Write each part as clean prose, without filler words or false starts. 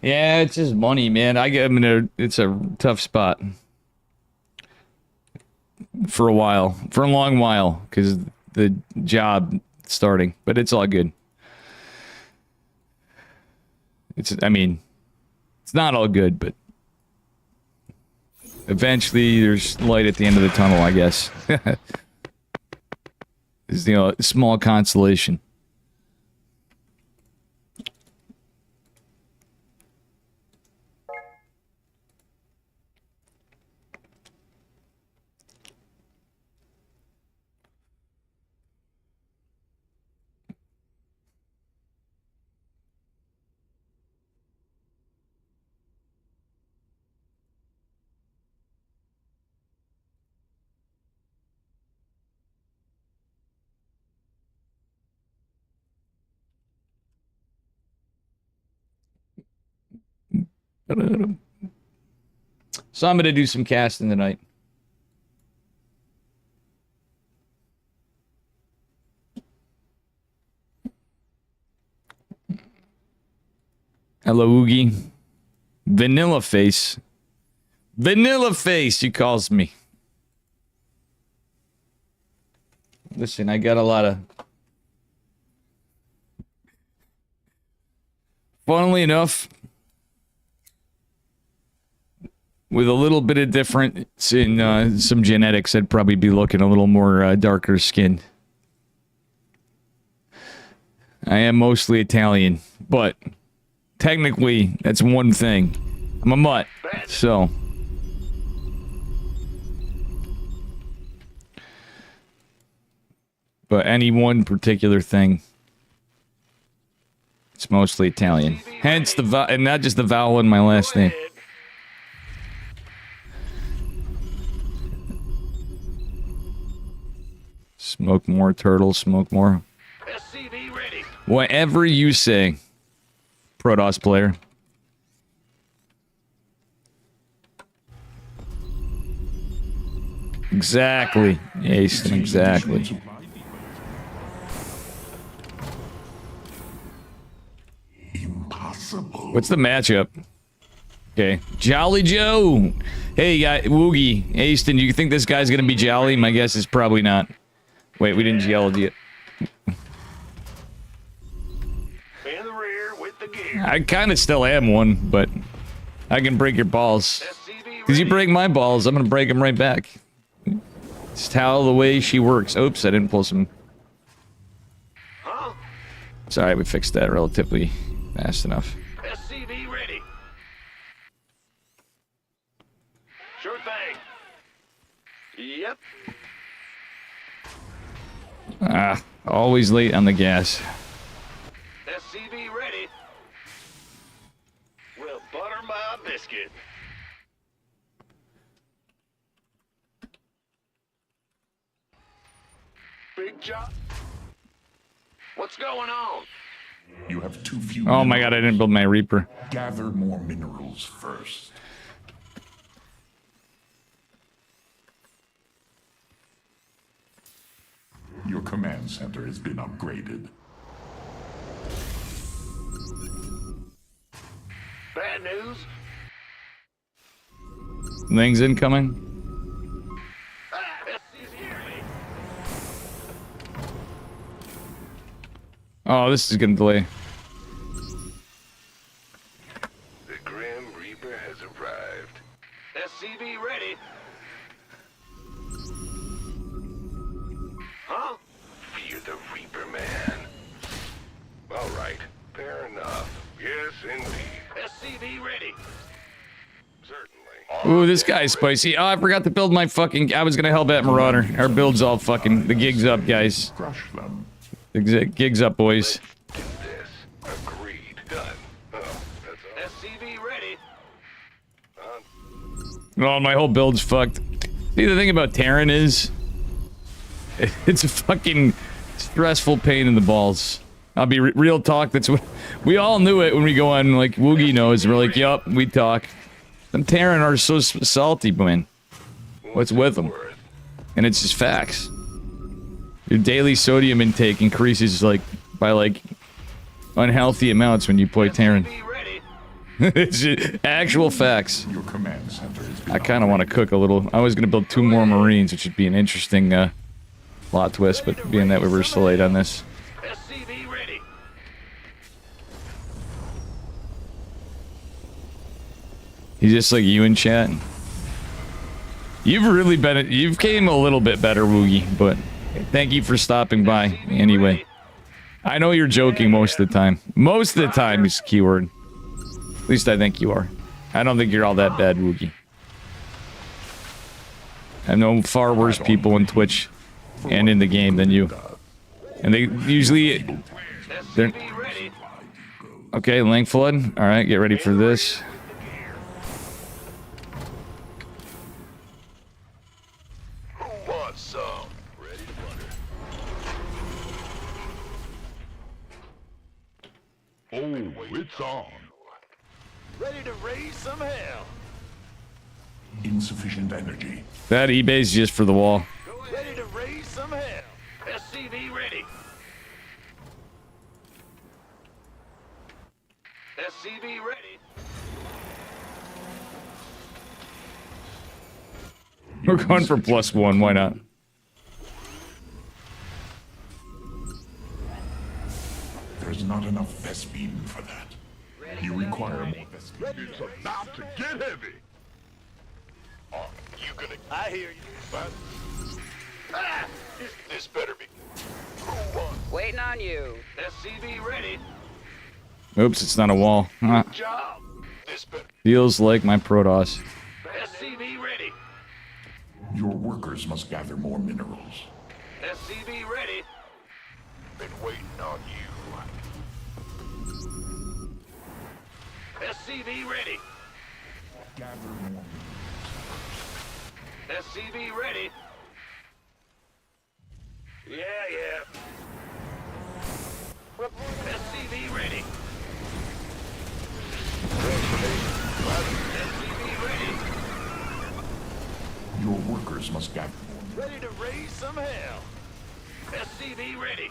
Yeah, it's just money, man. I'm in it's a tough spot for a while, for a long while, because the job starting, but it's all good. I mean, it's not all good, but eventually there's light at the end of the tunnel, I guess. It's, small consolation. So I'm gonna do some casting tonight. Hello, Oogie. Vanilla Face. Vanilla Face, she calls me. Listen, I got a lot of... Funnily enough, with a little bit of difference in some genetics, I'd probably be looking a little more darker skinned. I am mostly Italian, but technically, that's one thing. I'm a mutt, so... But any one particular thing, it's mostly Italian. Hence the and not just the vowel in my last name. Smoke more, turtles, smoke more. Whatever you say, Protoss player. Exactly, Ace, exactly. What's the matchup? Okay, Jolly Joe. Hey, Woogie, Aston, do you think this guy's gonna be Jolly? My guess is probably not. Wait, we didn't yell yet. I kind of still am one, but I can break your balls. Because you break my balls, I'm gonna break them right back. It's how the way she works. Oops, I didn't pull some... Sorry, we fixed that relatively fast enough. SCV ready. Sure thing. Yep. Always late on the gas. SCV ready. We'll butter my biscuit. Big job. What's going on? You have too few. Oh my god, I didn't build my Reaper. Gather more minerals first. Your command center has been upgraded. Bad news? Things incoming. Oh, this is gonna delay. The Grim Reaper has arrived. SCV ready. Huh? Fear the Reaper, man. All right, fair enough. Yes, indeed. SCV ready. Certainly. Ooh, this guy's spicy. Oh, I forgot to build my fucking... I was gonna Hellbat Marauder. Our build's all fucking... The gig's up, guys. Crush them. Gigs up, boys. Agreed. Done. Oh, that's SCV ready. Oh, my whole build's fucked. See, the thing about Terran is... It's a fucking stressful pain in the balls. I'll be real talk, that's what... We all knew it when we go on, like, Woogie knows. We're like, yup, we talk. Them Terran are so salty, man. What's with them? And it's just facts. Your daily sodium intake increases, like, by, like, unhealthy amounts when you play Terran. It's just actual facts. Your command center has been I kind of want to cook a little. I was going to build 2 more Marines, which would be an interesting plot twist, but being that we were so late on this. SCV ready. He's just like you in chat. You've really been. You've came a little bit better, Woogie, but thank you for stopping by anyway. I know you're joking most of the time. Most of the time is keyword. At least I think you are. I don't think you're all that bad, Woogie. I know far worse people in Twitch and in the game than you. And they usually... They're... Okay, Lang Flood. Alright, get ready for this. Who wants some? Ready to butter. Oh, it's on. Ready to raise some hell. Insufficient energy. That eBay's just for the wall. Ready to raise some hell. SCV ready. SCV ready. We're going for +1, why not? There's not enough Vespene for that. You require more Vespene. It's about to get heavy. Are you gonna? I hear you. But this better be. Who wants? Waiting on you. SCV ready. Oops, it's not a wall. Huh. Job. This better. Feels like my Protoss. SCV ready. Your workers must gather more minerals. SCV ready. Been waiting on you. SCV ready. Gather more minerals. SCV ready. Yeah. SCV ready. SCV ready. Your workers must gather more. Ready to raise some hell. SCV ready.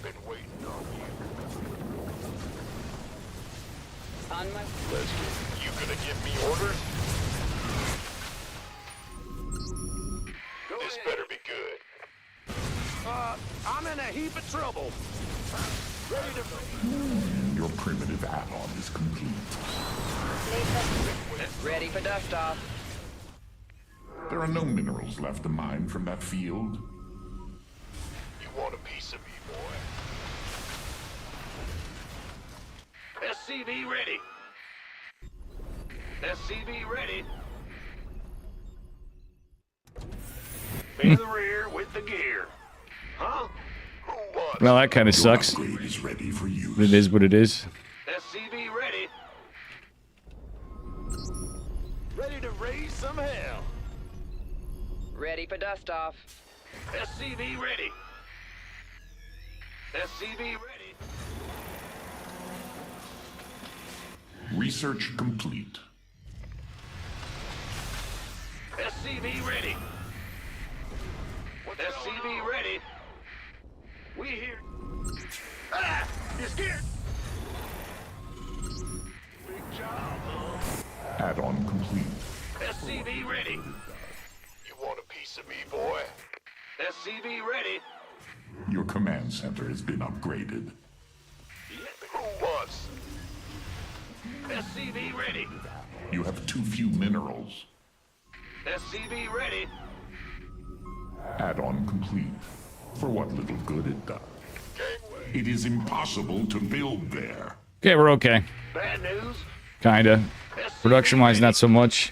Been waiting on you. On my... Leslie, you gonna give me orders? This better be good. I'm in a heap of trouble. Ready to... Your primitive add-on is complete. Ready for dust off. There are no minerals left to mine from that field. You want a piece of me, boy? SCV ready. SCV ready. In the rear with the gear. Huh? Who wants? Well, that kind of Your sucks. upgrade is ready for use. It is what it is. SCV ready. Ready to raise some hell. Ready for dust off. SCV ready. SCV ready. Research complete. SCV ready. SCV ready. We here. Ah! You scared? Big job. Add-on complete. SCV ready. You want a piece of me, boy? SCV ready. Your command center has been upgraded. Who wants? SCV ready. You have too few minerals. SCV ready. Add-on complete. For what little good it does. It is impossible to build there. Okay, we're okay. Bad news. Kinda. Production-wise, not so much.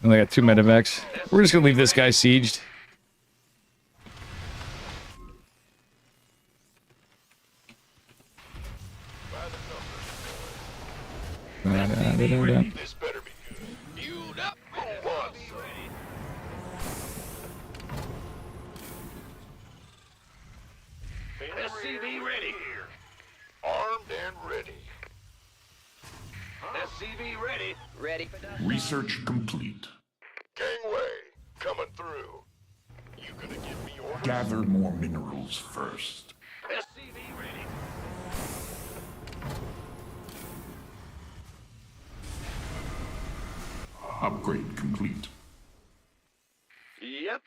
Only got 2 medevacs. We're just gonna leave this guy sieged. Da-da-da-da-da. This better be good. Fueled up. Who wants? SCV ready. Armed and ready. SCV ready. Ready for dust. Research complete. Gangway coming through. You gonna give me orders? Gather more minerals first. SCV ready. Upgrade complete. Yep.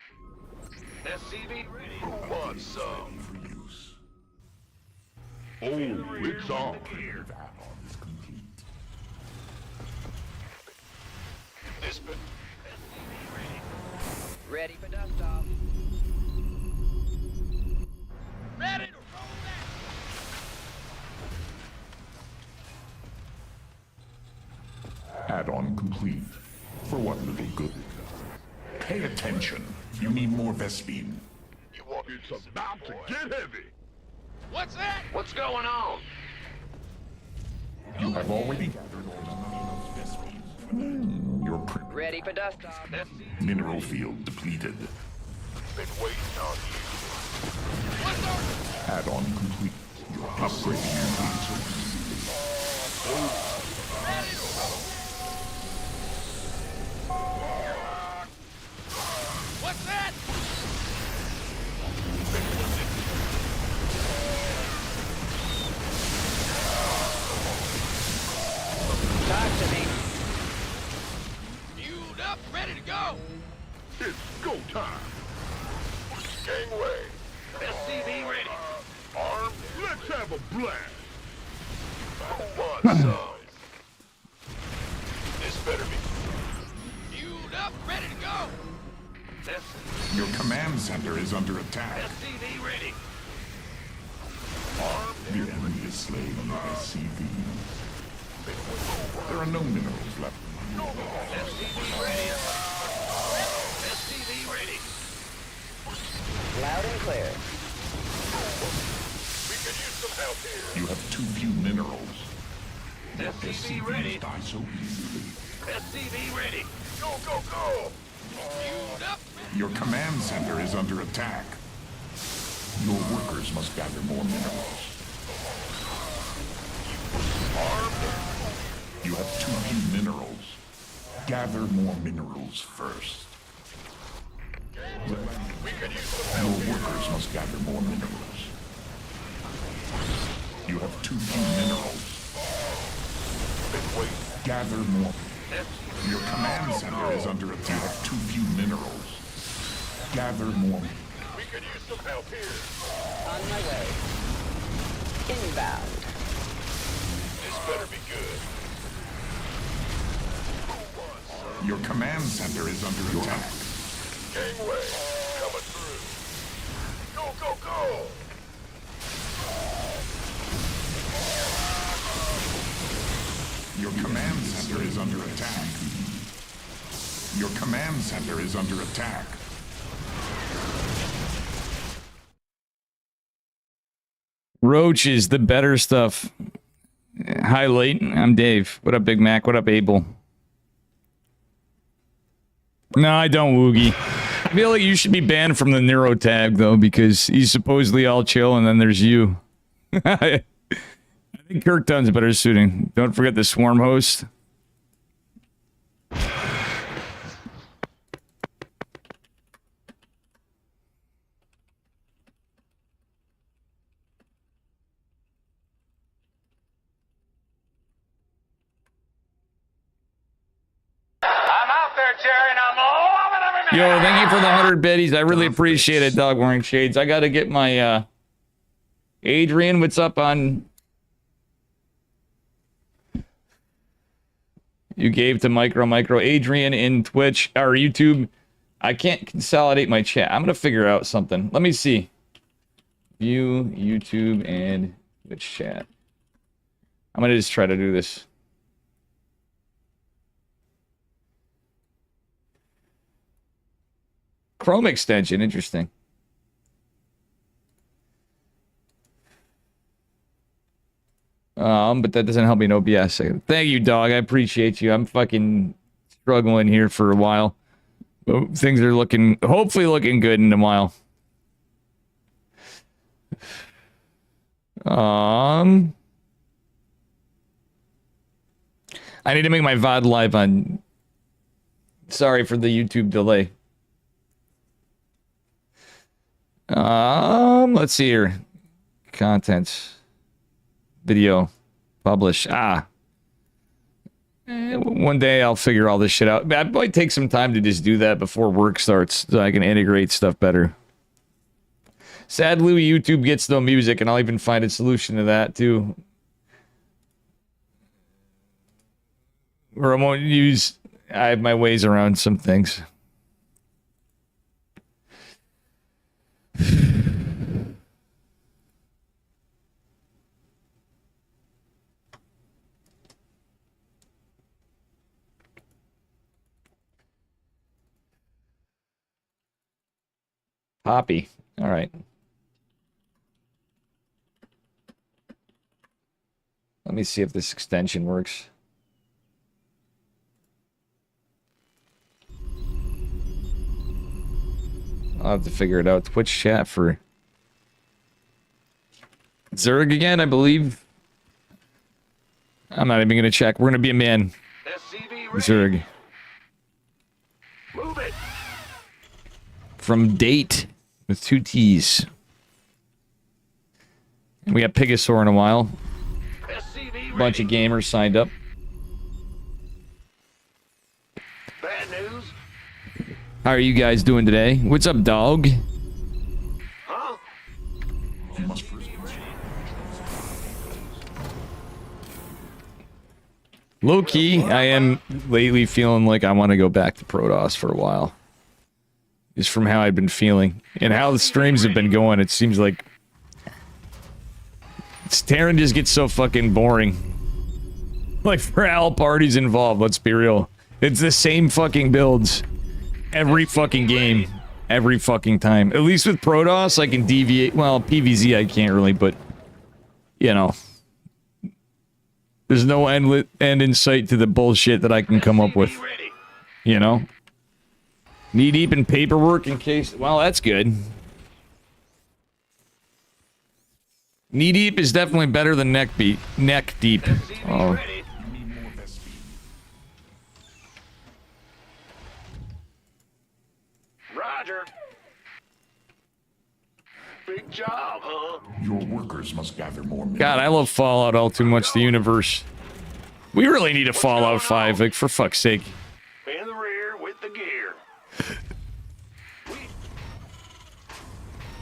SCV ready. Who wants some? For use. Oh, it's on. Add-on is complete. This bit. Ready for dust off. Ready to roll that. Add-on complete. For what little good it does. Pay attention. You need more Vespine. You want it's about to get heavy. What's that? What's going on? You have already gathered all enough Vespine. Your Ready for dust off. mineral field depleted. Been waiting on you. What's our... Add-on complete. Your upgrading complete. What's that? Talk to me. Fueled up, ready to go. It's go time. Gangway. SCV ready. Armed. Let's have a blast. Who wants some? This better be. Fueled up, ready to go. Your command center is under attack. SCV ready. The enemy is slaying the SCV. There are no minerals left. SCV ready. SCV ready. Loud and clear. We could use some help here. You have too few minerals. SCV ready. SCVs die so easily. SCV ready. Go, go, go. Fueled up. Your command center is under attack. Your workers must gather more minerals. You have too few minerals. Gather more minerals first. We could use some Your help here. workers must gather more minerals. You have too few minerals. Been waiting. Gather more. Your command center is under attack. You have too few minerals. Gather more. We could use some help here. On my way. Inbound. This better be good. Your command center is under attack. Gangway. Coming through. Go, go, go. Your command center is under attack. Your command center is under attack. Roach is the better stuff. Hi, Late. I'm Dave. What up, Big Mac? What up, Abel? No, I don't, Woogie. I feel like you should be banned from the Nero tag, though, because he's supposedly all chill, and then there's you. I think Kirk Dunn's better suiting. Don't forget the Swarm host. Yo, thank you for the 100 biddies. I really appreciate it, Dog Wearing Shades. I gotta get my, Adrian, what's up on... You gave to Micro. Adrian in Twitch, or YouTube. I can't consolidate my chat. I'm gonna figure out something. Let me see. View, YouTube, and Twitch chat. I'm gonna just try to do this. Chrome extension, interesting. But that doesn't help me in OBS. Thank you, dog. I appreciate you. I'm fucking struggling here for a while. But things are looking, hopefully looking good in a while. I need to make my VOD live on... Sorry for the YouTube delay. Let's see here. Contents. Video. Publish. One day I'll figure all this shit out. I might take some time to just do that before work starts so I can integrate stuff better. Sadly, YouTube gets no music, and I'll even find a solution to that, too. Or I won't use... I have my ways around some things. Poppy. All right. Let me see if this extension works. I'll have to figure it out. Twitch chat for Zerg again, I believe. I'm not even going to check. We're going to be a man. Zerg. Move it. From Date with 2 T's. And we got Pigosaur in a while. Bunch of gamers signed up. Bad news? How are you guys doing today? What's up, dog? Huh? You must first. Low key, I am lately feeling like I want to go back to Protoss for a while. Just from how I've been feeling. And how the streams have been going, it seems like... Terran just gets so fucking boring. Like, for all parties involved, let's be real. It's the same fucking builds. Every fucking game. Every fucking time. At least with Protoss, I can deviate. Well, PvZ I can't really, but... You know. There's no end in sight to the bullshit that I can come up with. You know? Knee deep in paperwork in case... Well, that's good. Knee deep is definitely better than neck deep. Oh. Roger. Big job, huh? Your workers must gather more minerals. God, I love Fallout all too much, the universe. We really need a Fallout 5, like, for fuck's sake. In the rear with the gear.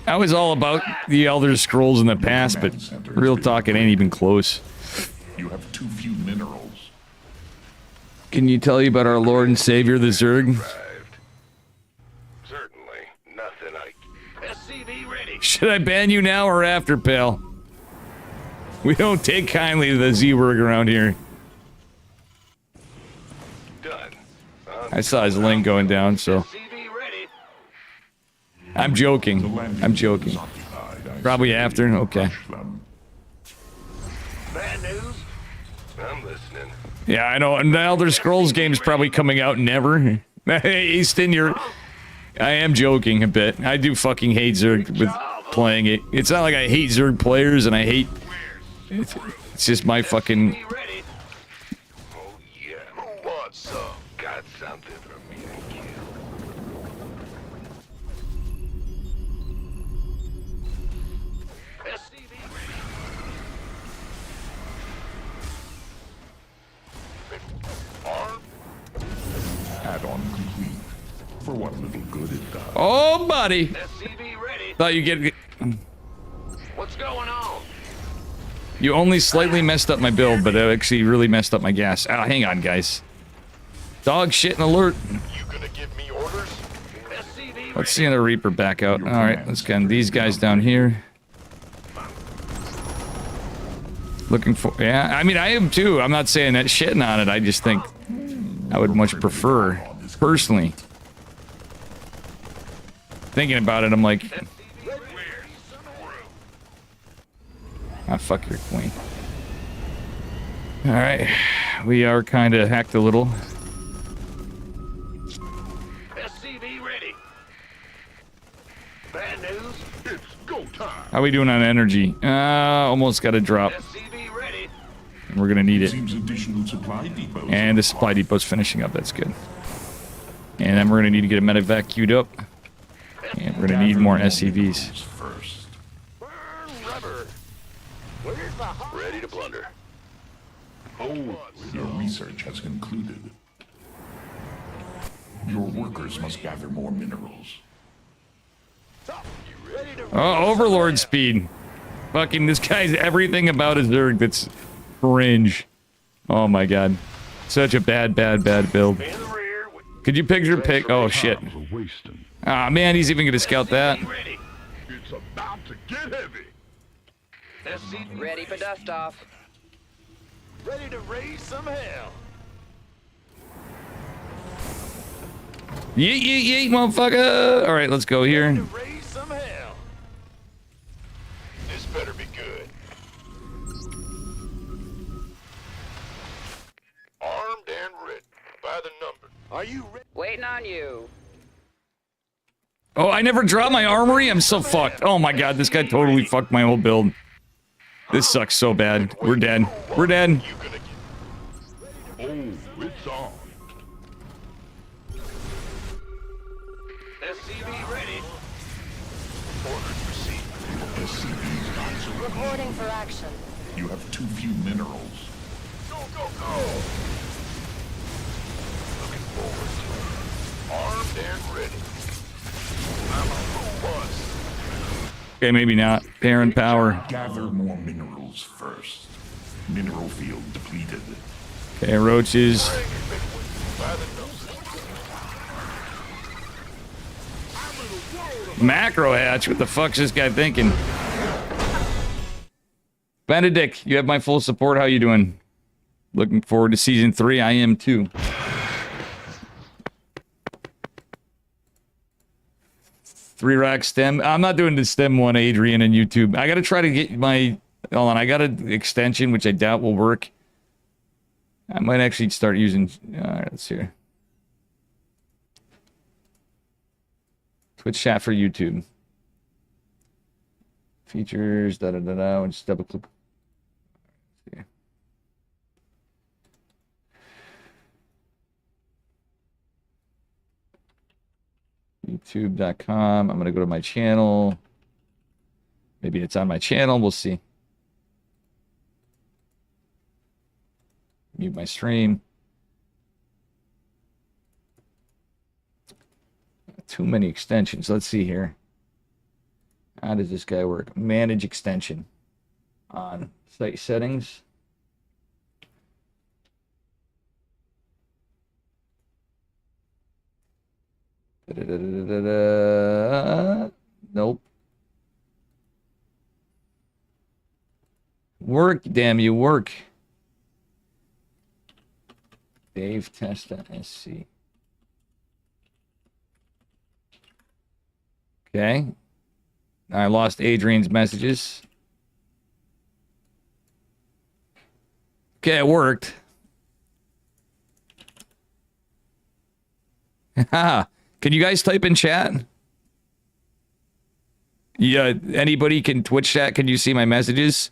I was all about the Elder Scrolls in the past, but real talk, it ain't even close. You have too few minerals. Can you tell you about our Lord and Savior, the Zerg? Certainly. Nothing I... SCV ready. Should I ban you now or after, pal? We don't take kindly to the Z-Word around here. Done. I saw his link going down, so... SCV ready. I'm joking. I'm joking. Probably after? Okay. Bad news? I'm listening. Yeah, I know. And the Elder Scrolls game's probably coming out never. Hey, Easton, you're... I am joking a bit. I do fucking hate Zerg with playing it. It's not like I hate Zerg players and I hate... It's just my fucking... SCV ready. Oh yeah. Who wants some? Got something for me to kill. SCV ready. Arm. Add-on complete. For what little good it does. Oh, buddy! SCV ready. Thought you get... What's going on? You only slightly messed up my build, but it actually really messed up my gas. Oh, hang on, guys. Dog shit and alert. You gonna give me orders? SCV Let's see the Reaper back out. Alright, let's get these guys down here. Looking for... Yeah, I mean, I am too. I'm not saying that shitting on it. I just think I would much prefer, personally. Thinking about it, I'm like... Ah, fuck your queen. Alright. We are kind of hacked a little. SCV ready. Bad news? It's go time. How we doing on energy? Almost got a drop. SCV ready. We're gonna need it. Seems additional supply depots. And the supply depot's finishing up, that's good. And then we're gonna need to get a medevac queued up. And we're gonna need more SCVs. First. Burn rubber. Where's the ready to plunder? Your research has concluded. Your workers must gather more minerals. Oh, Overlord speed. Fucking this guy's everything about his Zerg that's cringe. Oh my god. Such a bad build. Could you picture pick? Oh shit. Ah man, he's even gonna scout that. It's about to get heavy. Ready for dust off. Ready to raise some hell. Yeet, yeet, yeet, motherfucker! Alright, let's go here. Raise some hell. This better be good. Armed and ready. By the number. Are you ready? Waiting on you. Oh, I never dropped my armory? I'm so fucked. Oh my god, this guy totally fucked my whole build. This sucks so bad. We're dead. We're dead. Oh, it's on. SCV ready. Orders received. SCV's not so Reporting for action. You have too few minerals. Go, go, go. Looking forward to it. Armed and ready. I'm a robust. Okay, maybe not. Parent power. Gather more minerals first. Mineral field depleted. Okay, roaches. By the number. Macro hatch? What the fuck's this guy thinking? Benedict, you have my full support. How you doing? Looking forward to season 3. I am too. Three rack stem. I'm not doing the stem one, Adrian, and YouTube. I gotta try to get my... Hold on, I got an extension, which I doubt will work. I might actually start using... Alright, let's see here. Twitch chat for YouTube. Features, da-da-da-da. Just double click. YouTube.com. I'm going to go to my channel. Maybe it's on my channel. We'll see. Mute my stream. Too many extensions. Let's see here. How does this guy work? Manage extension. On site settings. Nope. Work, damn you, work. Dave Testa SC. Okay. I lost Adrian's messages. Okay, it worked. Haha. Can you guys type in chat? Yeah, anybody can Twitch chat. Can you see my messages?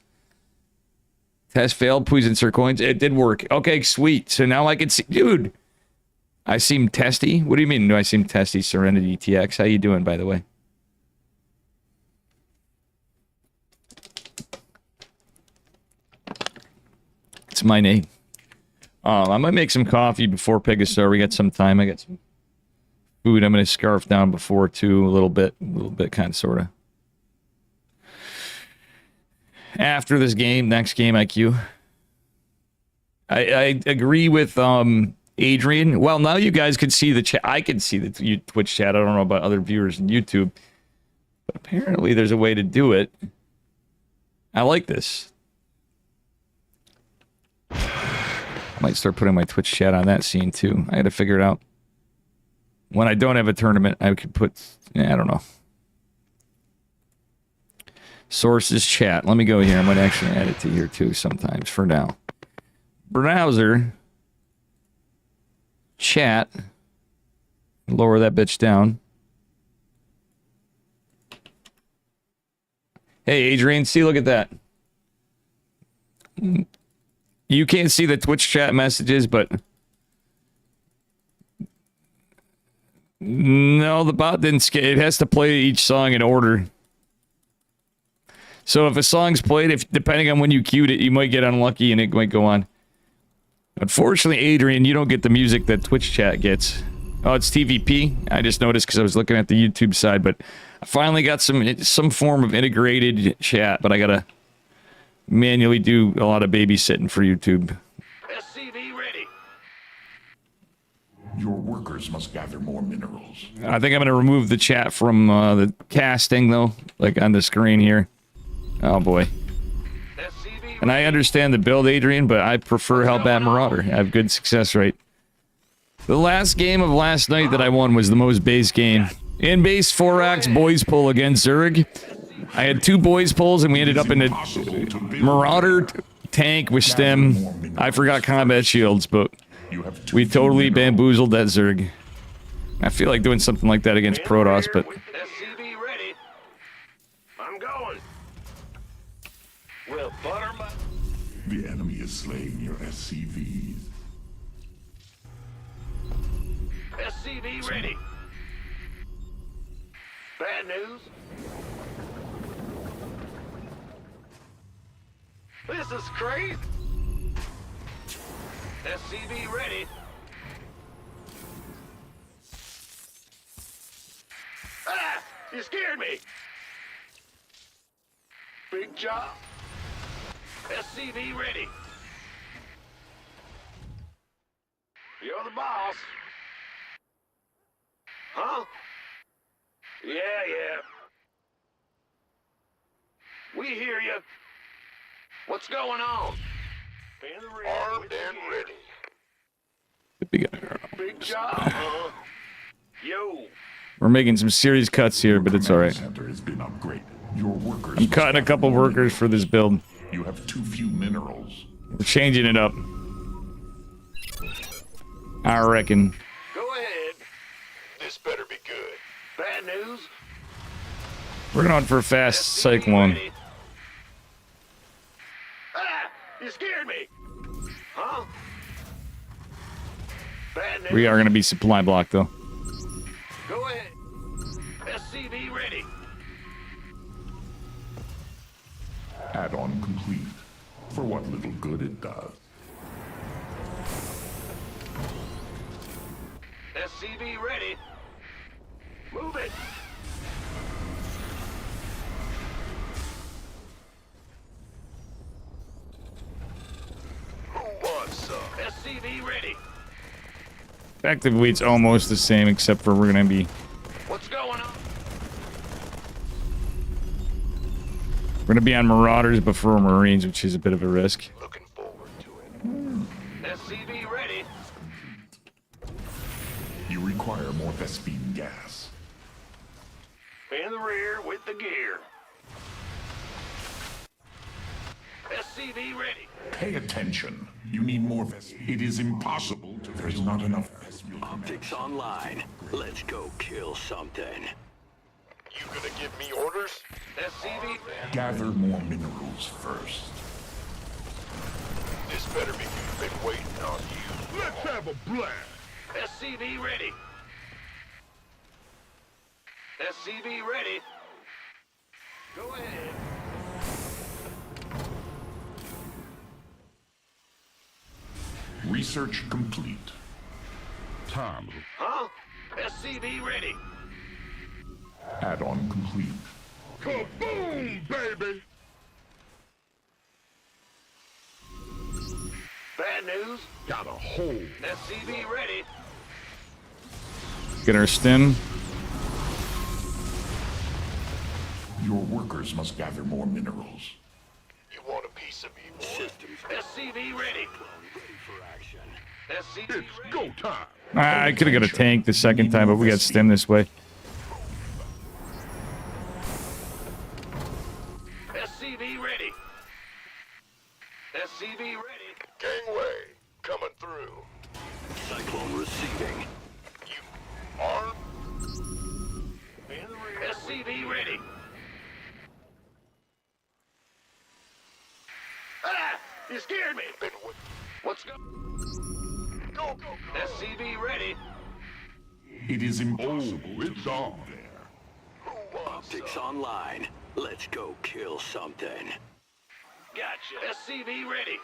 Test failed. Please insert coins. It did work. Okay, sweet. So now I can see. Dude, I seem testy. What do you mean? Do I seem testy? Serenity TX. How you doing, by the way? It's my name. I might make some coffee before Pigosaur. We got some time. I got some food I'm going to scarf down before, too. A little bit, kind of, sort of. After this game, next game IQ. I agree with Adrian. Well, now you guys can see the chat. I can see the Twitch chat. I don't know about other viewers on YouTube. But apparently there's a way to do it. I like this. I might start putting my Twitch chat on that scene, too. I got to figure it out. When I don't have a tournament, I could put... I don't know. Sources chat. Let me go here. I might actually add it to here, too, sometimes, for now. Browser. Chat. Lower that bitch down. Hey, Adrian, see, look at that. You can't see the Twitch chat messages, but... No, the bot didn't skip. It has to play each song in order. So if a song's played, depending on when you queued it, you might get unlucky and it might go on. Unfortunately, Adrian, you don't get the music that Twitch chat gets. Oh, it's TVP. I just noticed because I was looking at the YouTube side, but I finally got some form of integrated chat, but I gotta manually do a lot of babysitting for YouTube. SCV ready. Your workers must gather more minerals. I think I'm gonna remove the chat from the casting though, like on the screen here. Oh boy. SCV And I understand the build, Adrian, but I prefer Hellbat Marauder. I have good success rate. The last game of last night that I won was the most base game. In base 4x boys pull against Zerg. I had 2 boys pulls and we ended up in a Marauder tank with stem. I forgot combat shields, but we totally bamboozled that Zerg. I feel like doing something like that against Protoss, but... SCV ready. I'm going. Well, butter my... The enemy is slaying your SCVs. SCV ready. Bad news. This is crazy. SCV ready. Ah! You scared me. Big job. SCV ready. You're the boss. Huh? Yeah. We hear you. What's going on? Armed and ready. Big job, Yo. We're making some serious cuts here, but it's alright. Center has been upgraded. Your workers I'm cutting a couple workers for this build. You have too few minerals. We're changing it up. I reckon. Go ahead. This better be good. Bad news? We're going for a fast cyclone. Ready. Ah! You scared me. Huh? Bad news? We are going to be supply blocked, though. Go ahead. SCV ready. Add-on complete. For what little good it does. SCV ready. Move it. Who wants some? SCV ready. Active weight's almost the same, except for we're going to be... What's going on? We're going to be on Marauders before Marines, which is a bit of a risk. Looking forward to it. SCV ready. You require more Vespene gas. In the rear with the gear. SCV ready. Pay attention. You need more Vespene. It is impossible to... There's not enough Vespene. Optics online. Let's go kill something. You gonna give me orders? SCV? Gather more minerals first. This better be good. Been waiting on you. Let's have a blast. SCV ready. SCV ready. Go ahead. Research complete. Tom. Huh? SCV ready. Add-on complete. Kaboom, baby! Bad news? Got a hole. SCV ready. Get our stim. Your workers must gather more minerals. You want a piece of me, boy? Systems SCV ready. ready for action. SCV ready. It's go time. I could have got a tank the second time, but we got stim this way. SCV ready. SCV ready. Gangway coming through. Cyclone receiving. You armed? SCV ready. Ah! You scared me. What's go? Go. SCV ready. It is impossible. It's on there. Who wants Optics some? online. Let's go kill something. Gotcha. SCV ready.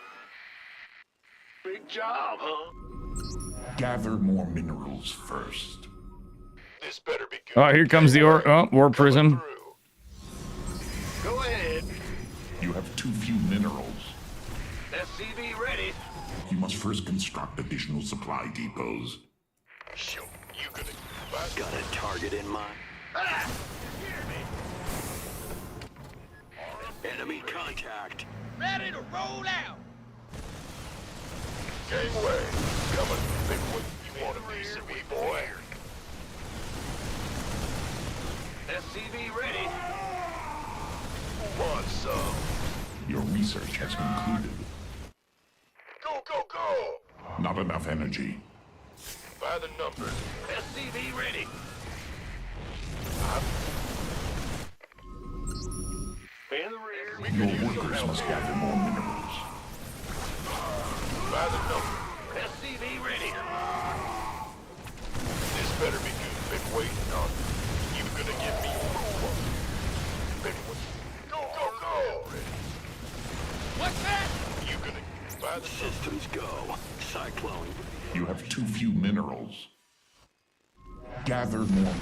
Big job, huh? Gather more minerals first. This better be good. Oh, here comes the war prism. Go ahead. You have too few minerals. SCV ready. You must first construct additional supply depots. Shoot, you gonna Got a target in mind. Enemy contact. ready to roll out. Gangway, coming. Big one. You want a piece of me, boy? SCV ready. Who wants some? Your research has concluded. Go, go, go! Not enough energy. By the numbers. SCV ready. In the rear. Your workers must gather more minerals. By the numbers. SCV ready. This better be good. Been waiting on you. You gonna give me more? Been waiting. Go, go, go! What's that? You gonna by the Systems go. Cyclone. You have too few minerals. Gather more.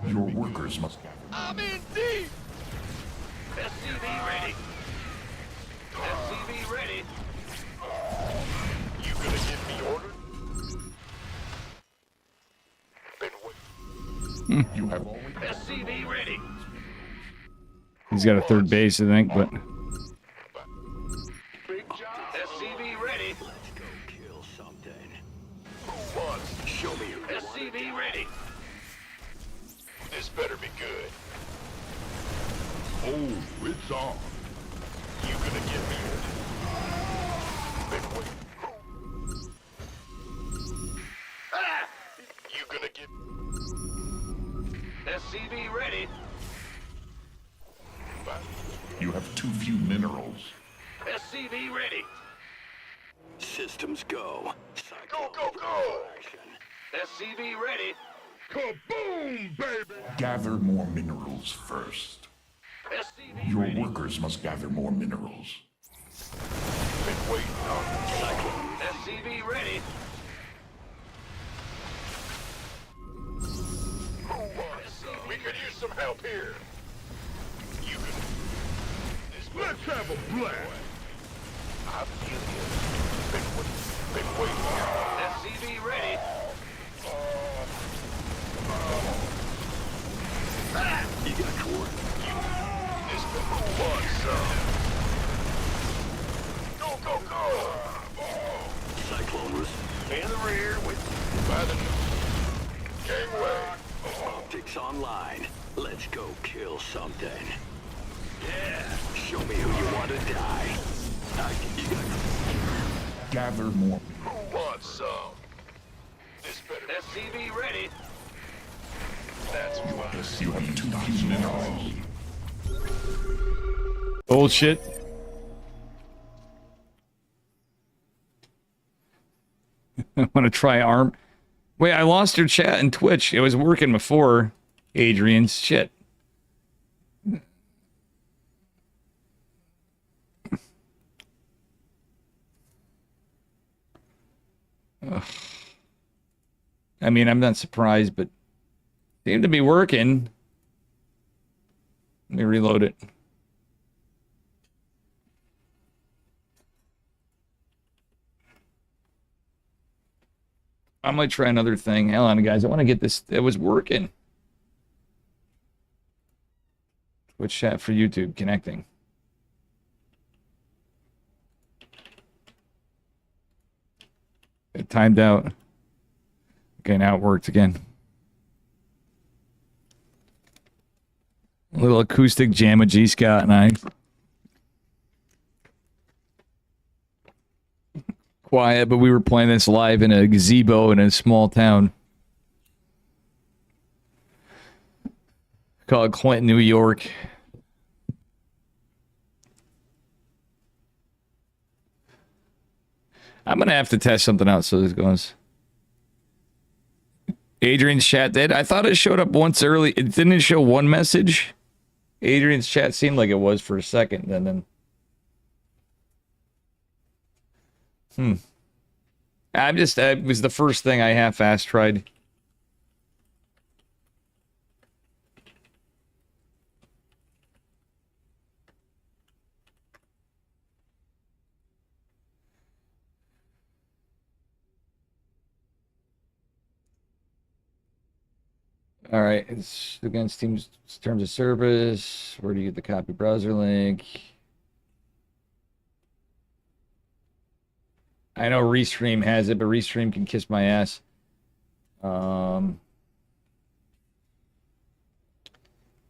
Your workers must gather. I'm in deep. SCV ready. SCV ready. You gonna give me orders? Been waiting. You have always. SCV ready. He's got a third base, I think, but Big job. SCV ready. Let's go kill something. Who wants? Show me who you SCV ready. This better be good. Oh, it's on. You gonna give me orders? Been waiting. Ah! You gonna give? SCV ready. You have too few minerals. SCV ready. Systems go. Go, go, go! SCV ready. Kaboom, baby! Gather more minerals first. SCV Your ready. workers must gather more minerals. Been waiting on Cyclone. SCV ready. Who wants? We could use some help here. You can. Let's have a blast. I feel you. Been waiting. SCV ready. You got court. This been who wants some? Go, go, go! Cyclone was in the rear with By the gangway. optics online. Let's go kill something. Yeah. Show me who you want to die. You got Gather more. Who wants some? This better be. SCV ready. That's what. Yes, you have too few minerals. bullshit. I want to try arm. Wait, I lost your chat and Twitch. It was working before. Adrian's shit. Ugh. I mean, I'm not surprised, but seemed to be working. Let me reload it. I might try another thing. Hang on, guys. I want to get this. It was working. Twitch chat for YouTube connecting. It timed out. Okay, now it worked again. A little acoustic jam with G Scott and I. Quiet, but we were playing this live in a gazebo in a small town called Clinton, New York. I'm gonna have to test something out so this goes. Adrian's chat did. I thought it showed up once early. It didn't show one message. Adrian's chat seemed like it was for a second, and then. It was the first thing I half-assed tried. All right, it's against Teams terms of service. Where do you get the copy browser link? I know Restream has it, but Restream can kiss my ass.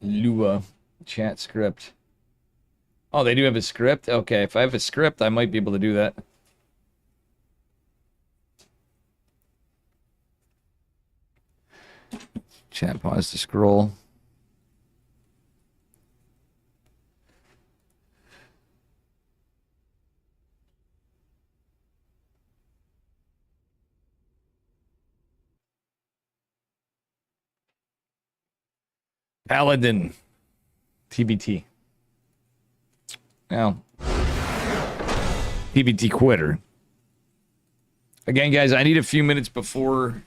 Lua chat script. Oh, they do have a script? Okay, if I have a script, I might be able to do that. Chat pause to scroll. Paladin. TBT. Now, TBT quitter. Again, guys, I need a few minutes before...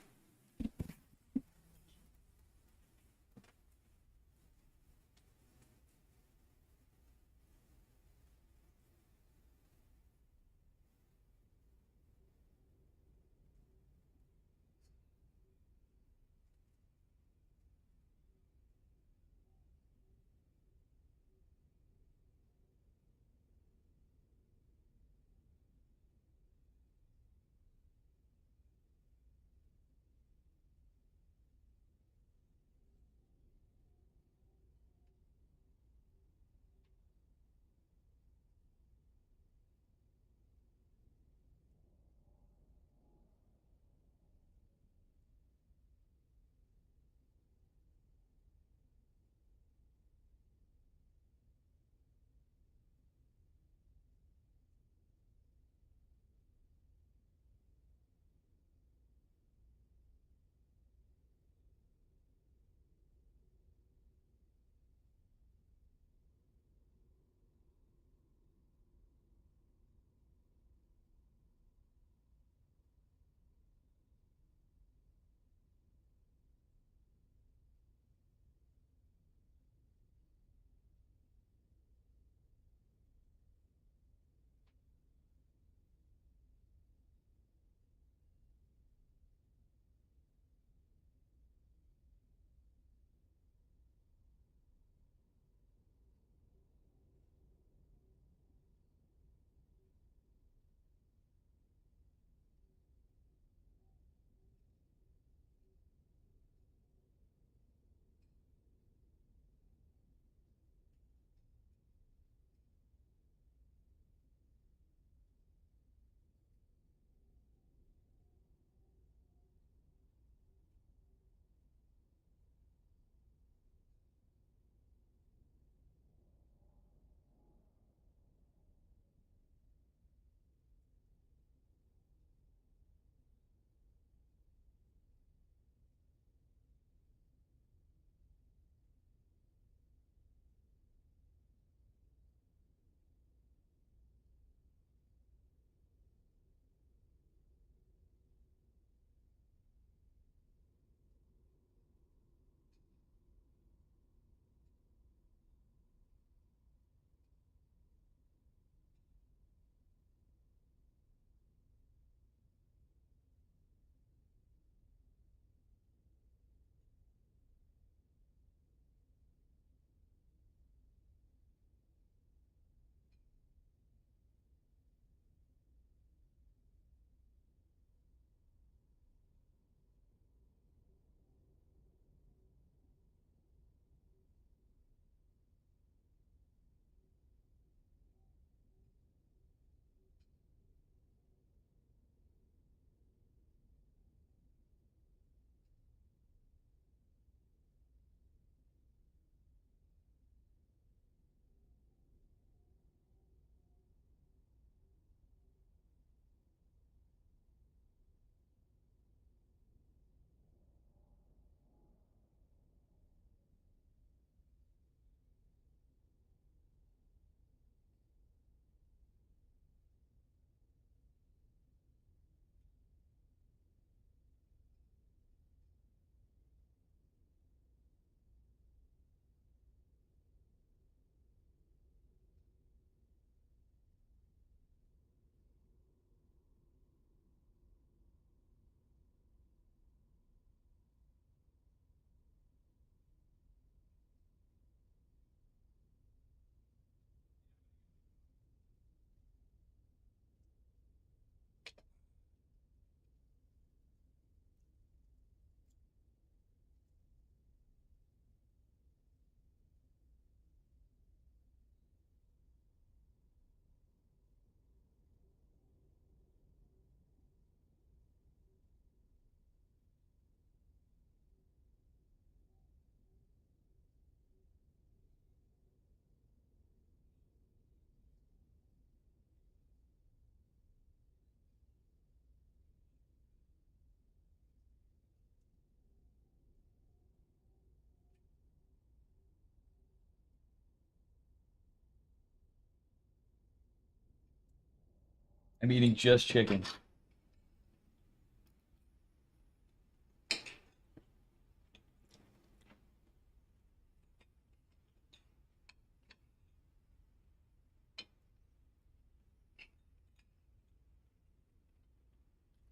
I'm eating just chicken.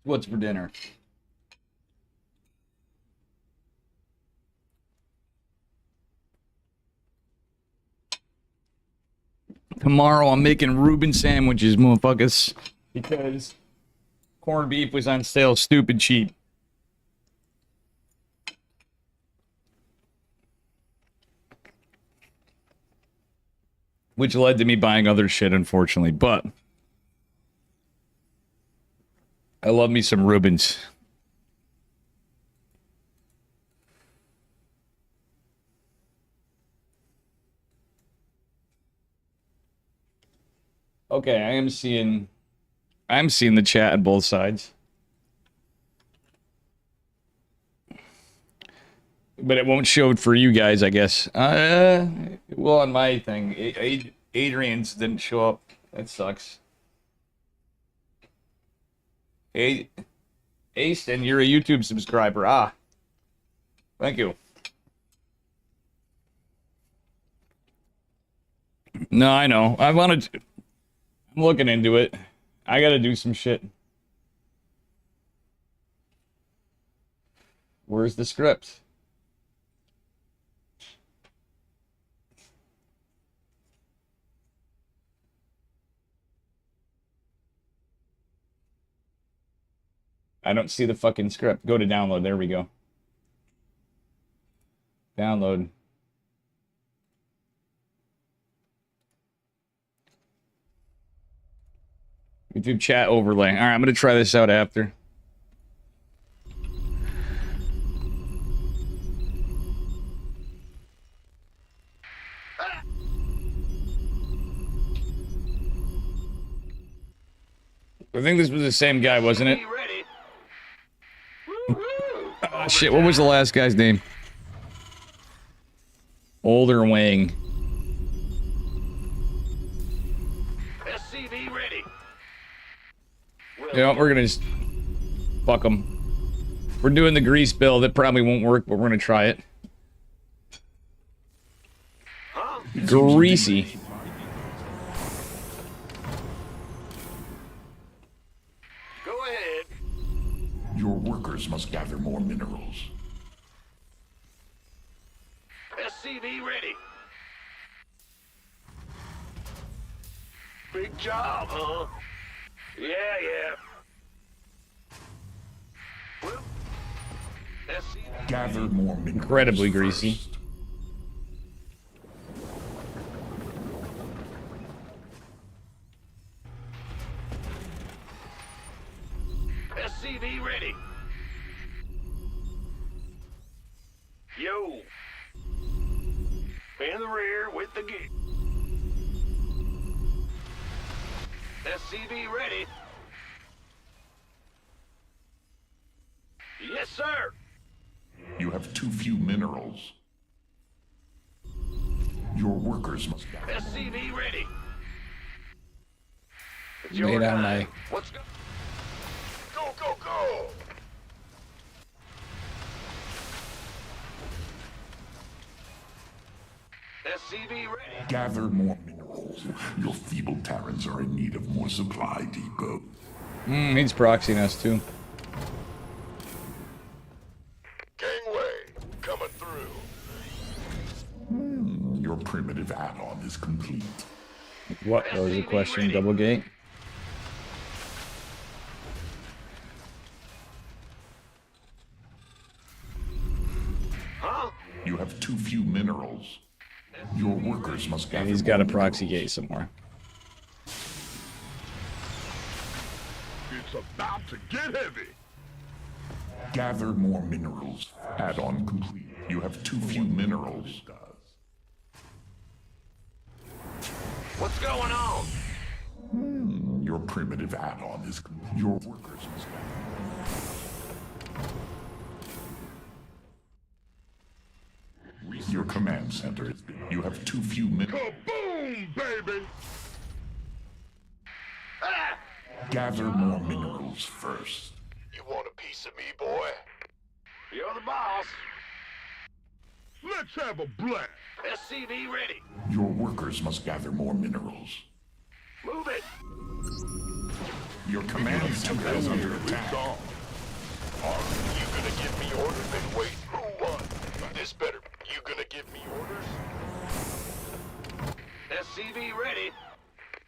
What's for dinner? Tomorrow I'm making Reuben sandwiches, motherfuckers. Because corned beef was on sale stupid cheap. Which led to me buying other shit, unfortunately. But I love me some Reubens. Okay, I'm seeing the chat on both sides. But it won't show it for you guys, I guess. Well, on my thing, Adrian's didn't show up. That sucks. Aston, you're a YouTube subscriber. Ah. Thank you. No, I know. I'm looking into it. I gotta do some shit. Where's the script? I don't see the fucking script. Go to download. There we go. Download. YouTube chat overlay. All right, I'm going to try this out after. I think this was the same guy, wasn't it? Oh, shit, what was the last guy's name? Older Wang. SCV ready. You know, we're gonna just fuck them. We're doing the grease build. It probably won't work, but we're gonna try it. Huh? Greasy. Go ahead. Your workers must gather more minerals. SCV ready. Big job, huh? Yeah. Well, SCV. Gather more minerals. Incredibly greasy. first. SCV ready. Yo. In the rear with the gate. SCV ready. Yes, sir. You have too few minerals. Your workers must gather. SCV ready. It's Lay your down, time. Mike. Let's go. Go! SCV ready. Gather more minerals. Your feeble Terrans are in need of more supply depots. He's proxying us too. Gangway, coming through. Your primitive add-on is complete. What? That was a question. Double gate. Huh? You have too few minerals. Your workers must gather And he's got a more proxy minerals. gate somewhere. It's about to get heavy. Gather more minerals. Add-on complete. You have too few minerals. What's going on? Your primitive add-on is complete. Your workers must gather. Your command center has been. You have too few minerals. Kaboom, baby! Gather more minerals first. You want a piece of me, boy? You're the boss. Let's have a blast. SCV ready. Your workers must gather more minerals. Move it. Your command center is under attack. Are you gonna give me orders? Then wait. Who won? This better. You gonna give me orders? SCV ready.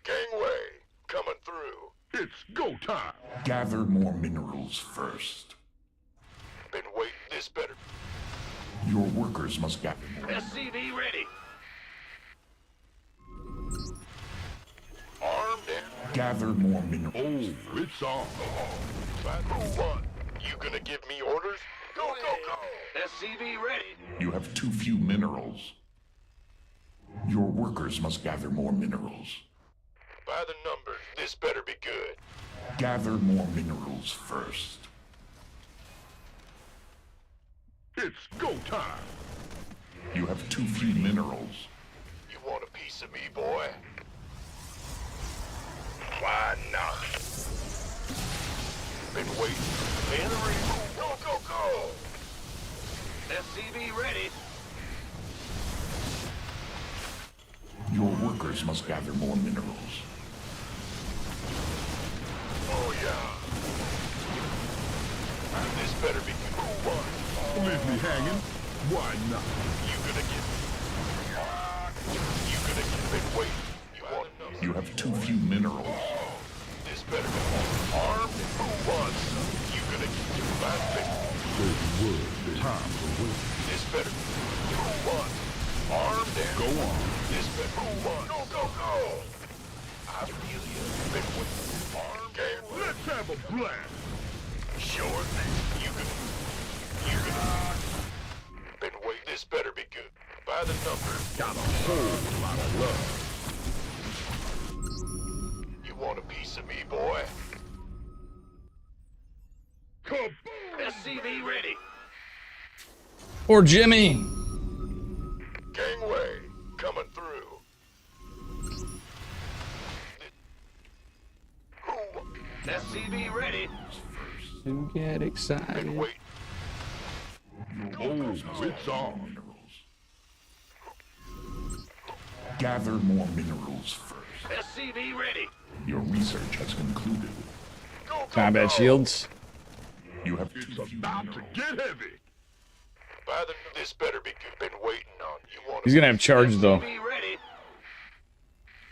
Gangway, coming through. It's go time. Gather more minerals first. Been waiting. This better. Your workers must gather more. SCV ready. Armed and Gather more minerals. oh, it's on. But who won? You gonna give me orders? Go, go, go. SCV ready. You have too few minerals. Your workers must gather more minerals. By the numbers, this better be good. Gather more minerals first. It's go time. You have too few minerals. You want a piece of me, boy? Why not? Been waiting. In the ring. Go, go, go. SCV ready. Your workers must gather more minerals. Oh, yeah. This better be good. Who won? Leave me hanging. Why not? You gonna get You gonna get Been waiting. You want You have too few minerals. this better be armed? Who wants some? You gonna get my thing. Time to wait. This better Who wants? Armed and go on. This better Who wants? Go, go, go. I feel you. Been waiting. Armed and let's have a blast. Sure thing. You can been waiting. This better be good. By the numbers. Got a whole lot of love. You want a piece of me, boy? Kaboom! SCV ready. Poor Jimmy. Gangway, coming through. Who? SCV ready. You get excited. Been waiting. Oh, it's on. Gather more minerals first. SCV ready. Your research has concluded. Go, go, Combat go. shields. You have It's too few about to minerals. get heavy. By the this better be good. Been waiting on you. Want He's gonna have charge though. SCV ready.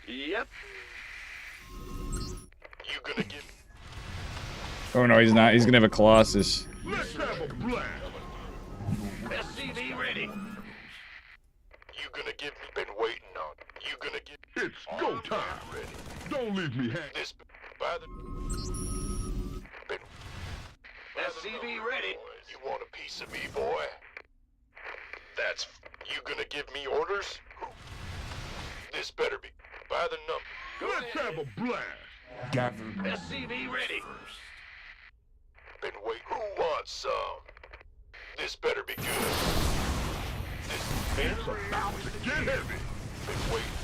Yep. You gonna get Oh no, he's not. He's gonna have a Colossus. let's have a blast. SCV ready. You gonna give me been waiting on. You gonna get it's go time. Ready. Don't leave me hanging. This by the been SCV ready. You want a piece of me, boy? That's you gonna give me orders? This better be by the number. Let's have a blast. Gather more SCV ready. first. Been waiting. Who wants some? This better be good. It's about to get heavy. Been waiting.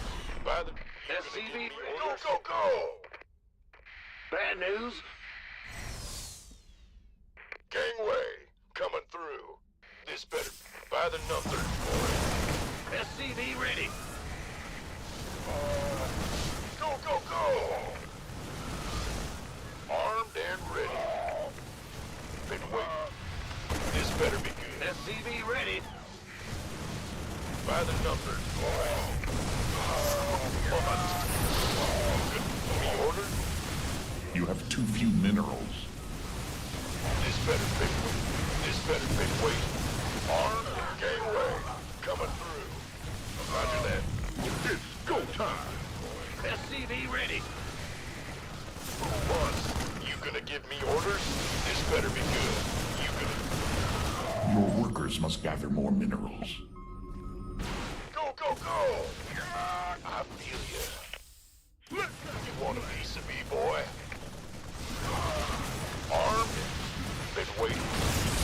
By the SCV go, go, go. Bad news. Gangway, coming through. This better by the number, boy. SCV ready. Go, go, go. Armed and ready. Been waiting. This better be good. SCV ready. By the numbers, boy. Me order? You have too few minerals. This better be This better be waiting. Armed and gangway. Coming through. Roger that. It's go time. SCV ready. Who wants? You gonna give me orders? This better be good. You gonna Your workers must gather more minerals. go, go, go. I feel you. You want a piece of me, boy? Armed? Been waiting.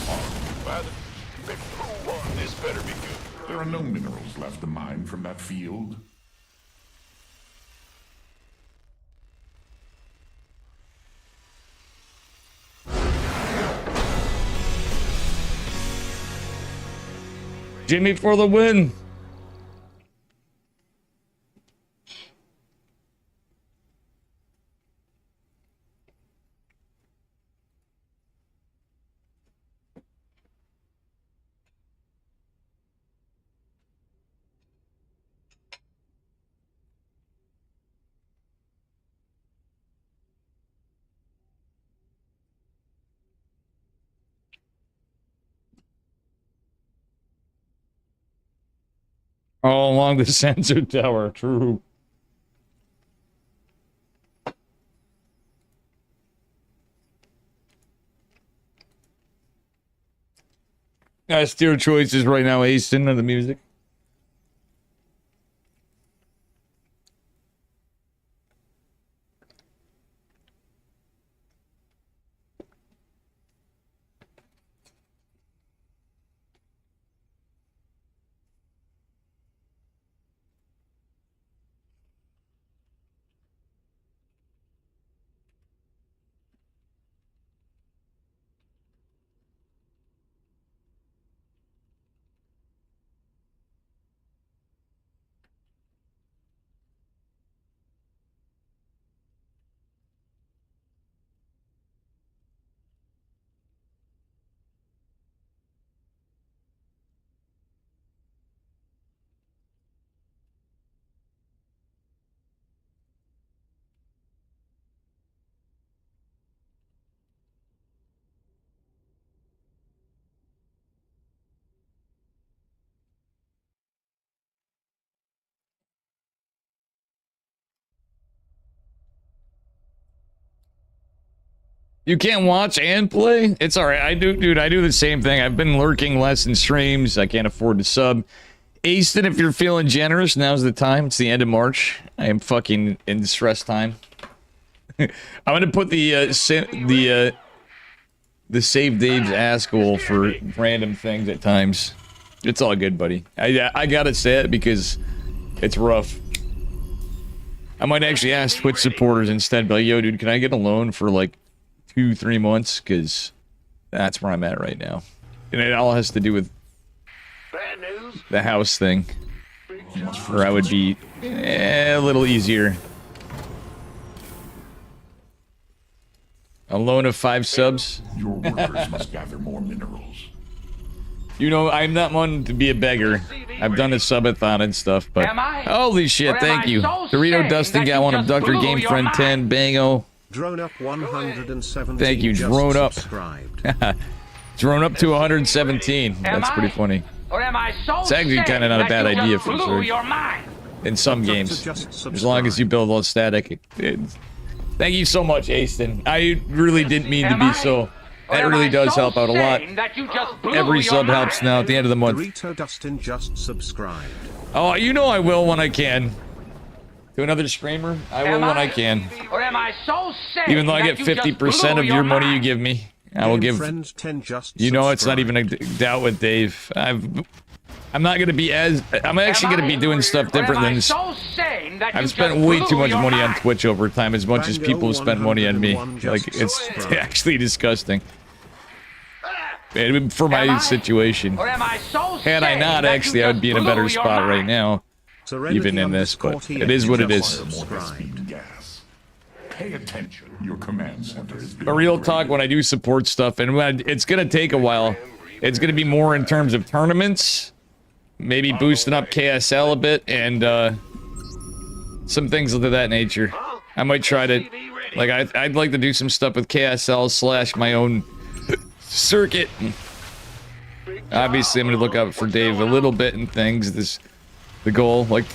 Armed by the been who won? This better be good. There are no minerals left to mine from that field. Jimmy for the win. All along the sensor tower, true. Steer choices right now, Aston, of the music. You can't watch and play? It's alright. I do, dude, I do the same thing. I've been lurking less in streams. I can't afford to sub. Aston, if you're feeling generous, now's the time. It's the end of March. I am fucking in stress time. I'm gonna put the save Dave's ass goal for random things at times. It's all good, buddy. I gotta say it because it's rough. I might actually ask Twitch supporters instead, be like, yo, dude, can I get a loan for like 2-3 months? Because that's where I'm at right now. And it all has to do with the house thing. Where I would be a little easier. A loan of 5 subs. Your workers must gather more minerals. You know, I'm not one to be a beggar. I've done a subathon and stuff, but... Holy shit, thank you. Dorito Dustin got one, Abductor Game Friend 10, Bango. Drone Up 117. Thank you, Drone Up. Drone Up to 117. That's pretty funny. It's actually kind of not a bad idea for sure. In some games. As long as you build on static. Thank you so much, Aston. I really didn't mean to be so... That really does help out a lot. Every sub helps now at the end of the month. Dorito Dustin just subscribed. Oh, you know I will when I can. To another streamer, I will when I can. Even though I get 50% of your money you give me, I will give... You know it's not even a doubt with Dave. I'm not going to be as... I'm actually going to be doing stuff different than... I've spent way too much money on Twitch over time, as much as people have spent money on me. Like, it's actually disgusting. For my situation. Had I not, actually, I would be in a better spot right now. Even in this, but it is what it is. Pay attention. Your command center is A real talk, when I do support stuff, and when it's going to take a while, it's going to be more in terms of tournaments, maybe boosting up KSL a bit, and some things of that nature. I might try to, like, I'd like to do some stuff with KSL / my own circuit. Obviously, I'm going to look out for Dave a little bit and things. The goal, like,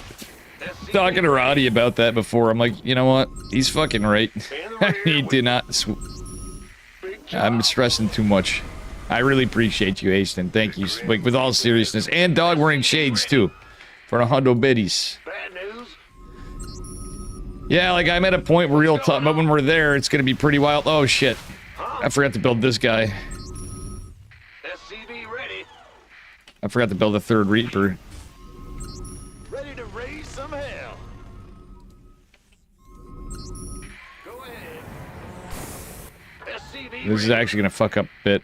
talking to Roddy about that before, I'm like, you know what? He's fucking right. I need to not... I'm stressing too much. I really appreciate you, Aston. Thank you. Like, with all seriousness. And dog wearing shades, too. For a hundo biddies. Yeah, like, I'm at a point where real talk, but when we're there, it's gonna be pretty wild. Oh, shit. I forgot to build this guy. I forgot to build a third Reaper. This is actually gonna fuck up a bit.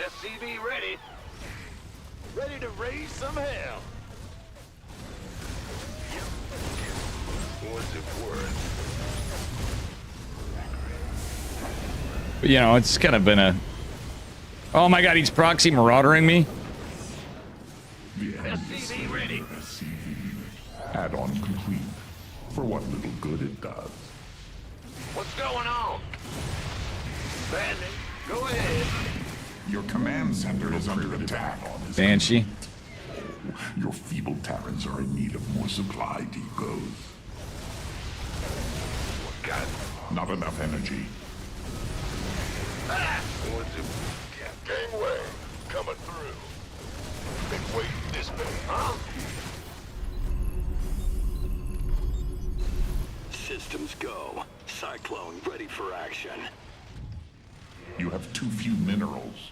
SCV ready. Ready to raise some hell. Yep. What's it worth? But, you know, it's kind of been a... Oh my god, he's proxy maraudering me? SCV ready. Add-on complete. For what little good it does. What's going on? Bandit, go ahead. Your command center is under attack. Banshee. Your feeble Terrans are in need of more supply depots. Got Not enough energy. what's it? Gangway, coming through. Been waiting this minute, huh? Systems go. Cyclone ready for action. You have too few minerals.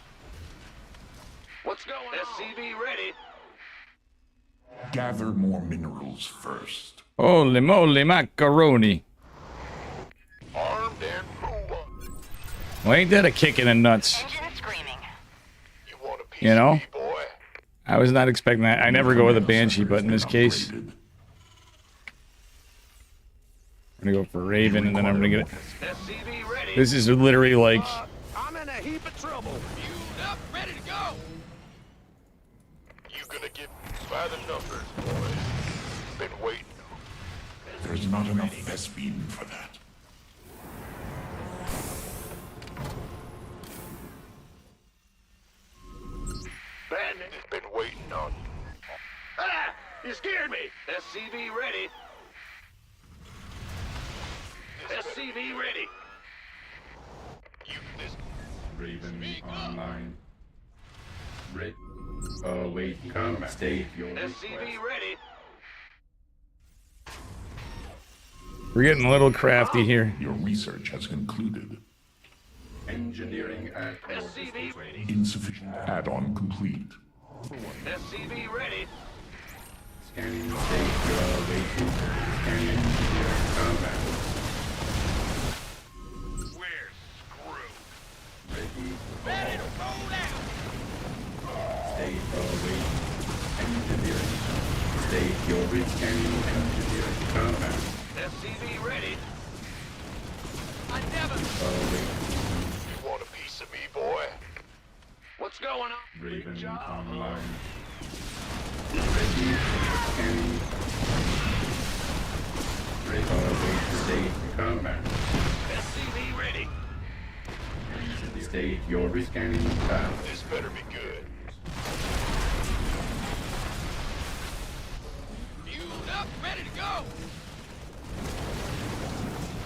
What's going on? SCV ready. Gather more minerals first. Holy moly macaroni. Armed and full. Well, ain't that a kick in the nuts? Engine screaming. You want a piece You know? of me, boy? I was not expecting that. I never go with a Banshee, but in this case, Upgraded. I'm gonna go for Raven, and then I'm gonna get it. SCV ready. This is literally like... I'm in a heap of trouble. Fueled up, ready to go. You gonna get by the numbers, boy. Been waiting. There's not enough Vespene for that. Bandit has been waiting on you. Ah! You scared me. SCV ready. SCV ready. You this. Raven online. Red. Oh wait, combat state your request. SCV ready. We're getting a little crafty here. Your research has concluded. Engineering at your SCV disposal. ready. Insufficient add-on complete. SCV ready. Scanning state your waiting. Scanning engineering combat. We're screwed. Ready. Ready to roll out. State your waiting. Engineering. State your scanning engineering combat. SCV ready. I never. Oh wait. You want a piece of me, boy? What's going on? Raven Big job. online. Ready. Scanning. Ready. Oh wait. State combat. SCV ready. State your scanning path. This better be good. Fueled up, ready to go.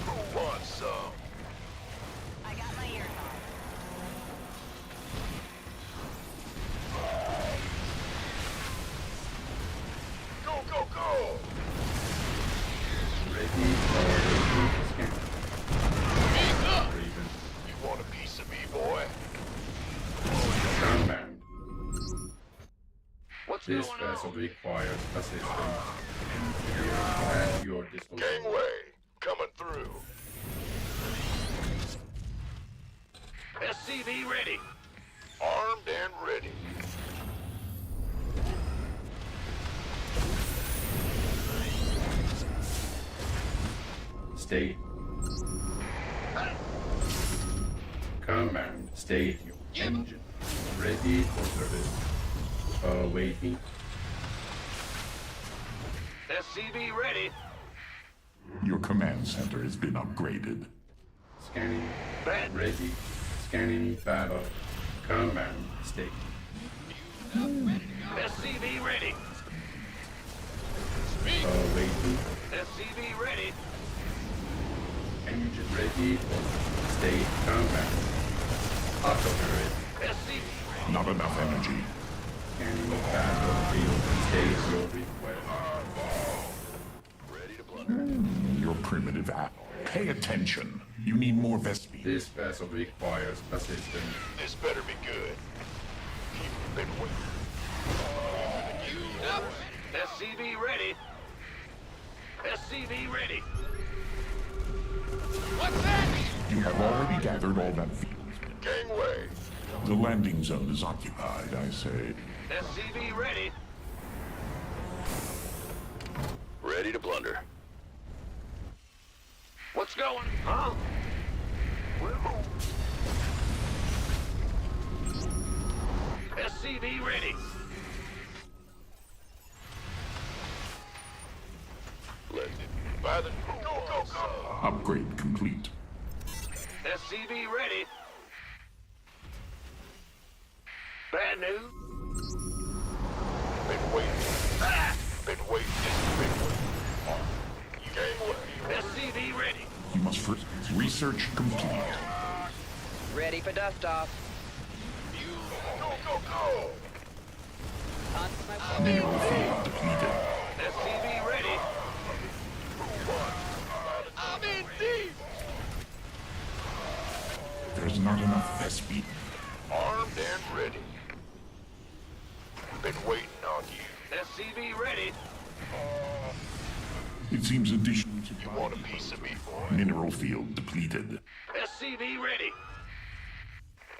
Who wants some? I got my ears on. Go, go, go! Ready. Oh wait. Scan. Raven. You want a piece of me, boy? Combat. What's This going vessel on? requires assistance. Engineering at your disposal. Gangway, coming through. SCV ready. Armed and ready. State. Command. State your engine. Ready for service. Awaiting. SCV ready. Your command center has been upgraded. Scanning. Bad. Ready. Scanning battle. Command. State. SCV ready. Awaiting. SCV ready. Engine ready for state combat. Auto turret. SCV ready. Not enough energy. Scanning battlefield. State your request. Ready to blow. Your primitive app. Pay attention. You need more Vespene. This vessel requires assistance. This better be good. Keep been waiting. Fueled up. SCV ready. SCV ready. What's that? You have already gathered all that fuel. Gangway. The landing zone is occupied, I say. SCV ready. Ready to plunder. What's going? Huh? SCV ready. Let's by the go. Upgrade complete. SCV ready. Bad news. Been waiting. Been waiting. Gangway. SCV ready. You must first research complete. Ready for dust off. Go. On to my way. Mineral field depleted. SCV ready. I'm in deep. There's not enough SP. Armed and ready. Been waiting on you. SCV ready. It seems additional Want a piece of me, boy? mineral field depleted. SCV ready.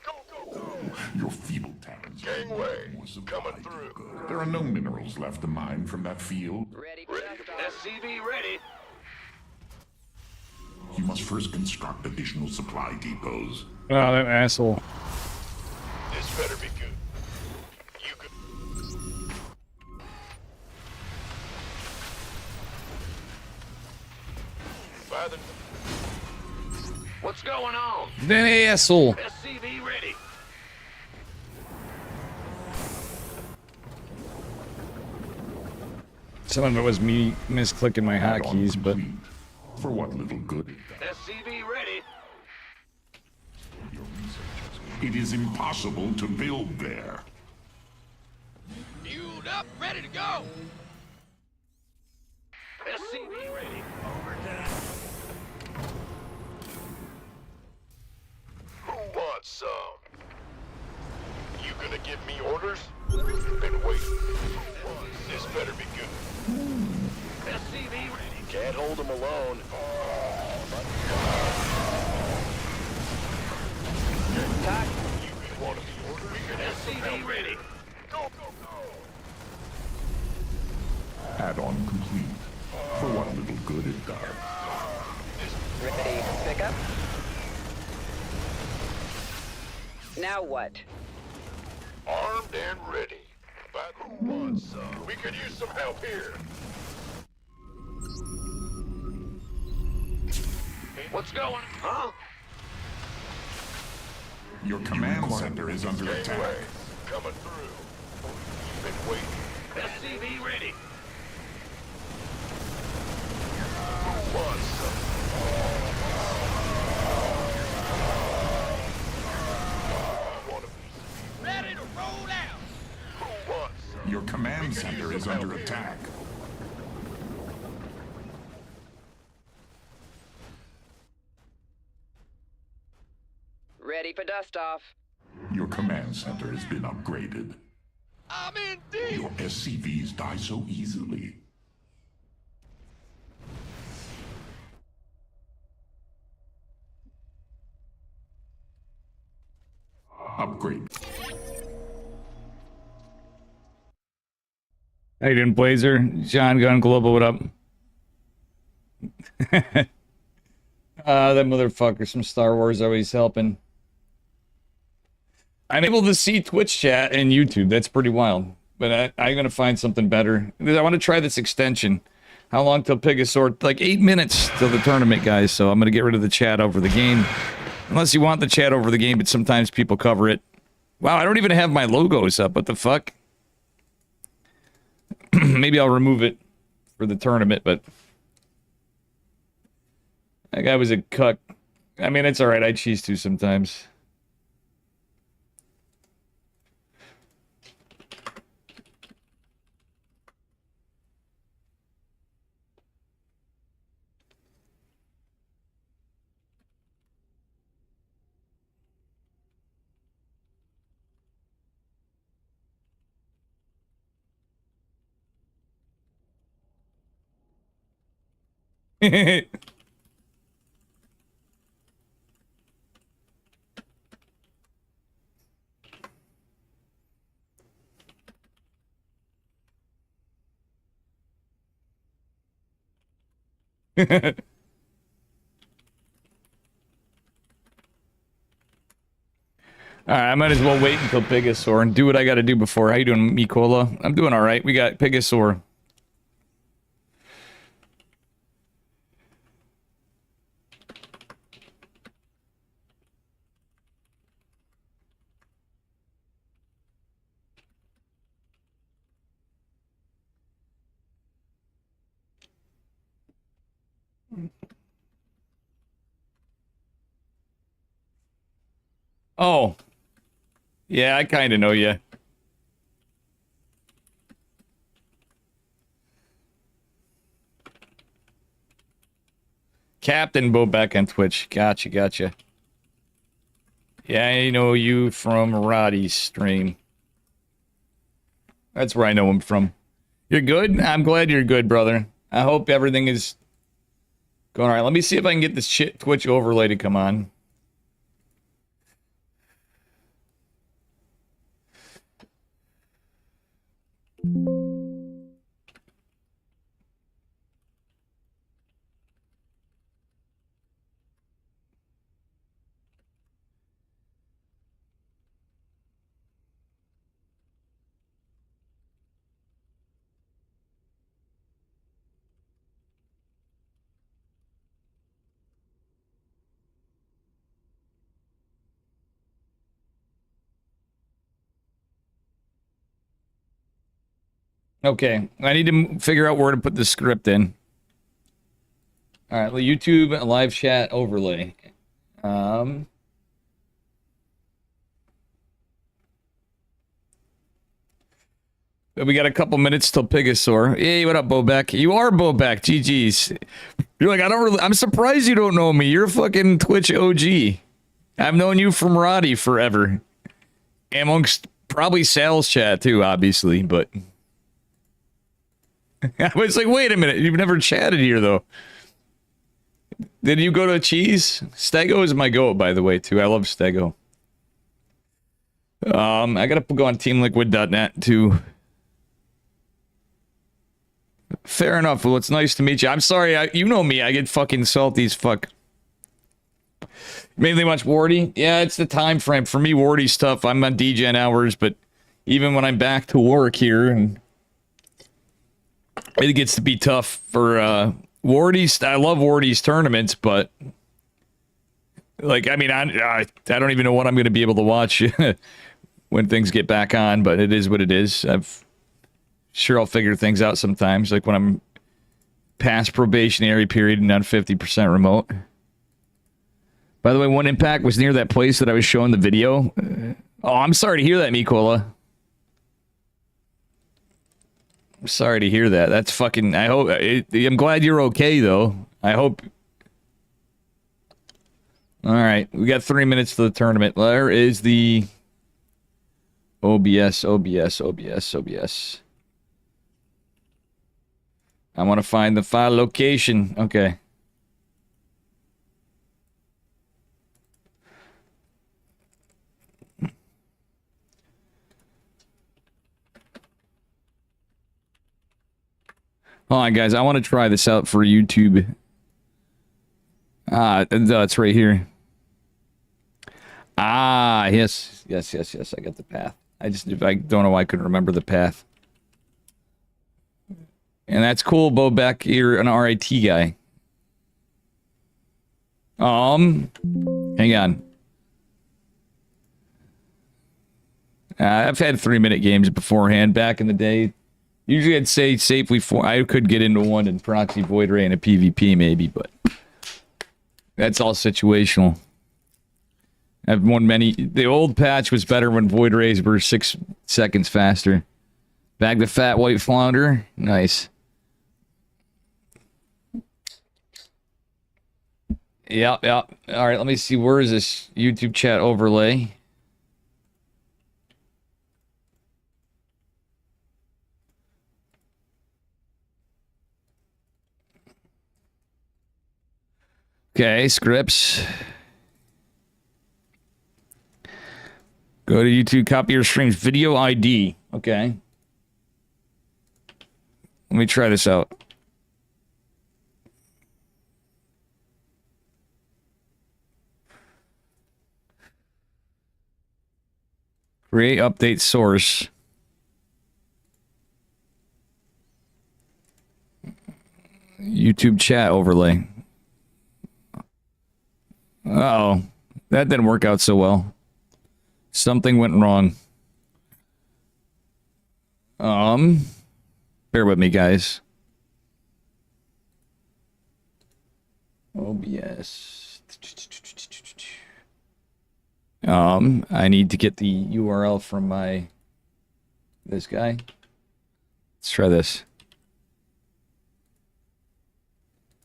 Go. Your feeble talents. Gangway. More supply Coming to through. good. There are no minerals left to mine from that field. Ready for dust off. SCV ready. You must first construct additional supply depots. Oh, that asshole. This better be good. You could. By the What's going on? That asshole. SCV ready. Some of it was me misclicking my Add-on hotkeys, but complete. For what little good it does. SCV ready. Your researchers. It is impossible to build there. Fueled up, ready to go. SCV ready. Who wants some? You gonna give me orders? Been waiting. This better be good. SCV ready. Can't hold them alone. Talk. You want to be ordered? SCV ready. Go. Add-on complete. For what little good it does. Ready for pickup. Now what? Armed and ready. But who wants some? We could use some help here. What's going? Huh? Your command center is under attack. Gangway. Coming through. Been waiting. SCV ready. Who wants some? Want a piece? Ready to roll out. Who wants some? Your command center is under attack. Ready for dust off. Your command center has been upgraded. I'm in deep. Your SCVs die so easily. Upgrade. how you doing, Blazer? John Gun Global, what up? That motherfucker, some Star Wars always helping. I'm able to see Twitch chat and YouTube. That's pretty wild. But I'm going to find something better. I want to try this extension. How long till Pigosaur? Like 8 minutes till the tournament, guys. So I'm going to get rid of the chat over the game. Unless you want the chat over the game, but sometimes people cover it. Wow, I don't even have my logos up. What the fuck? Maybe I'll remove it for the tournament, but... that guy was a cuck. I mean, it's alright. I cheese too sometimes. Alright, I might as well wait until Pigosaur and do what I gotta do before. How you doing, Mikola? I'm doing alright. We got Pigosaur. Oh. Yeah, I kinda know you. Captain Bobek on Twitch. Gotcha, gotcha. Yeah, I know you from Roddy's stream. That's where I know him from. You're good? I'm glad you're good, brother. I hope everything is going alright. Let me see if I can get this shit Twitch overlay to come on. Okay, I need to figure out where to put the script in. Alright, well, YouTube live chat overlay. We got a couple minutes till Pigosaur. Hey, what up, Bobek? You are Bobek. GG's. You're like, I'm surprised you don't know me. You're a fucking Twitch OG. I've known you from Roddy forever. Amongst probably Sal's chat too, obviously, but I was like, wait a minute, you've never chatted here though. Did you go to Cheese? Stego is my goat, by the way, too. I love Stego. I gotta go on teamliquid.net too. Fair enough. Well, it's nice to meet you. I'm sorry, you know me. I get fucking salty as fuck. Mainly watch Wardy. Yeah, it's the time frame. For me, Wardy's tough. I'm on DGen hours, but even when I'm back to work here, and it gets to be tough for Wardy's. I love Wardy's tournaments, but like, I mean, I don't even know what I'm going to be able to watch when things get back on, but it is what it is. Sure, I'll figure things out sometimes, like when I'm past probationary period and on 50% remote. By the way, One Impact was near that place that I was showing the video. Oh, I'm sorry to hear that, Mikola. I'm sorry to hear that. That's fucking... I'm glad you're okay, though. I hope... Alright, we got 3 minutes to the tournament. There is the... OBS. I want to find the file location. Okay. Hold on, guys. I want to try this out for YouTube. It's right here. Yes. I got the path. I don't know why I couldn't remember the path. And that's cool, Bobek. You're an RIT guy. Hang on. I've had 3-minute games beforehand back in the day. Usually I'd say safely I could get into one in Proxy Void Ray and a PvP maybe, but that's all situational. I've won many. The old patch was better when Void Rays were 6 seconds faster. Bag the fat white flounder. Nice. Yeah. Alright, let me see. Where is this YouTube chat overlay? Okay, scripts. Go to YouTube, copy your stream's video ID. Okay. Let me try this out. Create update source. YouTube chat overlay. Uh-oh. That didn't work out so well. Something went wrong. Bear with me, guys. OBS. I need to get the URL from this guy. Let's try this.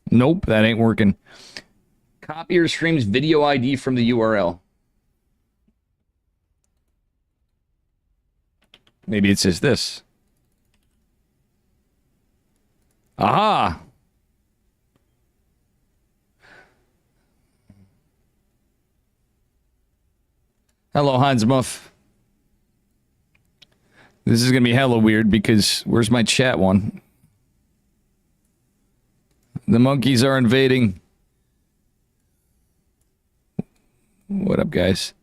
Nope, that ain't working. Copy your stream's video ID from the URL. Maybe it says this. Aha! Hello, Hans Muff. This is gonna be hella weird because where's my chat one? The monkeys are invading. What up, guys?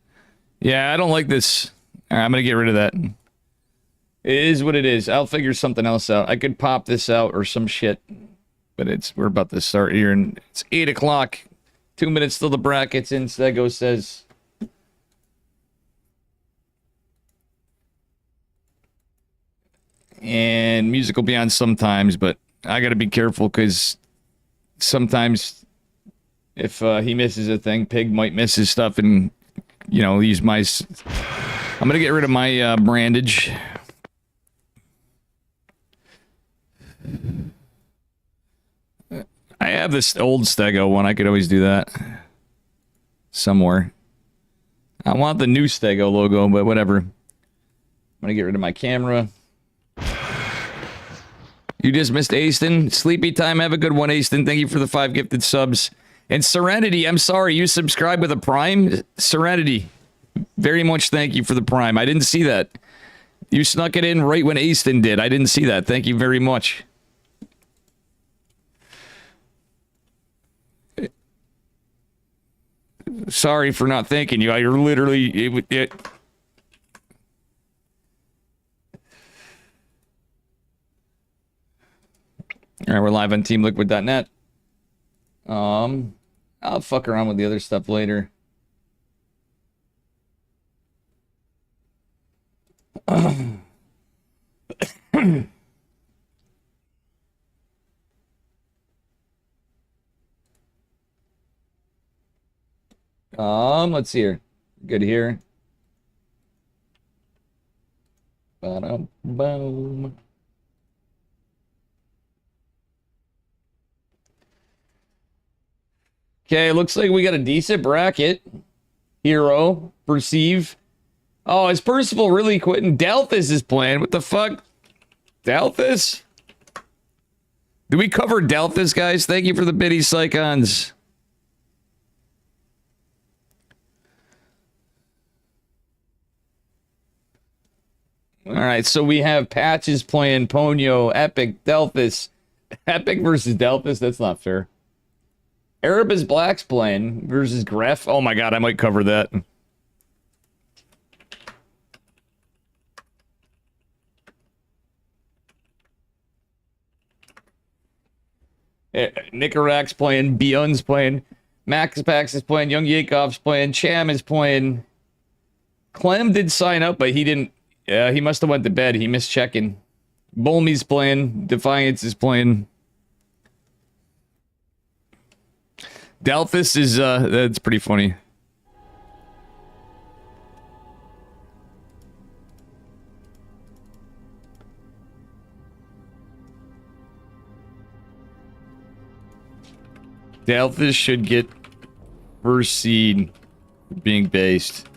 Yeah, I don't like this. All right, I'm gonna get rid of that. It is what it is. I'll figure something else out. I could pop this out or some shit. But we're about to start here, and it's 8 o'clock. 2 minutes till the brackets in, Stego says. And music will be on sometimes, but I gotta be careful, because sometimes if he misses a thing, Pig might miss his stuff and, you know, use my... I'm gonna get rid of my brandage. I have this old Stego one. I could always do that. Somewhere. I want the new Stego logo, but whatever. I'm gonna get rid of my camera. You just missed Aston. Sleepy time. Have a good one, Aston. Thank you for the 5 gifted subs. And Serenity, I'm sorry, you subscribed with a Prime? Serenity, very much thank you for the Prime. I didn't see that. You snuck it in right when Aston did. I didn't see that. Thank you very much. Sorry for not thanking you. You're literally... All right, we're live on teamliquid.net. I'll fuck around with the other stuff later. Let's see here. Good here. Boom. Okay, looks like we got a decent bracket. Hero, Perceive. Oh, is Percival really quitting? Dalthus is playing. What the fuck? Dalthus? Did we cover Dalthus, guys? Thank you for the biddy Psychons. Alright, so we have Patches playing Ponyo, Epic, Dalthus. Epic versus Dalthus? That's not fair. Erebus Black's playing versus Gref. Oh my god, I might cover that. Nicarak's playing, Beyond's playing, Max Pax is playing, Young Yakov's playing, Cham is playing. Clem did sign up, but he didn't. He must have went to bed. He missed checking. Bolmy's playing, Defiance is playing. Dalthus is, that's pretty funny. Dalthus should get first seed being based.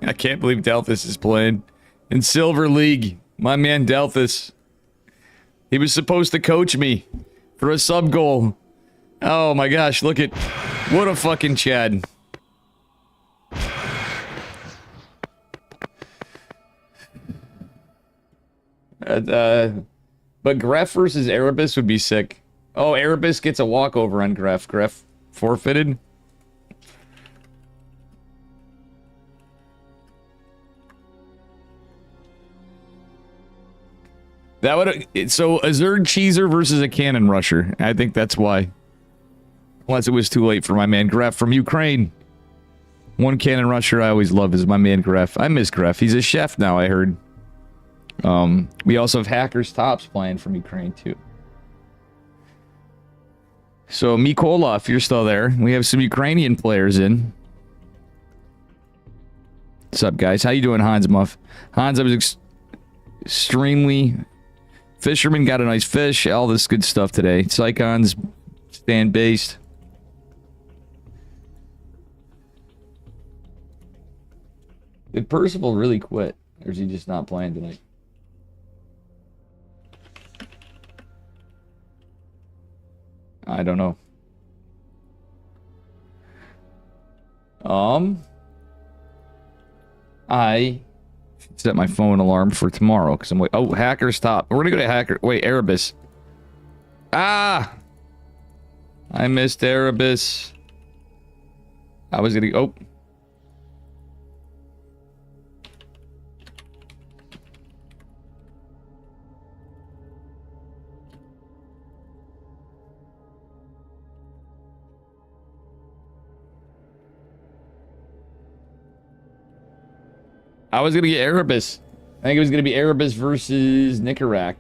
I can't believe Dalthus is playing. In Silver League, my man Dalthus. He was supposed to coach me for a sub goal. Oh my gosh, look at... What a fucking Chad. But Gref versus Erebus would be sick. Oh, Erebus gets a walkover on Gref. Gref forfeited. That would so a Zerg Cheeser versus a Cannon Rusher. I think that's why. Unless it was too late for my man Gref from Ukraine. One Cannon Rusher I always love is my man Gref. I miss Gref. He's a chef now, I heard. We also have Hackers Tops playing from Ukraine too. So Mikola, if you're still there, we have some Ukrainian players in. What's up, guys? How you doing, Hans Muff? Hans, I was extremely... Fisherman got a nice fish. All this good stuff today. Psychon's stand based. Did Percival really quit? Or is he just not playing tonight? I don't know. I set my phone alarm for tomorrow because I'm like, oh, Hackers Top. We're gonna go to Hacker. Wait, Erebus. Ah, I missed Erebus. I was gonna. Oh. I was going to get Erebus. I think it was going to be Erebus versus Nicarak.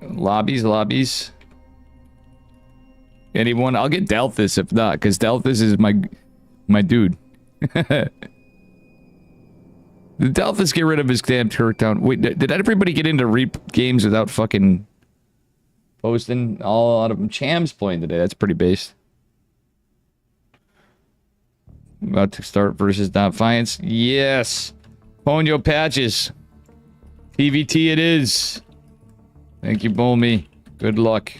Lobbies. Anyone? I'll get Delphus if not, because Delphus is my dude. Did Delphus get rid of his damn turret town? Wait, did everybody get into Reap games without fucking... posting all out of them? Cham's playing today. That's pretty based. About to start versus Defiance. Yes. Ponyo Patches. PVT it is. Thank you, Bolmy. Good luck.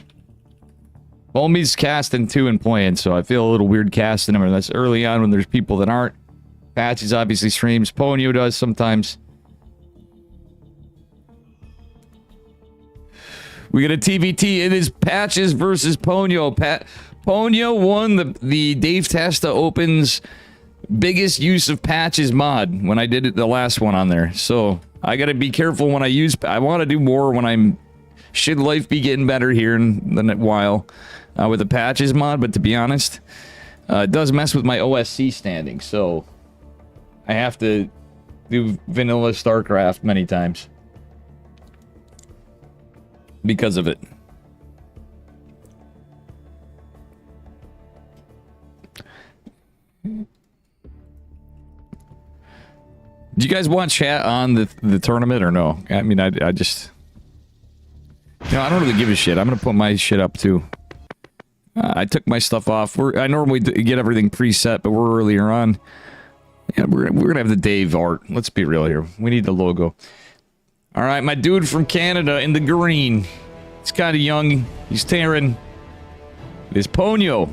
Bolmy's casting too and playing, so I feel a little weird casting him. That's early on when there's people that aren't. Patches obviously streams. Ponyo does sometimes. We got a TVT. It is Patches versus Ponyo. Ponyo won the Dave Testa Opens biggest use of Patches mod when I did it the last one on there. So I got to be careful when I use. I want to do more when I'm. Should life be getting better here in a while with the Patches mod? But to be honest, it does mess with my OSC standing. So I have to do vanilla StarCraft many times. Because of it. Did you guys want chat on the tournament or no? I mean, I just... You know, I don't really give a shit. I'm gonna put my shit up too. I took my stuff off. I normally get everything preset, but we're earlier on. Yeah, we're gonna have the Dave art. Let's be real here. We need the logo. All right, my dude from Canada in the green. He's kind of young. He's Terran. It is Ponyo.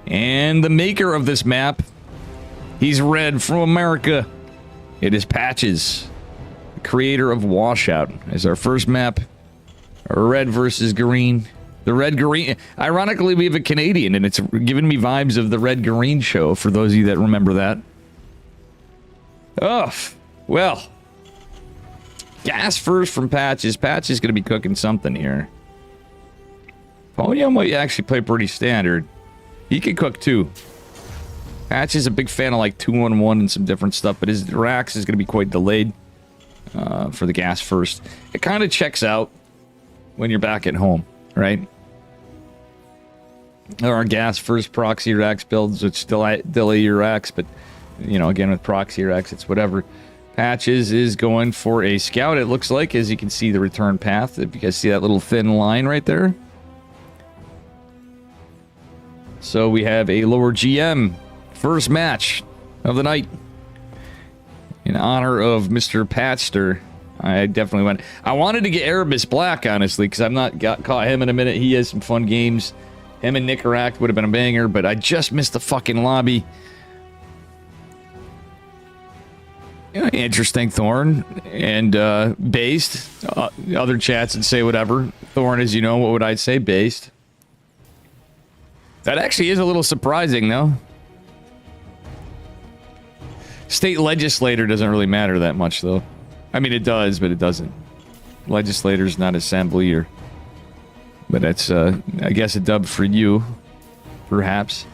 And the maker of this map, he's red from America. It is Patches, the creator of Washout. Is our first map. Red versus green. The red-green. Ironically, we have a Canadian, and it's giving me vibes of the red-green show, for those of you that remember that. Oh, well. Gas first from Patches. Patches is going to be cooking something here. Ponyo might actually play pretty standard. He could cook too. Patch is a big fan of like 2-on-1 and some different stuff, but his Rax is going to be quite delayed for the gas first. It kind of checks out when you're back at home, right? There are gas first proxy Rax builds, which delay your Rax, but you know, again with proxy Rax, it's whatever. Patches is going for a scout, it looks like, as you can see the return path. If you guys see that little thin line right there. So we have a lower GM. First match of the night. In honor of Mr. Patster. I definitely went. I wanted to get Erebus Black, honestly, because I've not caught him in a minute. He has some fun games. Him and Nicarak would have been a banger, but I just missed the fucking lobby. Yeah, interesting, Thorn. And based. Other chats would say whatever. Thorn, as you know, what would I say? Based. That actually is a little surprising, though. State legislator doesn't really matter that much, though. I mean, it does, but it doesn't. Legislator's not assembly, or... But that's, I guess, a dub for you, perhaps.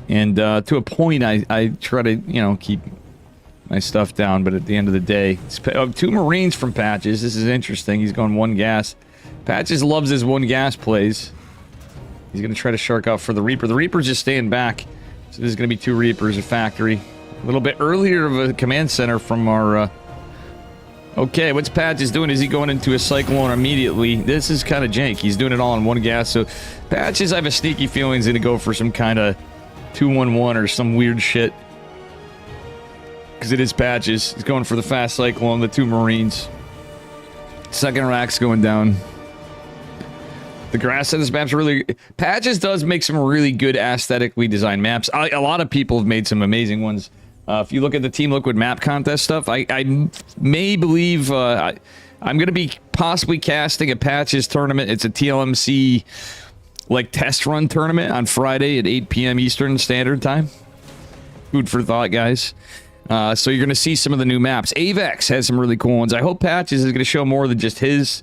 And to a point, I try to, you know, keep my stuff down. But at the end of the day, it's, 2 Marines from Patches. This is interesting. He's going 1 gas. Patches loves his 1 gas plays. He's going to try to shark out for the Reaper. The Reaper's just staying back. So there's going to be 2 Reapers, a factory. A little bit earlier of a command center from our... Okay, what's Patches doing? Is he going into a Cyclone immediately? This is kind of jank. He's doing it all in 1 gas. So Patches, I have a sneaky feeling, is going to go for some kind of 2-1-1 or some weird shit. Because it is Patches. He's going for the fast Cyclone, the 2 Marines. Second rack's going down. The grass on this map's really... Patches does make some really good aesthetically designed maps. A lot of people have made some amazing ones. If you look at the Team Liquid map contest stuff, I may believe... I'm going to be possibly casting a Patches tournament. It's a TLMC... like test run tournament on Friday at 8 p.m. Eastern Standard Time. Food for thought, guys. So you're going to see some of the new maps. Avex has some really cool ones. I hope Patches is going to show more than just his.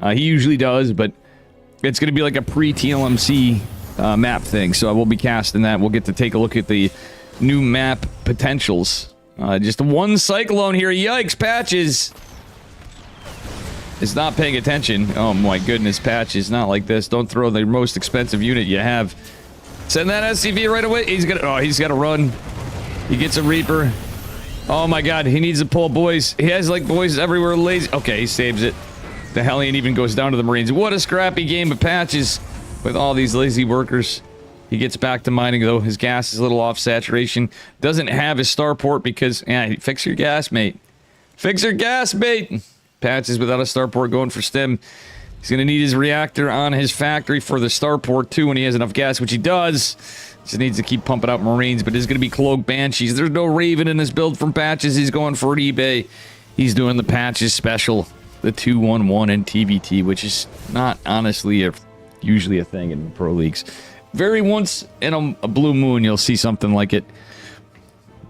He usually does, but it's going to be like a pre-TLMC map thing. So I will be casting that. We'll get to take a look at the new map potentials. Just 1 Cyclone here. Yikes, Patches is not paying attention. Oh my goodness, Patches, not like this. Don't throw the most expensive unit you have. Send that SCV right away. He's got to run. He gets a Reaper. Oh my god, he needs to pull boys. He has like boys everywhere lazy. Okay, he saves it. The Hellion even goes down to the Marines. What a scrappy game of Patches with all these lazy workers. He gets back to mining though. His gas is a little off saturation. Doesn't have his starport because, yeah, fix your gas, mate. Fix your gas, mate. Patches without a starport going for stim. He's going to need his reactor on his factory for the starport too when he has enough gas, which he does. Just needs to keep pumping out Marines, but there's going to be Cloak Banshees. There's no Raven in this build from Patches. He's going for an eBay. He's doing the Patches special, the 2-1-1 and TBT, which is not honestly usually a thing in pro leagues. Very once in a blue moon you'll see something like it,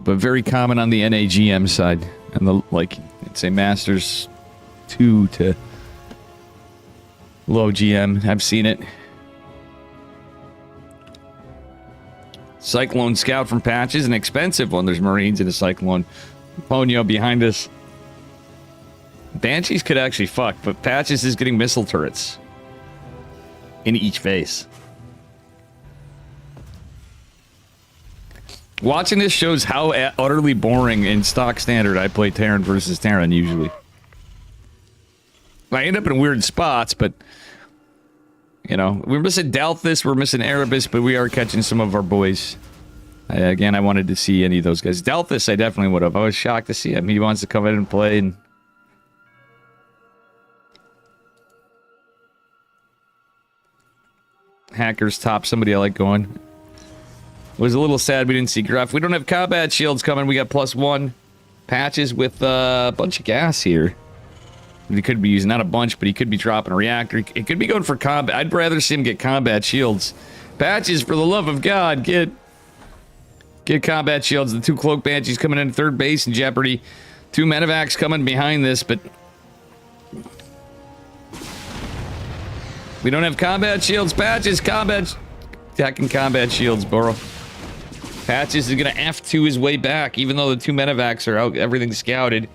but very common on the NAGM side and the it's a Masters 2 to low GM. I've seen it. Cyclone Scout from Patches, an expensive one. There's Marines in a Cyclone. Ponyo behind us. Banshees could actually fuck, but Patches is getting missile turrets in each face. Watching this shows how utterly boring in stock standard I play Terran versus Terran usually. I end up in weird spots, but you know, we're missing Dalthus, we're missing Erebus, but we are catching some of our boys. Again, I wanted to see any of those guys. Dalthus, I definitely would have. I was shocked to see him. He wants to come in and play. And Hackers top, somebody I like going. Was a little sad we didn't see Gruff. We don't have combat shields coming. We got +1 Patches with a bunch of gas here. He could be using, not a bunch, but he could be dropping a reactor. He could be going for combat. I'd rather see him get combat shields. Patches, for the love of God, get combat shields. The 2 Cloak Banshees coming in third base in jeopardy. 2 Medivacs coming behind this, but we don't have combat shields. Patches, attacking combat shields, Burrow. Patches is going to F2 his way back, even though the 2 Medivacs are out, everything's scouted.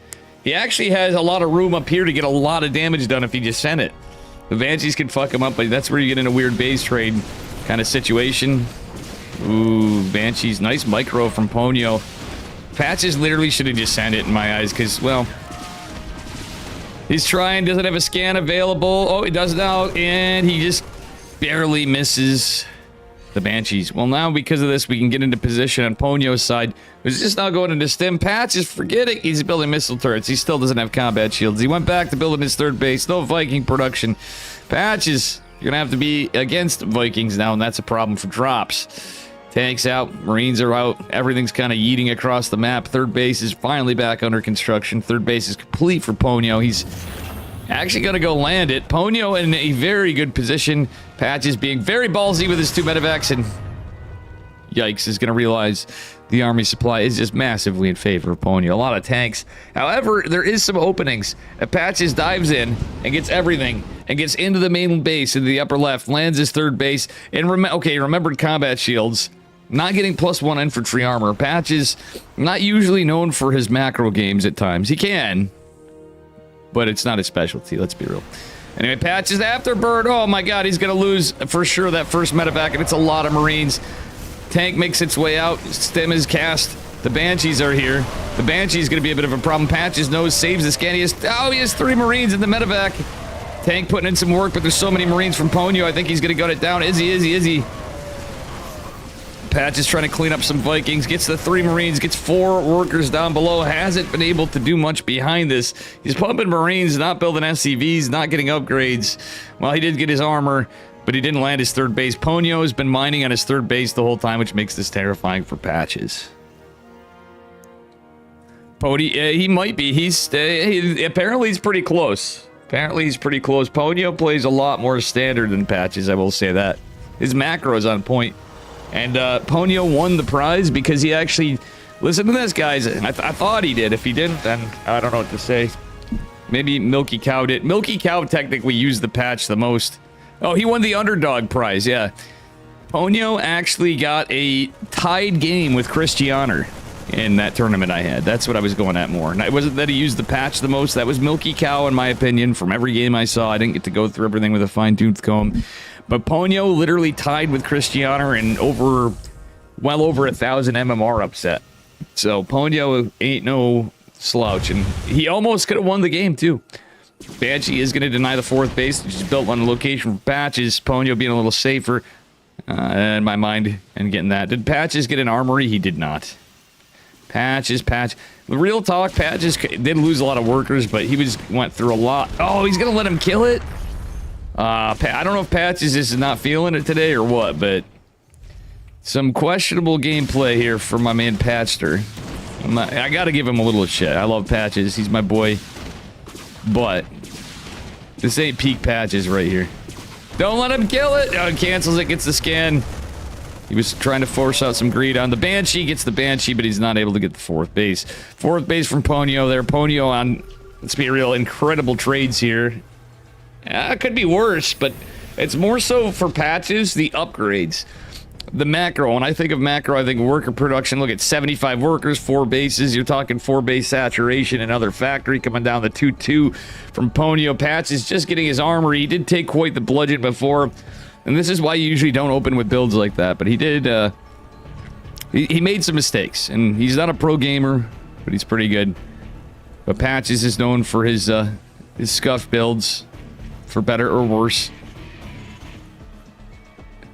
He actually has a lot of room up here to get a lot of damage done if he just sent it. The Banshees can fuck him up, but that's where you get in a weird base trade kind of situation. Ooh, Banshees. Nice micro from Ponyo. Patches literally should have just sent it in my eyes, because, well, he's trying, doesn't have a scan available. Oh, he does now, and he just barely misses the Banshees. Well, now because of this, we can get into position on Ponyo's side. He's just now going into stim. Patches, forgetting he's building missile turrets. He still doesn't have combat shields. He went back to building his third base. No Viking production. Patches, you're going to have to be against Vikings now, and that's a problem for drops. Tanks out, Marines are out, everything's kind of yeeting across the map. Third base is finally back under construction. Third base is complete for Ponyo. He's actually going to go land it. Ponyo in a very good position. Patches being very ballsy with his 2 medevacs, and yikes, is going to realize the army supply is just massively in favor of Ponyo. A lot of tanks. However, there is some openings. Patches dives in and gets everything and gets into the main base in the upper left, lands his third base, and remembered combat shields. Not getting +1 infantry armor. Patches, not usually known for his macro games at times. He can, but it's not his specialty, let's be real. Anyway, Patches afterbird. Oh my god, he's going to lose for sure that first medevac, and it's a lot of Marines. Tank makes its way out. Stem is cast. The Banshees are here. The Banshee's going to be a bit of a problem. Patches knows, saves the scan. He has 3 Marines in the medevac. Tank putting in some work, but there's so many Marines from Ponyo. I think he's going to gun it down. Is he? Patch is trying to clean up some Vikings, gets the 3 Marines, gets 4 workers down below, hasn't been able to do much behind this. He's pumping Marines, not building SCVs, not getting upgrades. Well, he did get his armor, but he didn't land his third base. Ponyo has been mining on his third base the whole time, which makes this terrifying for Patches. He might be. Apparently he's pretty close. Ponyo plays a lot more standard than Patches, I will say that. His macro is on point. And Ponyo won the prize because he actually... Listen to this, guys. I thought he did. If he didn't, then I don't know what to say. Maybe Milky Cow did. Milky Cow technically used the patch the most. Oh, he won the underdog prize, yeah. Ponyo actually got a tied game with Christianer in that tournament I had. That's what I was going at more. And it wasn't that he used the patch the most. That was Milky Cow, in my opinion, from every game I saw. I didn't get to go through everything with a fine-tooth comb. But Ponyo literally tied with Christianer in well over 1,000 MMR upset. So Ponyo ain't no slouch, and he almost could have won the game too. Banshee is going to deny the 4th base, which is built on a location for Patches. Ponyo being a little safer in my mind and getting that. Did Patches get an armory? He did not. Patches. The real talk, Patches did lose a lot of workers, but he went through a lot. Oh, he's going to let him kill it? I don't know if Patches is not feeling it today or what, but some questionable gameplay here for my man Patchster. I gotta give him a little shit. I love Patches. He's my boy. But this ain't peak Patches right here. Don't let him kill it! Oh, cancels it, gets the scan. He was trying to force out some greed on the Banshee. Gets the Banshee, but he's not able to get the 4th base. 4th base from Ponyo there. Ponyo on, let's be real, incredible trades here. It could be worse, but it's more so for Patches, the upgrades. The macro, when I think of macro, I think worker production. Look at 75 workers, 4 bases. You're talking 4 base saturation, another factory coming down the 2-2 from Ponyo. Patches just getting his armor. He did take quite the bludgeon before, and this is why you usually don't open with builds like that. But he did, he made some mistakes, and he's not a pro gamer, but he's pretty good. But Patches is known for his scuff builds, for better or worse.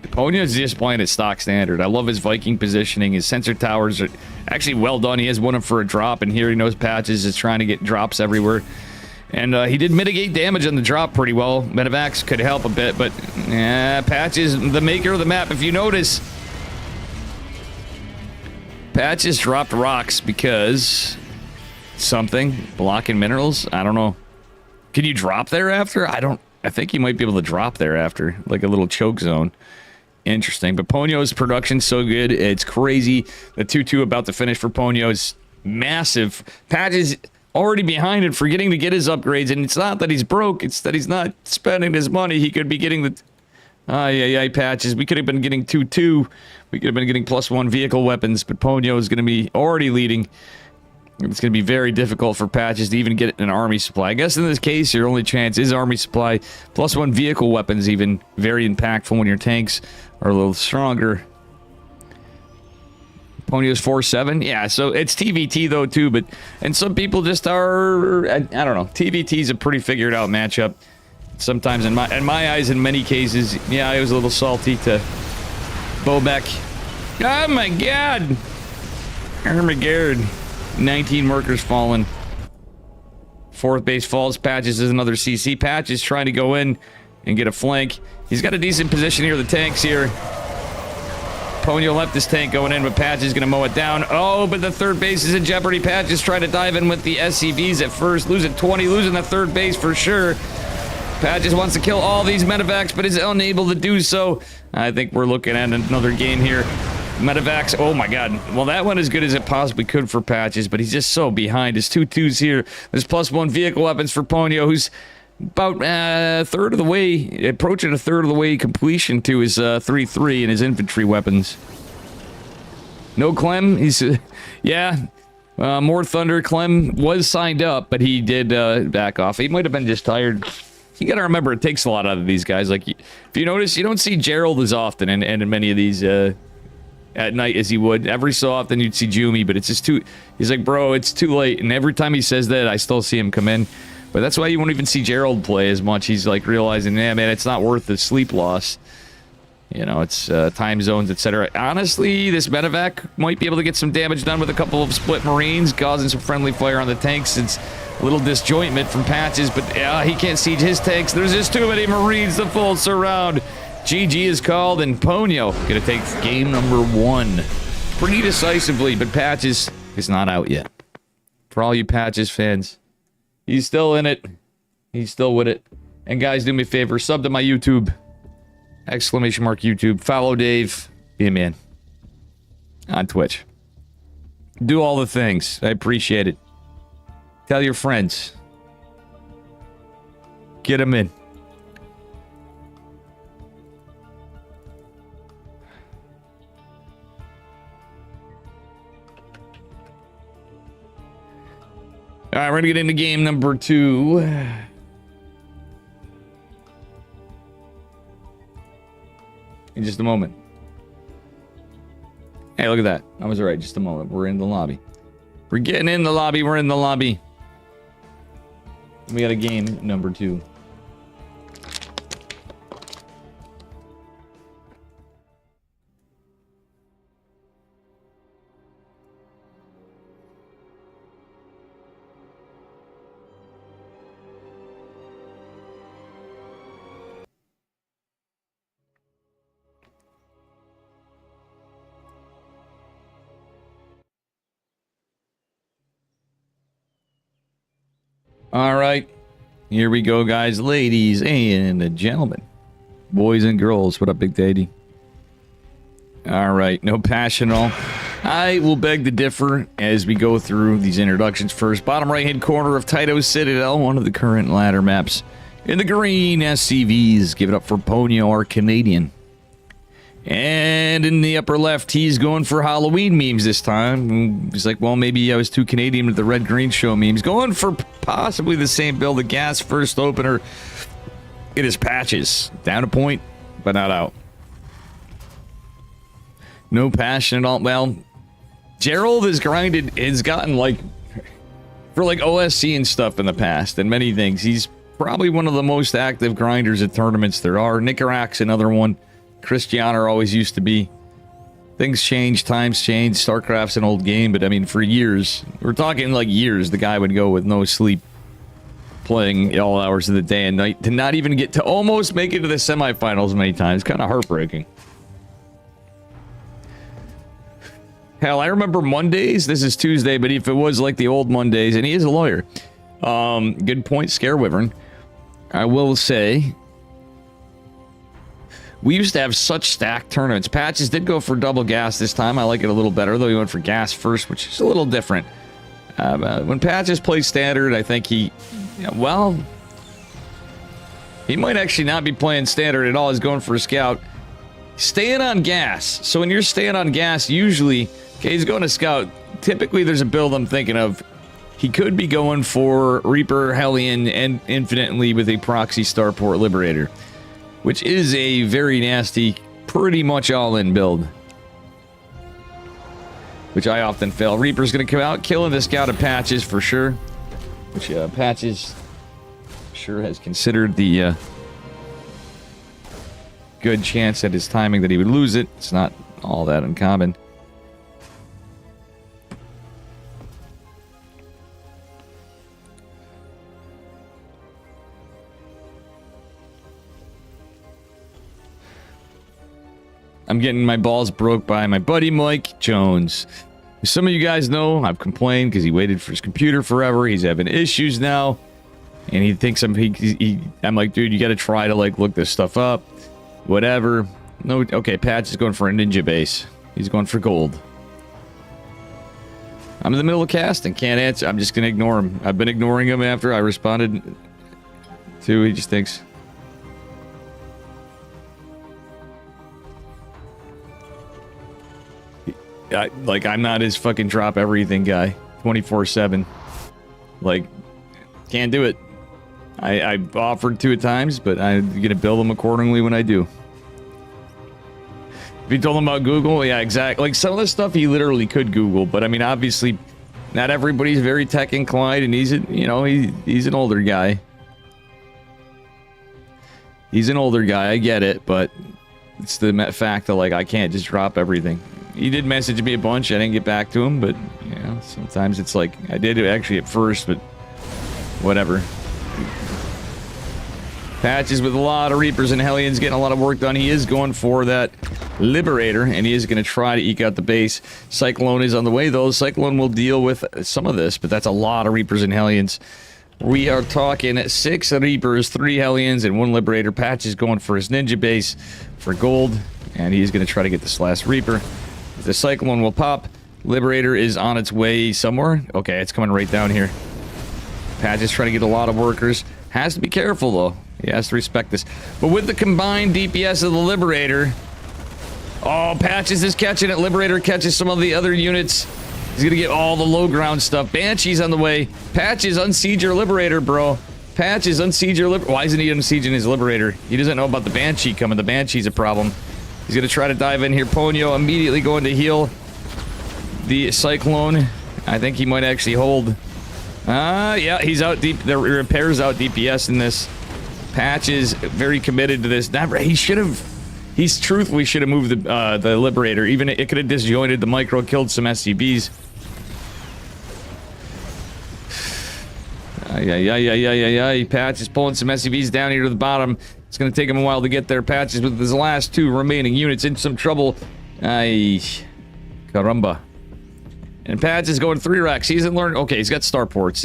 Ponyo's just playing at stock standard. I love his Viking positioning. His sensor towers are actually well done. He has one for a drop, and here he knows Patches is trying to get drops everywhere. And he did mitigate damage on the drop pretty well. Medevacs could help a bit, but Patches, the maker of the map, if you notice, Patches dropped rocks because something, blocking minerals. I don't know. Can you drop there after? I think you might be able to drop there after, like a little choke zone. Interesting. But Ponyo's production's so good, it's crazy. The 2-2 about to finish for Ponyo is massive. Patches already behind it, forgetting to get his upgrades, and it's not that he's broke, it's that he's not spending his money. He could be getting the... Patches. We could have been getting 2-2. We could have been getting +1 vehicle weapons, but Ponyo is going to be already leading. It's going to be very difficult for Patches to even get an army supply. I guess in this case, your only chance is army supply. +1 vehicle weapons, even very impactful when your tanks are a little stronger. Ponyo's 4-7. Yeah, so it's TVT though too, but and some people just are, I don't know. TVT's a pretty figured out matchup. Sometimes in my eyes, in many cases, yeah, I was a little salty to Bobek. Oh my god! Armageddon. 19 workers fallen. 4th base falls. Patches is another CC. Patches trying to go in and get a flank. He's got a decent position here. The tanks here. Ponyo left his tank going in, but Patch is going to mow it down. Oh, but the third base is in jeopardy. Patch is trying to dive in with the SCVs at first. Losing 20, losing the third base for sure. Patch just wants to kill all these medevacs, but is unable to do so. I think we're looking at another game here. Medevacs, oh my god. Well, that went as good as it possibly could for Patches, but he's just so behind. His 2-2s here. There's +1 vehicle weapons for Ponyo, who's about a third of the way, approaching a third of the way completion to his 3-3 and his infantry weapons. No Clem, he's, more Thunder. Clem was signed up, but he did back off. He might have been just tired. You gotta remember, it takes a lot out of these guys. Like, if you notice, you don't see Gerald as often in many of these at night as he would. Every so often you'd see Jumi, but it's just too... He's like, bro, it's too late. And every time he says that, I still see him come in. But that's why you won't even see Gerald play as much. He's like realizing, yeah, man, it's not worth the sleep loss. You know, it's time zones, etc. Honestly, this medevac might be able to get some damage done with a couple of split Marines, causing some friendly fire on the tanks. It's a little disjointment from Patches, but he can't siege his tanks. There's just too many Marines to full surround. GG is called, and Ponyo gonna take game number 1 pretty decisively, but Patches is not out yet. For all you Patches fans, he's still in it. He's still with it. And guys, do me a favor, sub to my YouTube. ! YouTube. Follow Dave. Be a man. On Twitch. Do all the things. I appreciate it. Tell your friends. Get them in. All right, we're gonna get into game number 2. In just a moment. Hey, look at that. I was right. Just a moment. We're in the lobby. We're getting in the lobby. We're in the lobby. We got a game number 2. All right, here we go, guys, ladies and gentlemen, boys and girls. What up, Big Daddy? All right, no passion at all. I will beg to differ as we go through these introductions first. Bottom right-hand corner of Taito Citadel, one of the current ladder maps. In the green, SCVs. Give it up for Ponyo, our Canadian. And in the upper left, he's going for Halloween memes this time. He's like, well, maybe I was too Canadian with the red-green show memes. Going for possibly the same build, the gas first opener. It is Patches. Down a point, but not out. No passion at all. Well, Gerald has grinded, has gotten like, for like OSC and stuff in the past, and many things. He's probably one of the most active grinders at tournaments there are. Nicarak's another one. Christiana always used to be. Things change, times change. StarCraft's an old game, but I mean, for years, we're talking like years, the guy would go with no sleep, playing at all hours of the day and night, to not even get to almost make it to the semifinals many times. Kind of heartbreaking. Hell, I remember Mondays. This is Tuesday, but if it was like the old Mondays, and he is a lawyer. Good point, Scare Wyvern. I will say, we used to have such stacked tournaments. Patches did go for double gas this time. I like it a little better, though he went for gas first, which is a little different. When Patches plays standard, I think he... Yeah, well... He might actually not be playing standard at all. He's going for a scout. Staying on gas. So when you're staying on gas, usually... Okay, he's going to scout. Typically, there's a build I'm thinking of. He could be going for Reaper, Hellion, and Infinitely with a Proxy Starport Liberator, which is a very nasty, pretty much all-in build, which I often fail. Reaper's going to come out, killing the scout of Patches for sure, which Patches sure has considered the good chance at his timing that he would lose it. It's not all that uncommon. I'm getting my balls broke by my buddy Mike Jones. Some of you guys know I've complained because he waited for his computer forever. He's having issues now. And he thinks I'm like, dude, you got to try to like look this stuff up. Whatever. No, okay, Patch is going for a ninja base. He's going for gold. I'm in the middle of casting. Can't answer. I'm just going to ignore him. I've been ignoring him after I responded to. He just thinks. I'm not his fucking drop everything guy. 24/7. Like, can't do it. I've offered to at times, but I'm going to bill them accordingly when I do. If you told him about Google, yeah, exactly. Like, some of the stuff he literally could Google, but I mean, obviously, not everybody's very tech inclined, and he's an older guy. He's an older guy, I get it, but it's the fact that, like, I can't just drop everything. He did message me a bunch, I didn't get back to him, but, you know, sometimes it's like, I did it actually at first, but whatever. Patches with a lot of Reapers and Hellions getting a lot of work done. He is going for that Liberator, and he is going to try to eke out the base. Cyclone is on the way, though. Cyclone will deal with some of this, but that's a lot of Reapers and Hellions. We are talking 6 Reapers, 3 Hellions, and 1 Liberator. Patch is going for his Ninja base for gold, and he's going to try to get this last Reaper. The Cyclone will pop. Liberator is on its way somewhere. Okay, it's coming right down here. Patch is trying to get a lot of workers. Has to be careful, though. He has to respect this. But with the combined DPS of the Liberator... Oh, Patches is catching it. Liberator catches some of the other units. He's gonna get all the low ground stuff. Banshee's on the way. Patches, unsiege your Liberator, bro. Patches, unsiege your Liberator. Why isn't he unsieging his Liberator? He doesn't know about the Banshee coming. The Banshee's a problem. He's gonna try to dive in here. Ponyo immediately going to heal the Cyclone. I think he might actually hold. Yeah, he's out deep. The repairs out DPS in this. Patch is very committed to this. He should have. He's truthfully should have moved the Liberator. Even it could have disjointed the micro, killed some SCBs. Yeah. Patch is pulling some SCVs down here to the bottom. It's going to take him a while to get there. Patches with his last 2 remaining units in some trouble. Ay, caramba. And Patch is going 3 racks. He hasn't learned. Okay, he's got starports.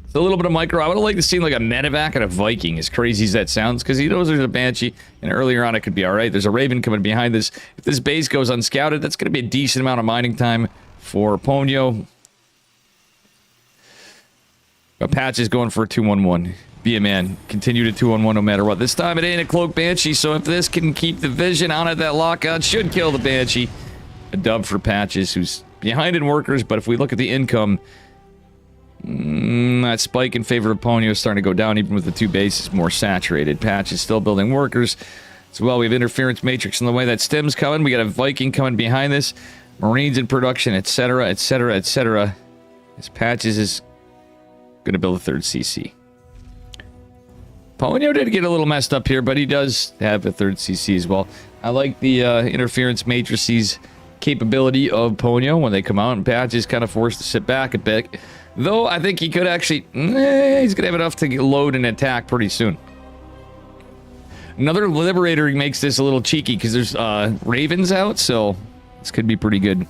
It's a little bit of micro. I would have liked to see like a medevac and a Viking, as crazy as that sounds, because he knows there's a Banshee, and earlier on it could be all right. There's a Raven coming behind this. If this base goes unscouted, that's going to be a decent amount of mining time for Ponyo. But Patch is going for a 2-1-1. Be a man. Continue to 2-1-1 no matter what. This time it ain't a Cloak Banshee, so if this can keep the vision on it, that lockout should kill the Banshee. A dub for Patches, who's behind in workers, but if we look at the income... that spike in favor of Ponyo is starting to go down, even with the 2 bases more saturated. Patch is still building workers. As well, we have Interference Matrix in the way. That stem's coming. We got a Viking coming behind this. Marines in production, etc., etc., etc. As Patches is going to build a 3rd CC. Ponyo did get a little messed up here, but he does have a 3rd CC as well. I like the Interference Matrices capability of Ponyo when they come out, and Patch is kind of forced to sit back a bit. Though, I think he could actually... he's going to have enough to load and attack pretty soon. Another Liberator makes this a little cheeky, because there's Ravens out, so this could be pretty good.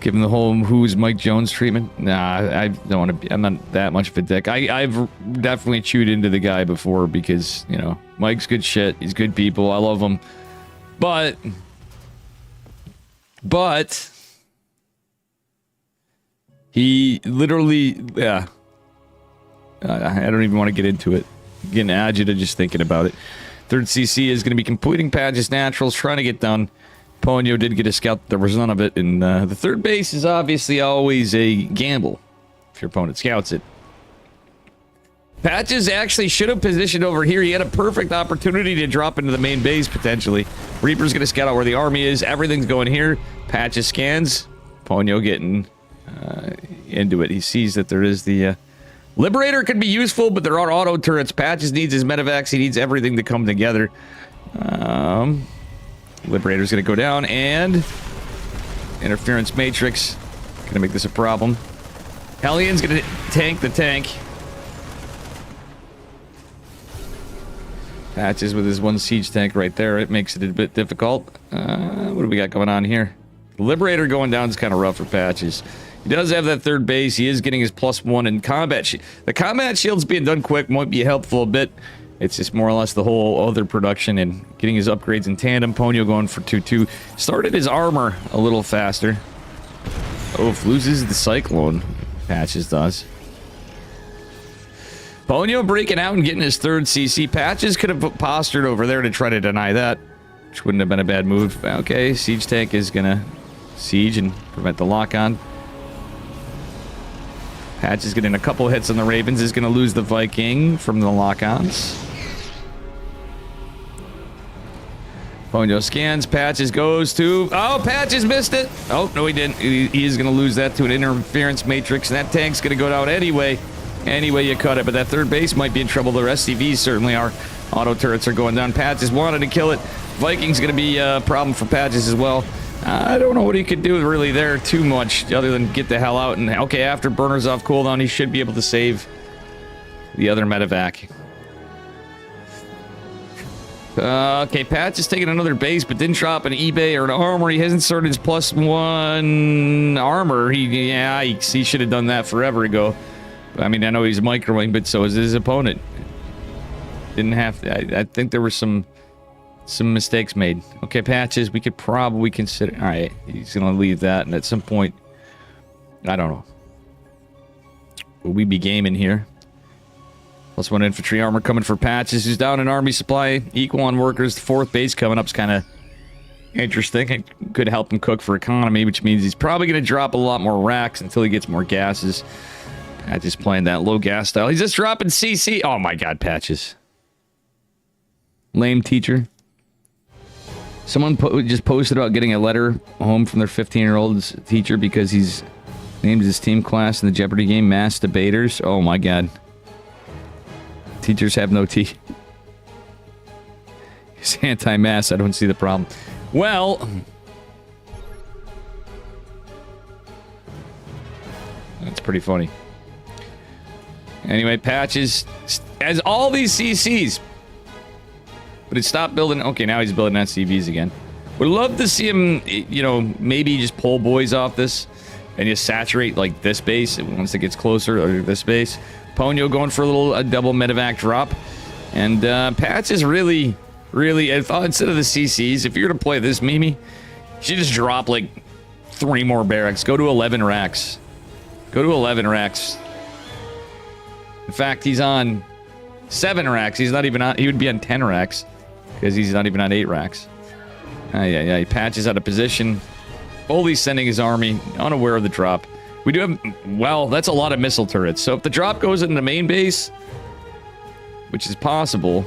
Given the whole who's Mike Jones treatment. Nah, I don't want to be... I'm not that much of a dick. I've definitely chewed into the guy before, because, you know, Mike's good shit. He's good people. I love him. But... he literally, yeah. I don't even want to get into it. I'm getting agitated just thinking about it. 3rd CC is going to be completing Patches Naturals, trying to get done. Ponyo did get a scout. There was none of it. And the 3rd base is obviously always a gamble if your opponent scouts it. Patches actually should have positioned over here. He had a perfect opportunity to drop into the main base, potentially. Reaper's going to scout out where the army is. Everything's going here. Patches scans. Ponyo getting... into it. He sees that there is the Liberator could be useful, but there are auto turrets. Patches needs his medevacs. He needs everything to come together. Liberator's gonna go down, and Interference Matrix gonna make this a problem. Hellion's gonna tank the tank. Patches with his one siege tank right there. It makes it a bit difficult. What do we got going on here? Liberator going down is kind of rough for Patches. He does have that third base. He is getting his +1 in combat. The combat shield's being done quick might be helpful a bit. It's just more or less the whole other production and getting his upgrades in tandem. Ponyo going for 2-2. Started his armor a little faster. Oh, loses the Cyclone. Patches does. Ponyo breaking out and getting his third CC. Patches could have postured over there to try to deny that, which wouldn't have been a bad move. Okay, siege tank is gonna siege and prevent the lock-on. Patches getting a couple hits on the Ravens. Is gonna lose the Viking from the lock-ons. Ponyo scans. Patches goes to... Oh, Patches missed it. Oh, no, he didn't. He is gonna lose that to an interference matrix, and that tank's gonna go down anyway. Anyway you cut it, but that third base might be in trouble. Their SCVs certainly are. Auto turrets are going down. Patches wanted to kill it. Viking's going to be a problem for Patches as well. I don't know what he could do really there too much other than get the hell out. And okay, after Burner's off cooldown, he should be able to save the other medevac. Okay, Patch is taking another base, but didn't drop an eBay or an armor. He hasn't started his +1 armor. He should have done that forever ago. I mean, I know he's microwing, but so is his opponent. Didn't have to. I think there were some mistakes made. Okay, Patches, we could probably consider... All right, he's going to leave that, and at some point... I don't know. Will we be gaming here? +1 infantry armor coming for Patches, who's down in army supply. Equal on workers. The fourth base coming up is kind of interesting. It could help him cook for economy, which means he's probably going to drop a lot more racks until he gets more gases. Patches playing that low gas style. He's just dropping CC. Oh my god, Patches. Lame teacher. Someone just posted about getting a letter home from their 15-year-old's teacher because he's named his team class in the Jeopardy game Mass Debaters. Oh my god. Teachers have no tea. He's anti-mass. I don't see the problem. Well... That's pretty funny. Anyway, Patches has all these CCs. But it stopped building... Okay, now he's building SCVs again. Would love to see him, you know, maybe just pull boys off this and just saturate, like, this base once it gets closer, or this base. Ponyo going for a double medevac drop. And Patches really, instead of the CCs, if you're going to play this, Mimi, you should just drop, like, 3 more barracks. Go to 11 racks. Go to 11 racks. In fact, he's on 7 racks. He's not even on... He would be on 10 racks. Because he's not even on 8 racks. He Patches out of position. Fully sending his army. Unaware of the drop. We do have... Well, that's a lot of missile turrets. So if the drop goes into the main base... Which is possible...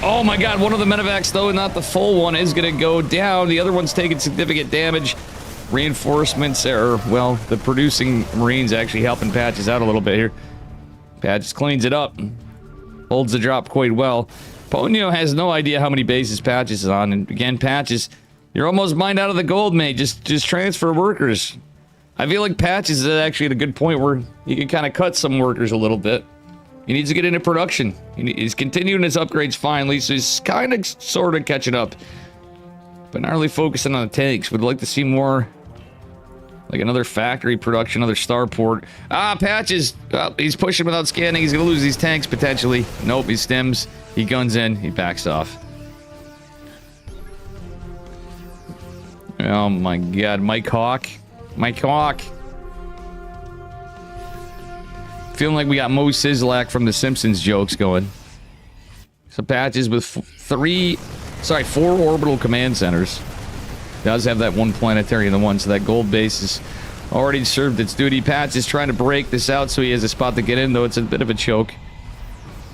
Oh my god, one of the medevacs, though, not the full one, is going to go down. The other one's taking significant damage. Reinforcements are, well, the producing Marines actually helping Patches out a little bit here. Patches cleans it up. Holds the drop quite well. Ponyo has no idea how many bases Patches is on. And again, Patches, you're almost mined out of the gold, mate. Just transfer workers. I feel like Patches is actually at a good point where he can kind of cut some workers a little bit. He needs to get into production. He's continuing his upgrades finally, so he's kind of sort of catching up. But not really focusing on the tanks. Would like to see more, like another factory production, another starport. Patches! Well, he's pushing without scanning. He's going to lose these tanks, potentially. Nope, he stims. He guns in. He backs off. Oh my god, Mike Hawk. Mike Hawk. Feeling like we got Mo Sizlak from the Simpsons jokes going. So Patches with 4 orbital command centers. Does have that one planetary in the one, so that gold base has already served its duty. Patches trying to break this out so he has a spot to get in, though it's a bit of a choke.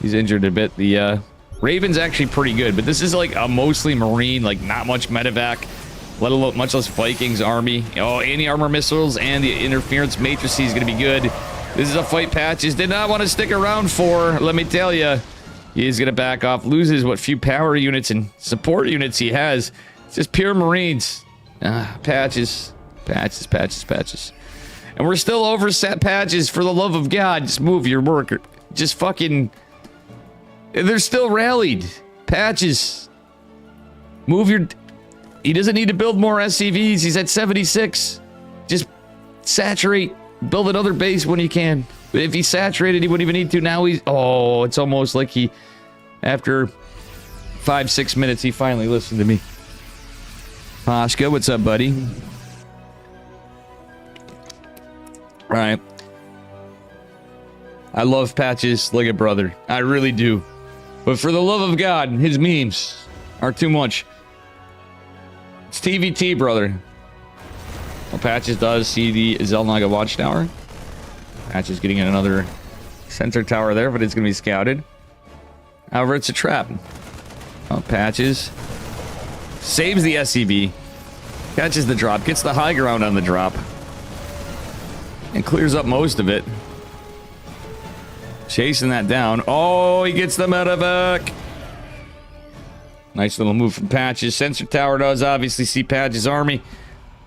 He's injured a bit. The Raven's actually pretty good, but this is like a mostly Marine, like not much medevac, let alone much less Vikings army. Oh, anti-armor missiles and the interference matrices is going to be good. This is a fight Patches did not want to stick around for, let me tell you. He's going to back off, loses what few power units and support units he has. It's just pure Marines. Patches. And we're still overset patches. For the love of God, just move your worker. Just fucking... They're still rallied. Patches. Move your... He doesn't need to build more SCVs. He's at 76. Just saturate. Build another base when he can. If he's saturated, he wouldn't even need to. Now he's... Oh, it's almost like he... After 5-6 minutes, he finally listened to me. Pashka, what's up, buddy? Alright. I love Patches like a brother. I really do. But for the love of God, his memes are too much. It's TVT, brother. Well, Patches does see the Zelnaga Watchtower. Patches getting in another sensor tower there, but it's going to be scouted. However, it's a trap. Oh, Patches saves the SCV. Catches the drop. Gets the high ground on the drop. And clears up most of it. Chasing that down. Oh, he gets the medevac. Nice little move from Patches. Sensor tower does obviously see Patches' army.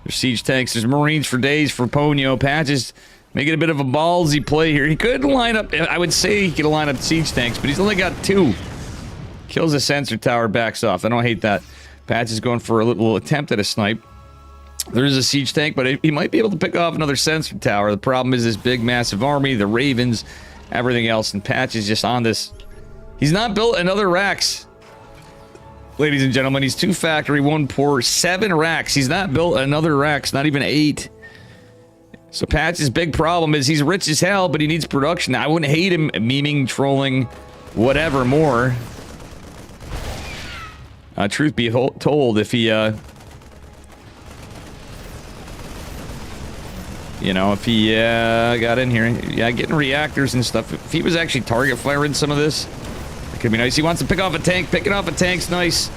There's siege tanks. There's marines for days for Ponyo. Patches making a bit of a ballsy play here. He could line up... I would say he could line up siege tanks, but he's only got 2. Kills the sensor tower, backs off. I don't hate that. Patches going for a little attempt at a snipe. There is a siege tank, but he might be able to pick off another sensor tower. The problem is this big, massive army, the Ravens, everything else, and Patches just on this. He's not built another racks. Ladies and gentlemen, he's 2 factory, 1 poor, 7 racks. He's not built another racks, not even 8. So Patch's big problem is he's rich as hell, but he needs production. I wouldn't hate him memeing, trolling, whatever more. Truth be told, if he, you know, if he got in here, yeah, getting reactors and stuff. If he was actually target firing some of this, it could be nice. He wants to pick off a tank. Picking off a tank's nice.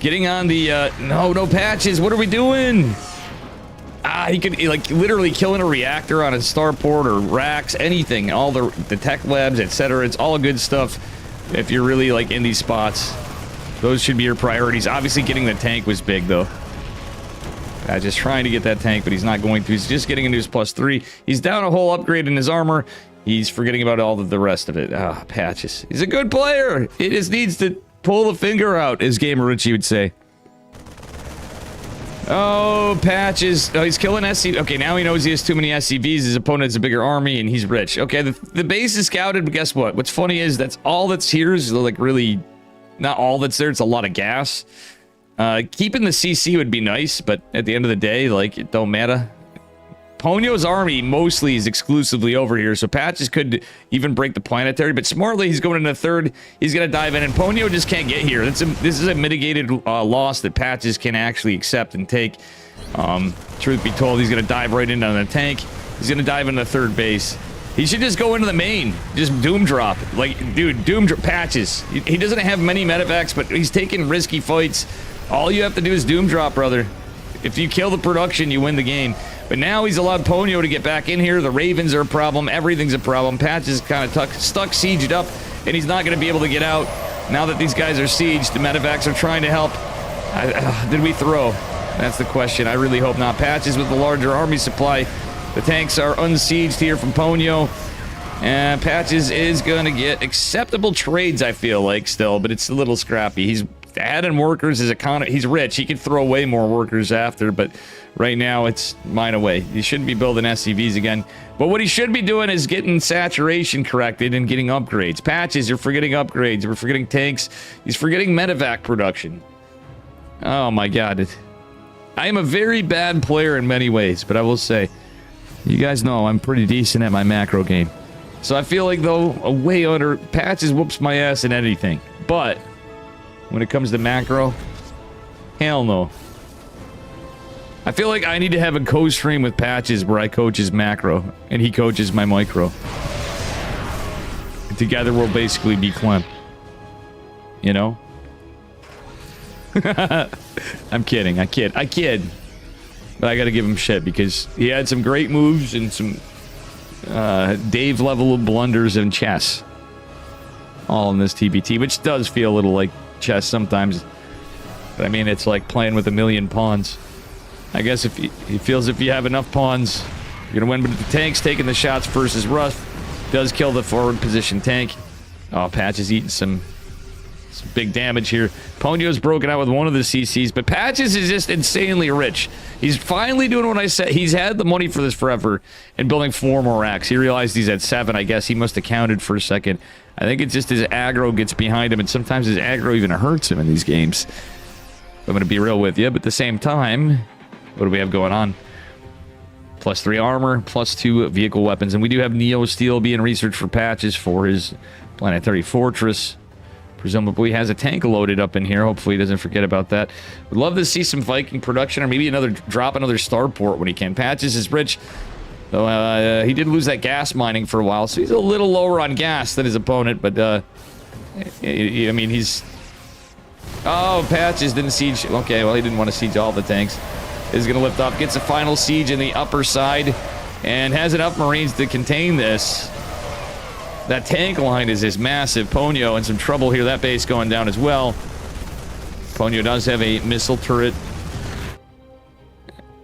Getting on the, no Patches. What are we doing? He could, like, literally killing a reactor on a starport or racks, anything. All the tech labs, etc. It's all good stuff if you're really, like, in these spots. Those should be your priorities. Obviously, getting the tank was big, though. Just trying to get that tank, but he's not going to. He's just getting into his +3. He's down a whole upgrade in his armor. He's forgetting about all of the rest of it. Patches. He's a good player. He just needs to pull the finger out, as Gamer Richie would say. Oh, Patches. Oh, he's killing SCV. Okay, now he knows he has too many SCVs. His opponent has a bigger army, and he's rich. Okay, the base is scouted, but guess what? What's funny is that's all that's here is, like, really... Not all that's there. It's a lot of gas. Keeping the CC would be nice, but at the end of the day, like, it don't matter. Ponyo's army mostly is exclusively over here, so Patches could even break the planetary, but smartly, he's going into 3rd. He's going to dive in, and Ponyo just can't get here. This is a mitigated loss that Patches can actually accept and take. Truth be told, he's going to dive right into the tank. He's going to dive into 3rd base. He should just go into the main. Just doom drop. Like, dude, doom drop. Patches. He doesn't have many medevacs, but he's taking risky fights. All you have to do is doom drop, brother. If you kill the production, you win the game. But now he's allowed Ponyo to get back in here. The Ravens are a problem. Everything's a problem. Patches is kind of stuck, sieged up, and he's not going to be able to get out. Now that these guys are sieged, the medevacs are trying to help. Did we throw? That's the question. I really hope not. Patches with the larger army supply. The tanks are unsieged here from Ponyo. And Patches is going to get acceptable trades, I feel like, still. But it's a little scrappy. He's adding workers. He's rich. He could throw way more workers after. But right now, it's mine away. He shouldn't be building SCVs again. But what he should be doing is getting saturation corrected and getting upgrades. Patches, you're forgetting upgrades. You're forgetting tanks. He's forgetting medevac production. Oh, my God. I am a very bad player in many ways. But I will say... You guys know I'm pretty decent at my macro game. So I feel like, though, a way under... Patches whoops my ass in anything. But, when it comes to macro, hell no. I feel like I need to have a co-stream with Patches where I coach his macro, and he coaches my micro. And together we'll basically be Clem. You know? I'm kidding. I kid. But I gotta give him shit because he had some great moves and some Dave level blunders in chess. All in this TBT, which does feel a little like chess sometimes. But I mean, it's like playing with a million pawns. I guess if he feels if you have enough pawns, You're gonna win, but the tank's taking the shots versus Rust. Does kill the forward position tank. Oh, Patch is eating some big damage here. Ponyo's broken out with one of the CCs, but Patches is just insanely rich. He's finally doing what I said. He's had the money for this forever and building 4 more racks. He realized he's at 7. I guess he must have counted for a second. I think it's just his aggro gets behind him, and sometimes his aggro even hurts him in these games. I'm going to be real with you, but at the same time, what do we have going on? +3 armor, +2 vehicle weapons, and we do have Neo Steel being researched for Patches for his planetary fortress. Presumably has a tank loaded up in here. Hopefully he doesn't forget about that. Would love to see some Viking production, or maybe drop another starport when he can. Patches is rich, though he did lose that gas mining for a while, so he's a little lower on gas than his opponent, but I mean, he's... Oh, Patches didn't siege... Okay, well, he didn't want to siege all the tanks. Is going to lift off, gets a final siege in the upper side, and has enough Marines to contain this. That tank line is just massive. Ponyo in some trouble here. That base going down as well. Ponyo does have a missile turret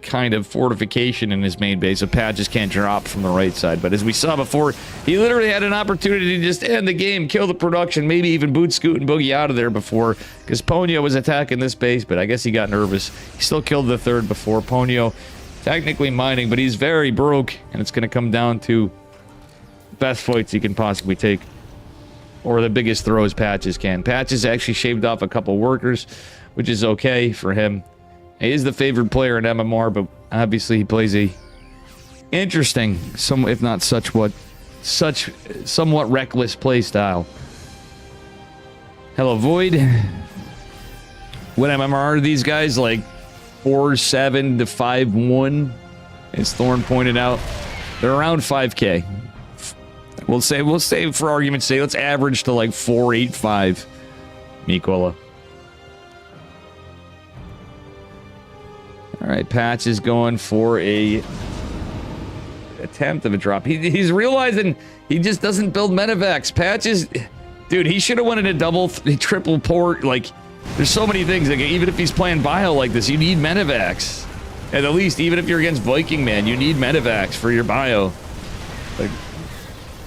kind of fortification in his main base, so Pat just can't drop from the right side. But as we saw before, he literally had an opportunity to just end the game, kill the production, maybe even boot Scoot and Boogie out of there before, because Ponyo was attacking this base, but I guess he got nervous. He still killed the third before. Ponyo technically mining, but he's very broke, and it's going to come down to best fights he can possibly take, or the biggest throws Patches can. Patches actually shaved off a couple workers, which is okay for him. He is the favored player in MMR, but obviously he plays a interesting, if not somewhat reckless play style. Hello, Void. What MMR are these guys? Like 4.7 to 5.1, as Thorn pointed out. They're around 5K. We'll say for argument's sake, let's average to like 4.85. Mikola. All right, Patch is going for a attempt of a drop. He's realizing he just doesn't build medevacs. Patch is, dude, he should have went in a triple port. Like, there's so many things. Like, even if he's playing bio like this, you need medevacs. At least, even if you're against Viking Man, you need medevacs for your bio. Like,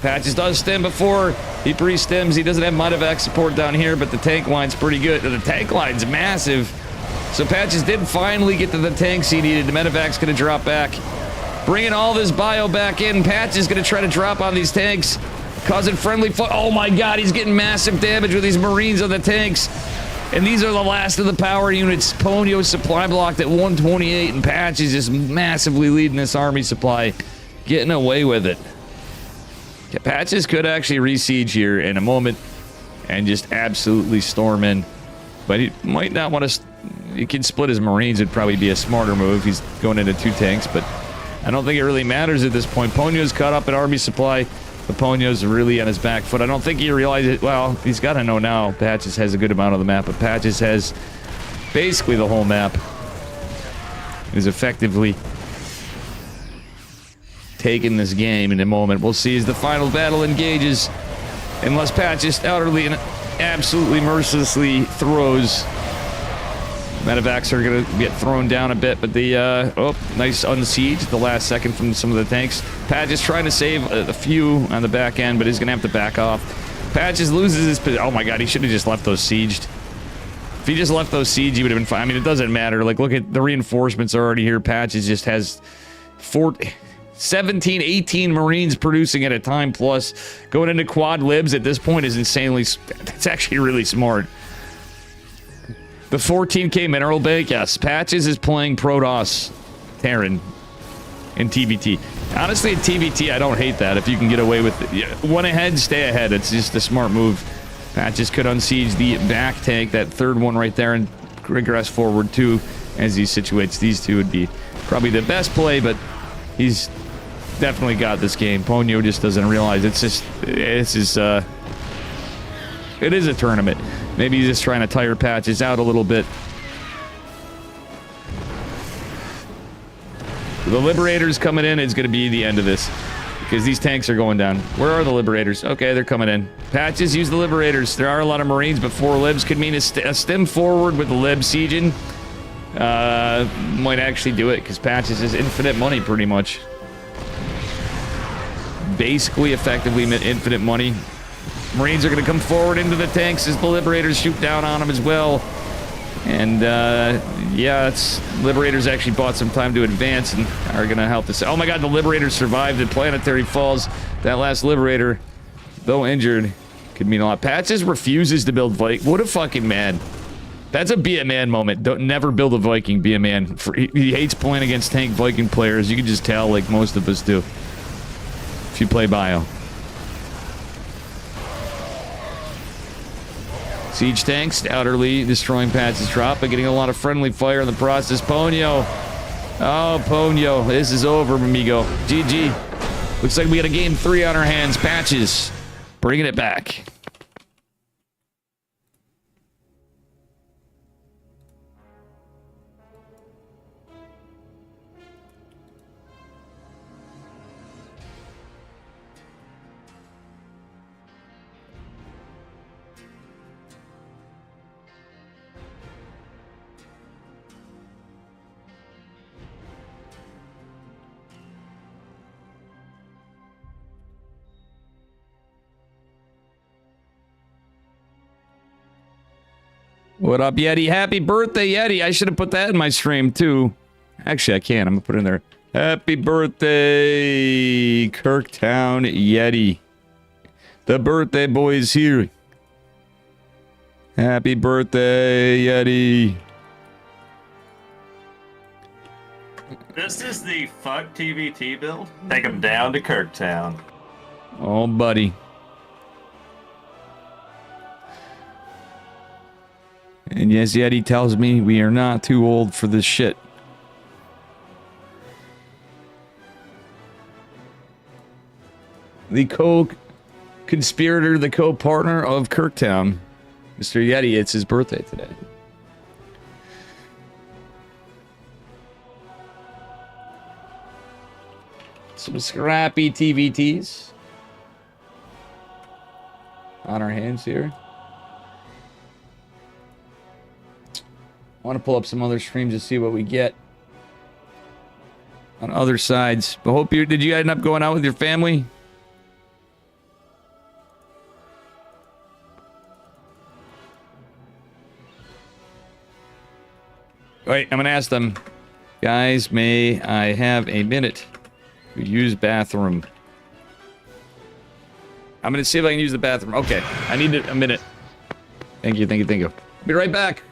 Patches does stem before he pre-stems. He doesn't have medevac support down here, but the tank line's pretty good. The tank line's massive. So Patches did finally get to the tanks he needed. The medevac's going to drop back. Bringing all this bio back in. Patches going to try to drop on these tanks. Causing friendly... Oh my god, he's getting massive damage with these Marines on the tanks. And these are the last of the power units. Ponyo's supply blocked at 128, and Patches is massively leading this army supply. Getting away with it. Patches could actually re-siege here in a moment and just absolutely storm in. But he might not want to... He can split his Marines. It'd probably be a smarter move. He's going into 2 tanks, but I don't think it really matters at this point. Ponyo's caught up in army supply. The Ponyo's really on his back foot. I don't think he realized it. Well, he's got to know now. Patches has a good amount of the map, but Patches has basically the whole map. Is effectively taking this game in a moment. We'll see as the final battle engages. Unless Patches utterly and absolutely mercilessly throws. Medevacs are going to get thrown down a bit, but the, oh, nice unsiege at the last second from some of the tanks. Patches trying to save a few on the back end, but he's going to have to back off. Patches loses his position. Oh my god, he should have just left those sieged. If he just left those sieged, he would have been fine. I mean, it doesn't matter. Like, look at the reinforcements are already here. Patches just has 17, 18 Marines producing at a time, plus going into quad libs at this point is insanely... It's actually really smart. The 14k mineral bank, yes. Patches is playing Protoss Terran in TBT. Honestly, in TBT, I don't hate that. If you can get away with it. One ahead, stay ahead. It's just a smart move. Patches could unsiege the back tank, that third one right there, and regress forward too as he situates these two. Would be probably the best play, but he's definitely got this game. Ponyo just doesn't realize it is a tournament. Maybe he's just trying to tire Patches out a little bit. The Liberators coming in is going to be the end of this, because these tanks are going down. Where are the Liberators? Okay, they're coming in. Patches, use the Liberators. There are a lot of Marines, but 4 libs could mean a stem forward with the lib sieging. Might actually do it, because Patches is infinite money, pretty much. basically effectively infinite money. Marines are going to come forward into the tanks as the Liberators shoot down on them as well. And, yeah, Liberators actually bought some time to advance and are going to help this. Oh my god, the Liberators survived the Planetary Falls. That last Liberator, though injured, could mean a lot. Patches refuses to build Viking. What a fucking man. That's a be a man moment. Don't never build a Viking, be a man. He hates playing against tank Viking players. You can just tell, like most of us do. If you play Bio. Siege tanks utterly destroying Patch's drop, but getting a lot of friendly fire in the process. Ponyo. Oh, Ponyo. This is over, amigo. GG. Looks like we got a game 3 on our hands. Patches. Bringing it back. What up, Yeti? Happy birthday, Yeti. I should have put that in my stream, too. Actually, I can. I'm going to put it in there. Happy birthday, Kirktown Yeti. The birthday boy is here. Happy birthday, Yeti. This is the fuck TVT build. Take him down to Kirktown. Oh, buddy. And yes, Yeti tells me we are not too old for this shit. The co-conspirator, the co-partner of Kirktown, Mr. Yeti, it's his birthday today. Some scrappy TVTs on our hands here. I want to pull up some other streams to see what we get on other sides. But hope you did you end up going out with your family? Wait, I'm gonna ask them, guys. May I have a minute to use bathroom? I'm gonna see if I can use the bathroom. Okay, I need a minute. Thank you, thank you, thank you. Be right back.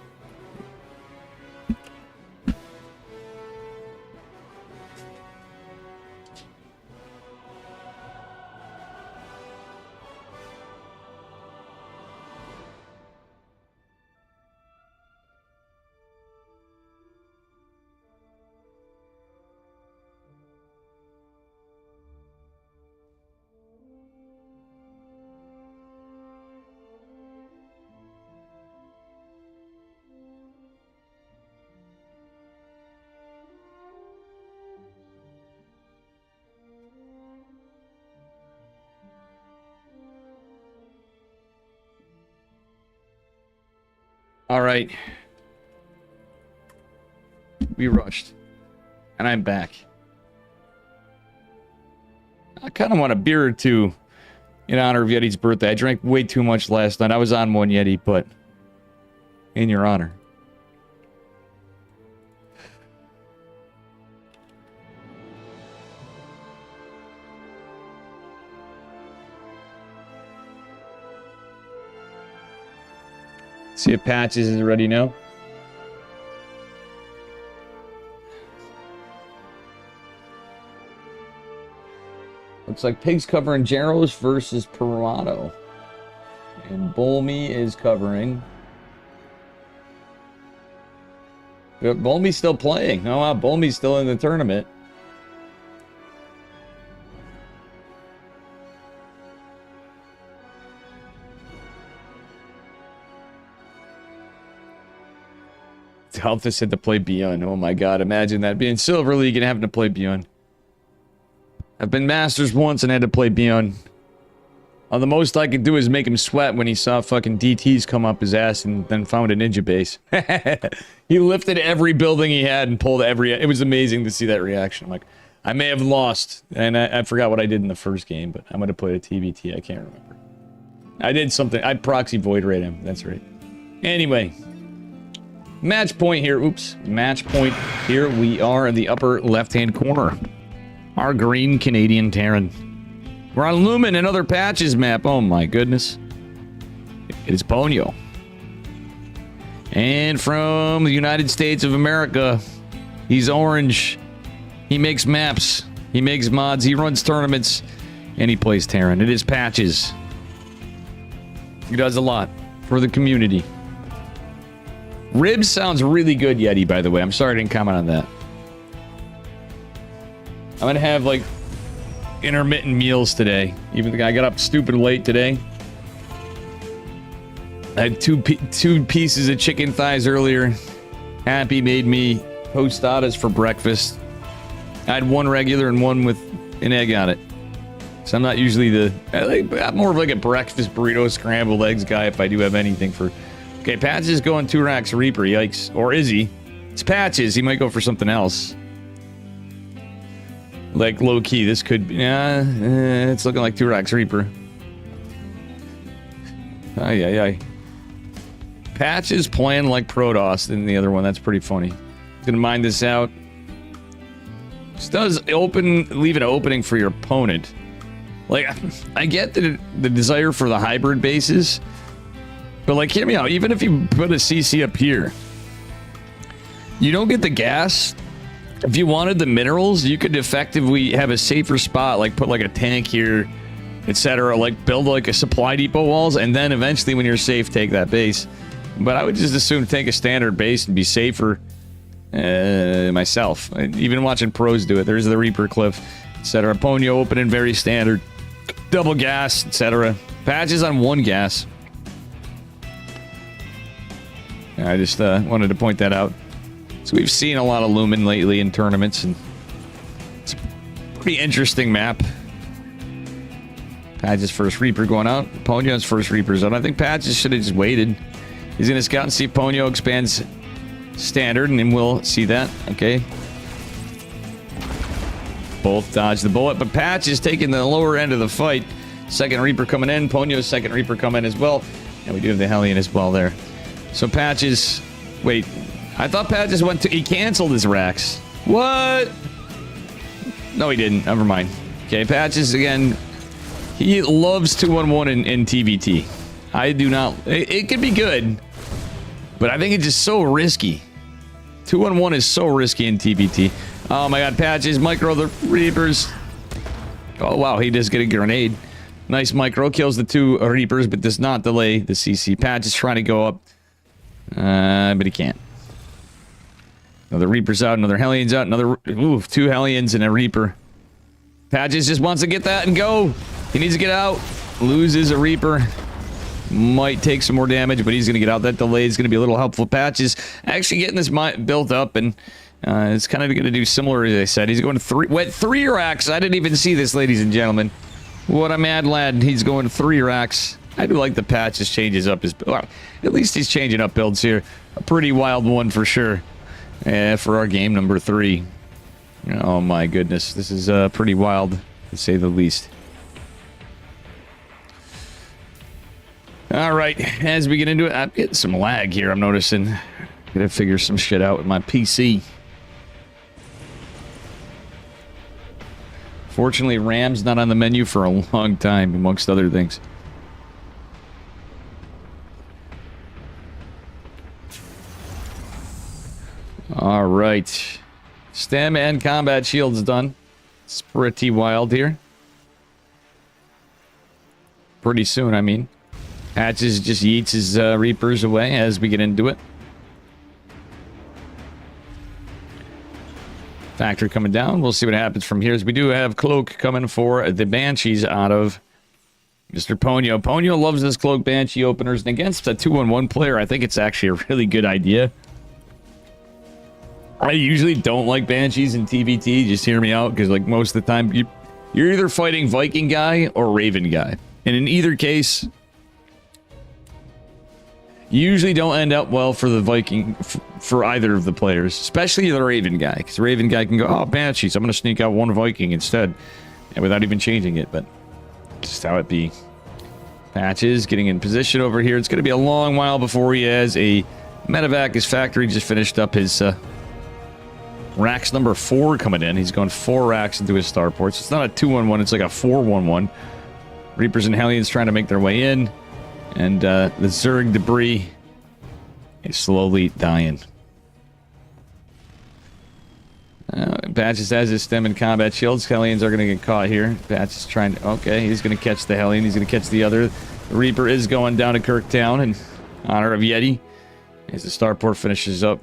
All right. We rushed. And I'm back. I kind of want a beer or two in honor of Yeti's birthday. I drank way too much last night. I was on one, Yeti, but in your honor. See if Patches is ready now. Looks like Pig's covering Jaros versus Pirato. And Bolmy is covering. Yep, Bolmy's still playing. Oh wow, Bolmy's still in the tournament. Alphys had to play Beyond. Oh my god, imagine that. Being Silver League and having to play Beyond. I've been Masters once and had to play Beyond. The most I could do is make him sweat when he saw fucking DTs come up his ass and then found a ninja base. He lifted every building he had and pulled every... It was amazing to see that reaction. I'm like, I may have lost, and I forgot what I did in the first game, but I'm going to play a TBT. I can't remember. I did something. I proxy void rate him. That's right. Anyway. Match point here. Oops. Match point here. We are in the upper left-hand corner. Our green Canadian Terran. We're on Lumen and other patches map. Oh my goodness. It is Ponyo. And from the United States of America, he's orange. He makes maps. He makes mods. He runs tournaments. And he plays Terran. It is Patches. He does a lot for the community. Ribs sounds really good, Yeti, by the way. I'm sorry I didn't comment on that. I'm going to have, like, intermittent meals today. Even though I got up stupid late today. I had two pieces of chicken thighs earlier. Happy made me tostadas for breakfast. I had one regular and one with an egg on it. So I'm not usually I'm more of like a breakfast burrito scrambled eggs guy if I do have anything for... Okay, Patches is going 2 racks Reaper, yikes. Or is he? It's Patches, he might go for something else. Like low key, this could be... it's looking like 2 racks Reaper. Ay. Patches playing like Protoss in the other one, that's pretty funny. Gonna mine this out. This does leave an opening for your opponent. Like, I get the desire for the hybrid bases, but like, hear me out. Even if you put a CC up here, you don't get the gas. If you wanted the minerals, you could effectively have a safer spot, like put like a tank here, etc. Like build like a supply depot walls, and then eventually when you're safe, take that base. But I would just assume take a standard base and be safer myself. Even watching pros do it. There's the Reaper Cliff, etc. Ponyo opening very standard. Double gas, etc. Patches on 1 gas. I just wanted to point that out. So we've seen a lot of Lumen lately in tournaments, and it's a pretty interesting map. Patches first Reaper going out. Ponyo's first Reaper's out. I think Patches should have just waited. He's going to scout and see if Ponyo expands standard, and then we'll see that. Okay. Both dodge the bullet, but Patches taking the lower end of the fight. Second Reaper coming in. Ponyo's second Reaper coming in as well. And we do have the Hellion as well there. So Patches... Wait. I thought Patches went to... He canceled his racks. What? No, he didn't. Never mind. Okay, Patches, again... He loves 2-1-1 in TVT. I do not... It could be good. But I think it's just so risky. 2-1-1 is so risky in TVT. Oh my god, Patches, micro the Reapers. Oh wow, he does get a grenade. Nice micro, kills the 2 Reapers, but does not delay the CC. Patches trying to go up. But he can't. Another Reaper's out, another Hellion's out, another... Ooh, 2 Hellions and a Reaper. Patches just wants to get that and go. He needs to get out. Loses a Reaper. Might take some more damage, but he's going to get out. That delay is going to be a little helpful. Patches actually getting this built up, and it's kind of going to do similar as I said. He's going to went 3 racks. I didn't even see this, ladies and gentlemen. What a mad lad. He's going 3 racks. I do like the Patches changes up his... Well, at least he's changing up builds here. A pretty wild one for sure. For our game number 3. Oh my goodness. This is pretty wild, to say the least. Alright, as we get into it, I'm getting some lag here, I'm noticing. Gotta figure some shit out with my PC. Fortunately, RAM's not on the menu for a long time, amongst other things. Alright. Stem and combat shield's done. It's pretty wild here. Pretty soon, I mean. Patches just yeets his Reapers away as we get into it. Factory coming down. We'll see what happens from here. As we do have Cloak coming for the Banshees out of Mr. Ponyo. Ponyo loves this Cloak Banshee openers. And against a 2-on-1 player, I think it's actually a really good idea. I usually don't like Banshees in TVT. Just hear me out, because like most of the time, you're either fighting Viking guy or Raven guy. And in either case... usually don't end up well for the Viking, for either of the players, especially the Raven guy, because the Raven guy can go, oh, Banshees, I'm going to sneak out one Viking instead, and without even changing it, but just how it be. Patches getting in position over here. It's going to be a long while before he has a medevac. His factory just finished up his racks number 4 coming in. He's gone 4 racks into his starports. It's not a 2-1-1, it's like a 4-1-1. Reapers and Hellions trying to make their way in, and the Zerg debris is slowly dying. Patches has his stem and combat shields. Hellions are going to get caught here. Patches trying to... Okay, he's going to catch the Hellion. He's going to catch the other. The Reaper is going down to Kirktown in honor of Yeti as the starport finishes up.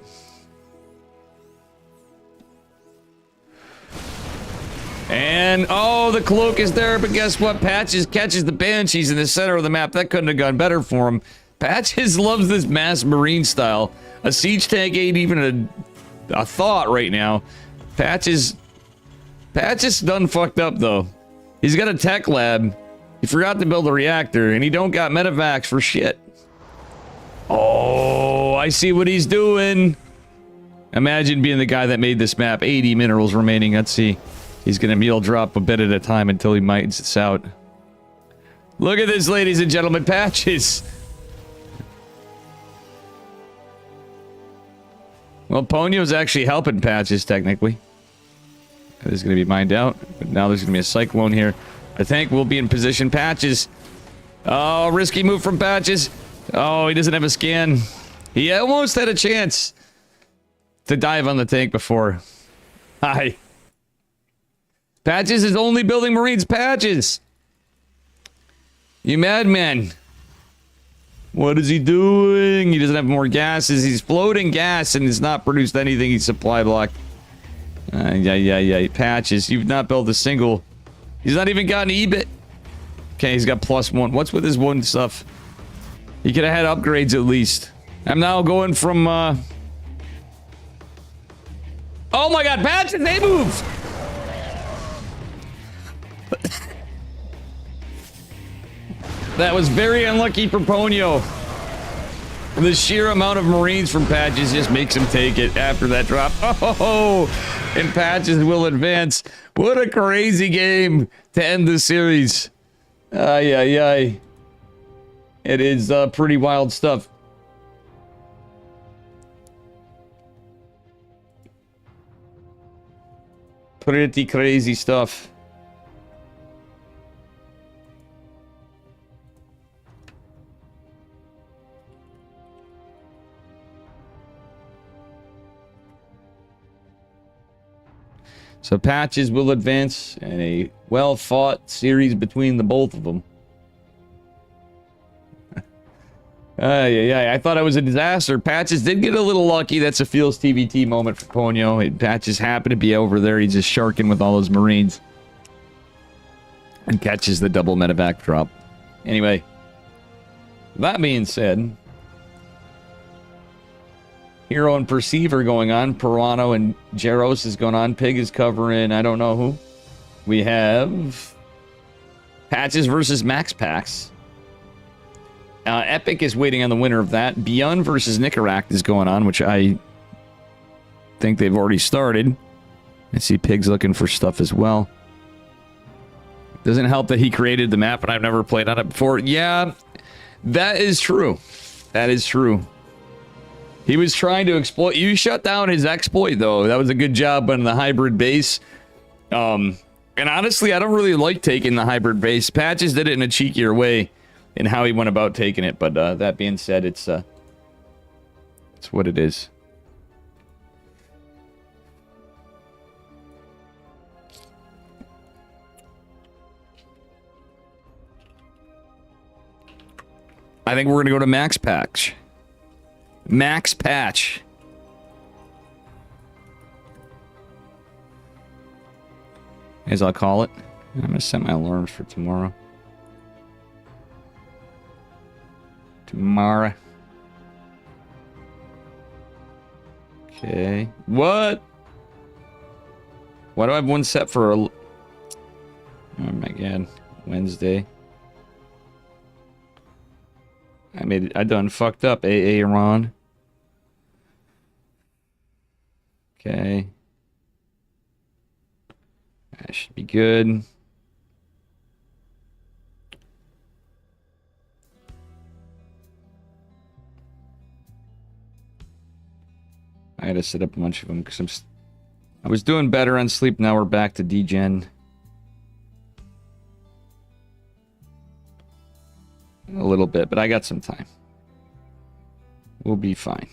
And, oh, the cloak is there, but guess what? Patches catches the Banshees in the center of the map. That couldn't have gone better for him. Patches loves this mass marine style. A siege tank ain't even a thought right now. Patches done fucked up, though. He's got a tech lab. He forgot to build a reactor, and he don't got medevacs for shit. Oh, I see what he's doing. Imagine being the guy that made this map. 80 minerals remaining. Let's see. He's going to meal drop a bit at a time until he mines this out. Look at this, ladies and gentlemen. Patches. Well, Ponyo's actually helping Patches, technically. It is going to be mined out. But now there's going to be a cyclone here. I think we'll be in position. Patches. Oh, risky move from Patches. Oh, he doesn't have a scan. He almost had a chance to dive on the tank before. Hi. Patches is only building Marines. Patches. You madman. What is he doing? He doesn't have more gases. He's floating gas and has not produced anything. He's supply blocked. Yeah. Patches, you've not built a single. He's not even got an EBIT. Okay, he's got +1. What's with his one stuff? He could have had upgrades at least. I'm now going from, Oh my god, Patches, they move! That was very unlucky for Ponyo. The sheer amount of Marines from Patches just makes him take it after that drop. Oh, and Patches will advance. What a crazy game to end the series. Ay. It is pretty wild stuff. Pretty crazy stuff. So Patches will advance in a well-fought series between the both of them. I thought it was a disaster. Patches did get a little lucky. That's a Feels TVT moment for Ponyo. Patches happened to be over there. He's just sharking with all those Marines. And catches the double medevac drop. Anyway, that being said, Hero and Perceiver going on. Pirano and Jaros is going on. Pig is covering I don't know who. We have Patches versus Max Pax. Epic is waiting on the winner of that. Beyond versus Nicaract is going on, which I think they've already started. I see Pig's looking for stuff as well. Doesn't help that he created the map and I've never played on it before. Yeah, that is true. That is true. He was trying to exploit. You shut down his exploit, though. That was a good job on the hybrid base. And honestly, I don't really like taking the hybrid base. Patches did it in a cheekier way in how he went about taking it. But that being said, it's what it is. I think we're going to go to Max Patch. Max Patch. As I'll call it. I'm going to set my alarms for tomorrow. Okay. What? Why do I have one set for oh my god. Wednesday. I made it. I done fucked up, AA Ron. Okay. That should be good. I had to set up a bunch of them because I was doing better on sleep. Now we're back to degen. A little bit, but I got some time. We'll be fine.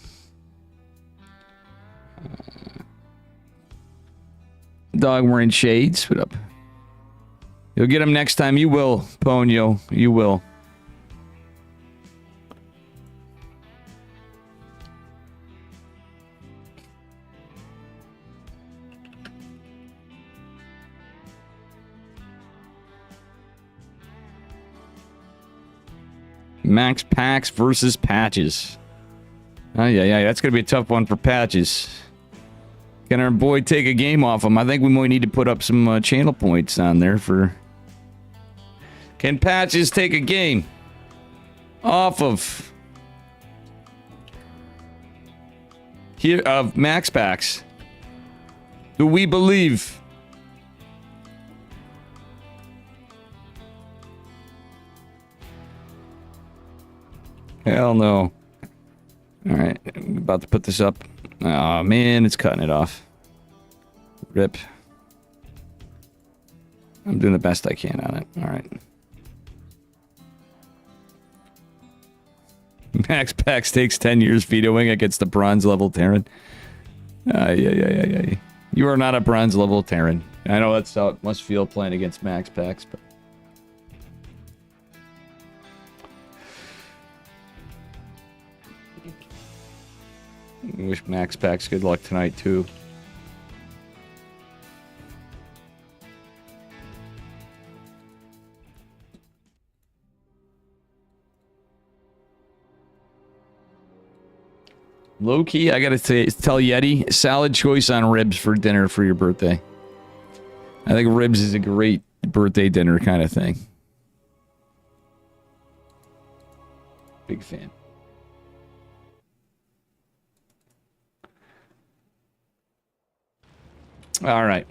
Dog wearing shades. What up? You'll get him next time. You will, Ponyo. You will. Max Packs versus Patches. Oh, yeah. That's going to be a tough one for Patches. Can our boy take a game off him? I think we might need to put up some channel points on there for... Can Patches take a game off of... Here, of Max Packs? Do we believe... Hell no. Alright, I'm about to put this up. Oh man, it's cutting it off. Rip. I'm doing the best I can on it. Alright. Max Pax takes 10 years vetoing against the bronze level Terran. Yeah. You are not a bronze level Terran. I know that's how it must feel playing against Max Pax, but... Wish Max Pax good luck tonight, too. Low key, I gotta tell Yeti, solid choice on ribs for dinner for your birthday. I think ribs is a great birthday dinner kind of thing. Big fan. All right.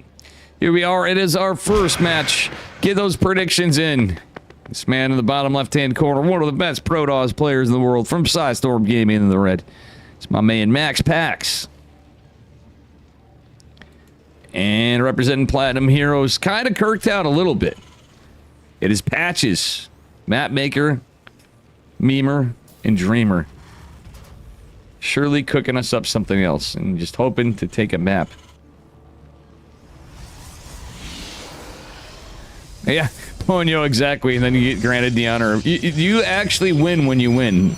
Here we are. It is our first match. Get those predictions in. This man in the bottom left-hand corner, one of the best Protoss players in the world from Psystorm Gaming in the red. It's my man, Max Pax. And representing Platinum Heroes, kind of kirked out a little bit. It is Patches, Map Maker, Memer, and Dreamer. Surely cooking us up something else and just hoping to take a map. Yeah, Ponyo, exactly, and then you get granted the honor. You actually win when you win,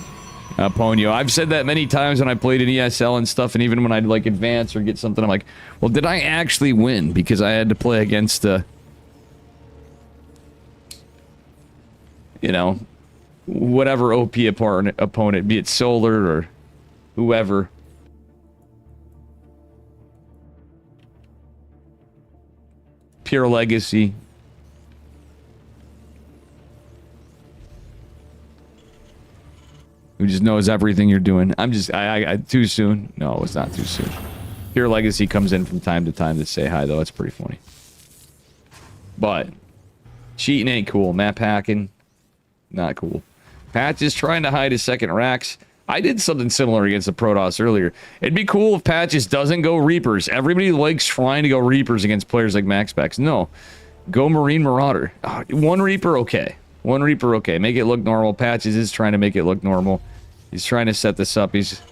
Ponyo. I've said that many times when I played in ESL and stuff, and even when I'd, like, advance or get something, I'm like, well, did I actually win? Because I had to play against, you know, whatever OP opponent, be it Solar or whoever. Pure Legacy. Who just knows everything you're doing. I too soon. No, it's not too soon. Pure Legacy comes in from time to time to say hi, though. It's pretty funny. But cheating ain't cool. Map hacking, not cool. Patch is trying to hide his second racks. I did something similar against the Protoss earlier. It'd be cool if Patches doesn't go Reapers. Everybody likes trying to go Reapers against players like Max Pax. No. Go Marine Marauder. One Reaper, okay. One Reaper, okay. Make it look normal. Patches is trying to make it look normal. He's trying to set this up. He's...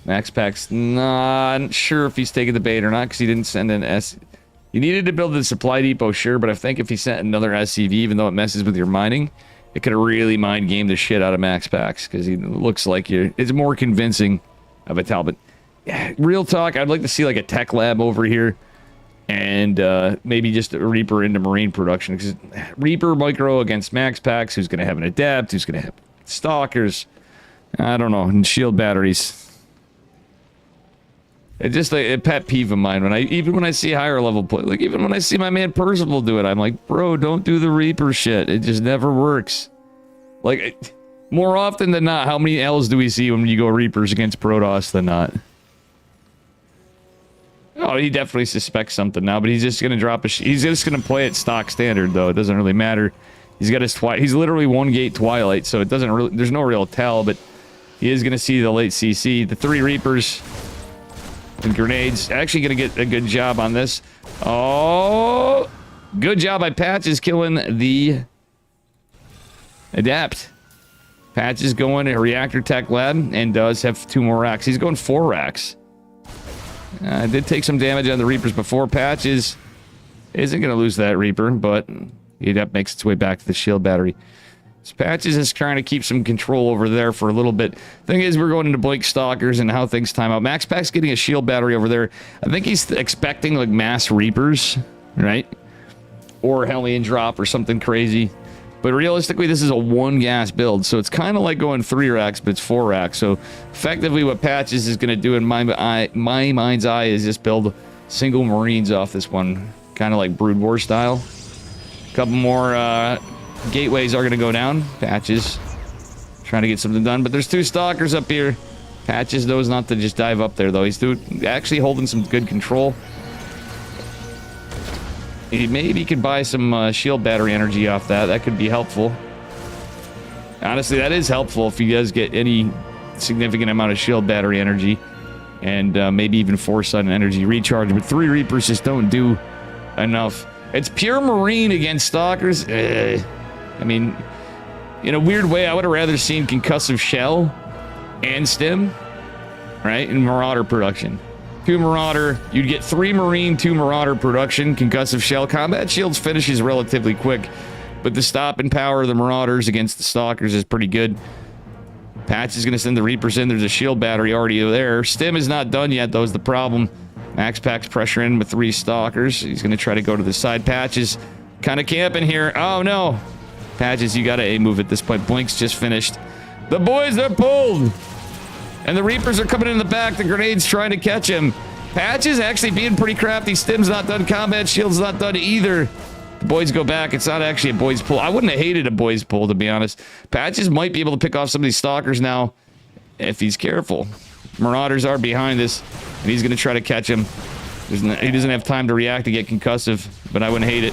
Max Pax, not sure if he's taking the bait or not, because he didn't send an S... You needed to build the supply depot, sure, but I think if he sent another SCV, even though it messes with your mining, it could have really mind gamed the shit out of Max Pax, because he looks like it's more convincing of a Talbot. Yeah, real talk, I'd like to see like a tech lab over here. And maybe just a Reaper into Marine production. Because Reaper micro against Max Pax, who's going to have an Adept, who's going to have Stalkers. I don't know, and shield batteries. It's just like a pet peeve of mine. Even when I see higher level play, like even when I see my man Percival do it, I'm like, bro, don't do the Reaper shit. It just never works. Like, more often than not, how many L's do we see when you go Reapers against Protoss than not? Oh, he definitely suspects something now, but he's just gonna drop a. He's just gonna play it stock standard though. It doesn't really matter. He's got his He's literally 1 gate Twilight, so it doesn't really. There's no real tell, but he is gonna see the late CC. The 3 Reapers and grenades. Actually, gonna get a good job on this. Oh, good job by Patches killing the Adapt. Patches going to Reactor Tech Lab and does have 2 more racks. He's going 4 racks. Did take some damage on the Reapers before. Patches isn't going to lose that Reaper, but Adapt makes its way back to the shield battery. So Patches is trying to keep some control over there for a little bit. Thing is, we're going into Blake Stalkers and how things time out. Max Pack's getting a shield battery over there. I think he's expecting like mass Reapers, right? Or Hellion drop or something crazy. But realistically, this is a 1 gas build, so it's kind of like going 3 racks, but it's 4 racks. So effectively, what Patches is going to do in my mind's eye is just build single Marines off this one, kind of like Brood War style. A couple more gateways are going to go down. Patches trying to get something done, but there's 2 Stalkers up here. Patches knows not to just dive up there, though. He's actually holding some good control. He maybe could buy some shield battery energy off that. That could be helpful. Honestly, that is helpful if he does get any significant amount of shield battery energy. And maybe even Foresight and energy recharge. But 3 Reapers just don't do enough. It's pure Marine against Stalkers. I mean, in a weird way, I would have rather seen Concussive Shell and Stim, right, in Marauder production. 2 Marauder, you'd get 3 Marine, 2 Marauder production, Concussive Shell. Combat Shields finishes relatively quick, but the stopping power of the Marauders against the Stalkers is pretty good. Patch is going to send the Reapers in. There's a shield battery already there. Stim is not done yet, though, is the problem. Max Pack's pressuring with 3 Stalkers. He's going to try to go to the side. Patches kind of camping here. Oh, no. Patches, you got to A-move at this point. Blink's just finished. The boys are pulled. And the Reapers are coming in the back. The grenades trying to catch him. Patches actually being pretty crafty. Stim's not done. Combat Shield's not done either. The boys go back. It's not actually a boys pull. I wouldn't have hated a boys pull, to be honest. Patches might be able to pick off some of these Stalkers now if he's careful. Marauders are behind this, and he's going to try to catch him. He doesn't have time to react to get concussive, but I wouldn't hate it.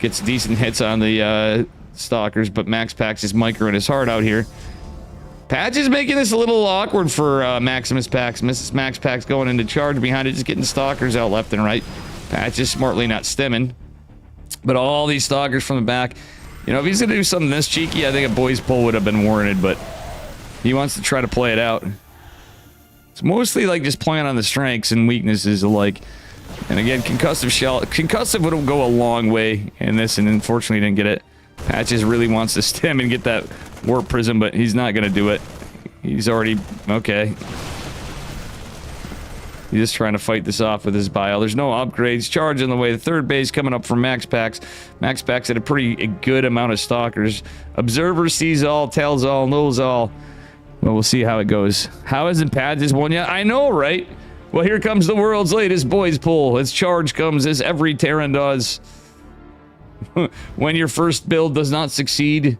Gets decent hits on the Stalkers, but Max Pack's just microing his heart out here. Patch is making this a little awkward for Maximus Pax. Max Pack's going into charge behind it, just getting Stalkers out left and right. Patch is smartly not stimming. But all these Stalkers from the back. You know, if he's going to do something this cheeky, I think a boys pull would have been warranted, but he wants to try to play it out. It's mostly like just playing on the strengths and weaknesses alike. And again, Concussive Shell. Concussive would go a long way in this, and unfortunately didn't get it. Patches really wants to stim and get that Warp Prism, but he's not going to do it. He's already... Okay. He's just trying to fight this off with his bio. There's no upgrades. Charge on the way. The 3rd base coming up from Max Pax. Max Pax had a pretty good amount of Stalkers. Observer sees all, tells all, knows all. Well, we'll see how it goes. How isn't Patches won yet? I know, right? Well, here comes the world's latest boys pull. As charge comes, as every Terran does. When your first build does not succeed,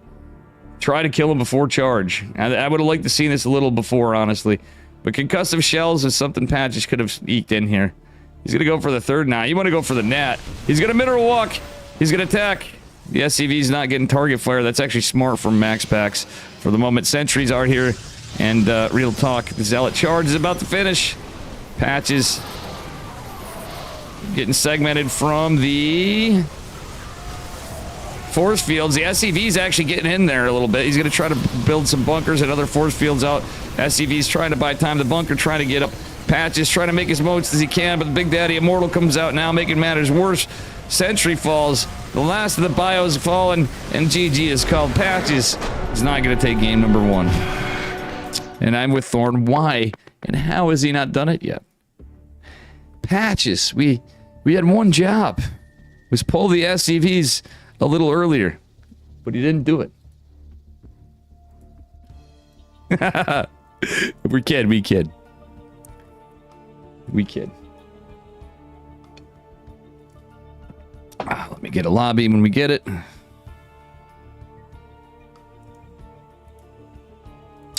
try to kill him before charge. I would have liked to see this a little before, honestly. But Concussive Shells is something Patches could have eked in here. He's going to go for the 3rd now. You want to go for the Nat. He's going to mineral walk. He's going to attack. The SCV's not getting target flare. That's actually smart from Max Pax. For the moment, sentries are here. And real talk, the Zealot charge is about to finish. Patches getting segmented from the force fields. The SCV's actually getting in there a little bit. He's going to try to build some bunkers and other force fields out. SCV's trying to buy time. The bunker trying to get up. Patches trying to make as much as he can, but the Big Daddy Immortal comes out now, making matters worse. Sentry falls. The last of the bios fallen, and GG is called. Patches is not going to take game number 1. And I'm with Thorn. Why? And how has he not done it yet? Patches, we had one job. Was pull the SCVs a little earlier, but he didn't do it. We kid. Let me get a lobby when we get it.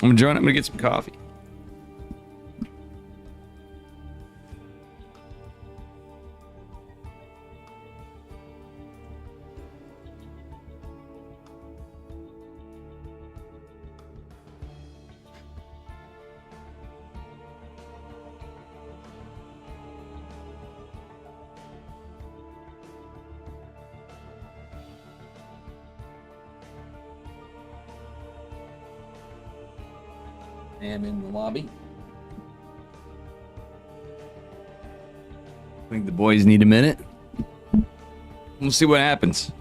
I'm gonna get some coffee. I am in the lobby. I think the boys need a minute. We'll see what happens.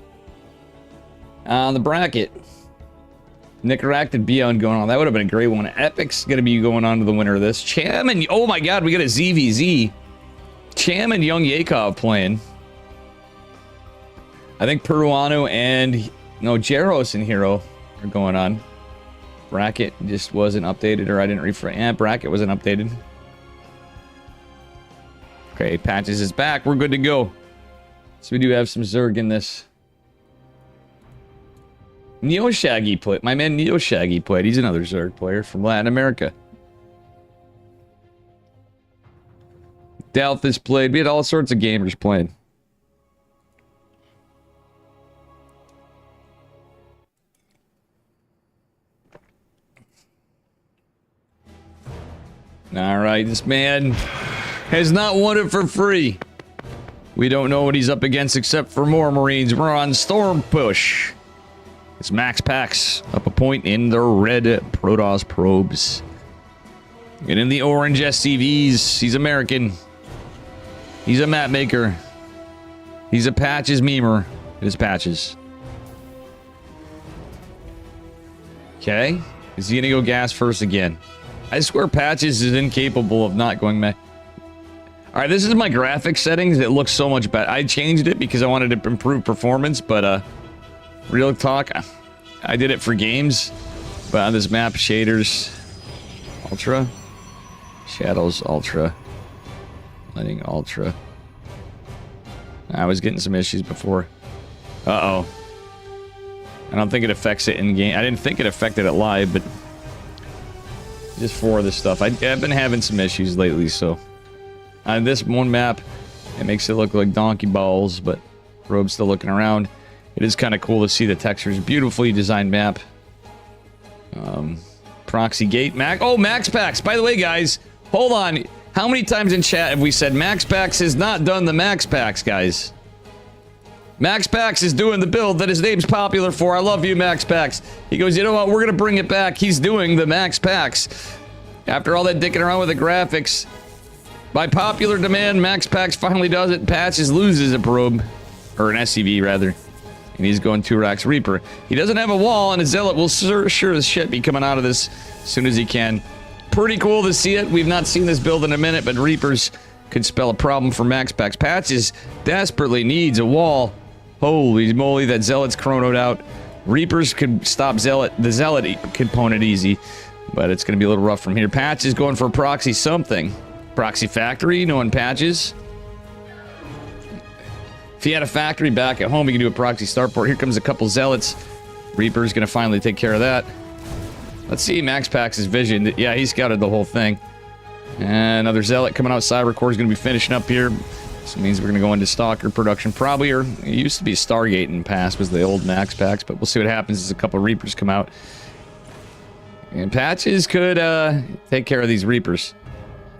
On the bracket, Nicaragua Beyond going on. That would have been a great one. Epic's going to be going on to the winner of this. Cham and... Oh my god, we got a ZVZ. Cham and Young Yakov playing. I think Peruano and... No, Jaros and Hero are going on. Bracket just wasn't updated, or I didn't refresh. Yeah, bracket wasn't updated. Okay, Patches is back. We're good to go. So we do have some Zerg in this. Neo Shaggy played. My man Neo Shaggy played. He's another Zerg player from Latin America. Dalthus played. We had all sorts of gamers playing. Alright, this man has not won it for free. We don't know what he's up against except for more Marines. We're on Storm Push. It's Max Pax up a point in the red Protoss probes. And in the orange SCVs, he's American. He's a map maker. He's a Patches memer. It is Patches. Okay. Is he gonna go gas first again? I swear Patches is incapable of not going back. Alright, this is my graphics settings. It looks so much better. I changed it because I wanted to improve performance, but real talk, I did it for games. But on this map, shaders, ultra, shadows, ultra, lighting, ultra. I was getting some issues before. Uh-oh. I don't think it affects it in game. I didn't think it affected it live, but just for this stuff. I've been having some issues lately, so on this one map, it makes it look like donkey balls, but Robe's still looking around. It is kind of cool to see the textures. Beautifully designed map. Proxy gate. Max Pax. By the way, guys, hold on. How many times in chat have we said Max Pax has not done the Max Pax, guys? Max Pax is doing the build that his name's popular for. I love you, Max Pax. He goes, you know what? We're going to bring it back. He's doing the Max Pax. After all that dicking around with the graphics, by popular demand, Max Pax finally does it. Patches loses a probe. Or an SCV, rather. And he's going 2-Rax Reaper. He doesn't have a wall, and a Zealot will sure as shit be coming out of this as soon as he can. Pretty cool to see it. We've not seen this build in a minute, but Reapers could spell a problem for Max Pax. Patches desperately needs a wall. Holy moly, that Zealot's chronoed out. Reapers could stop the Zealot component easy, but it's going to be a little rough from here. Patches going for a proxy something. Proxy factory, knowing Patches. If he had a factory back at home, he could do a proxy starport. Here comes a couple Zealots. Reaper's going to finally take care of that. Let's see Max Pax's vision. Yeah, he scouted the whole thing. And another Zealot coming out. Cybercore is going to be finishing up here. This means we're going to go into Stalker production probably, or it used to be Stargate in the past, was the old Max Pax, but we'll see what happens as a couple Reapers come out. And Patches could take care of these Reapers.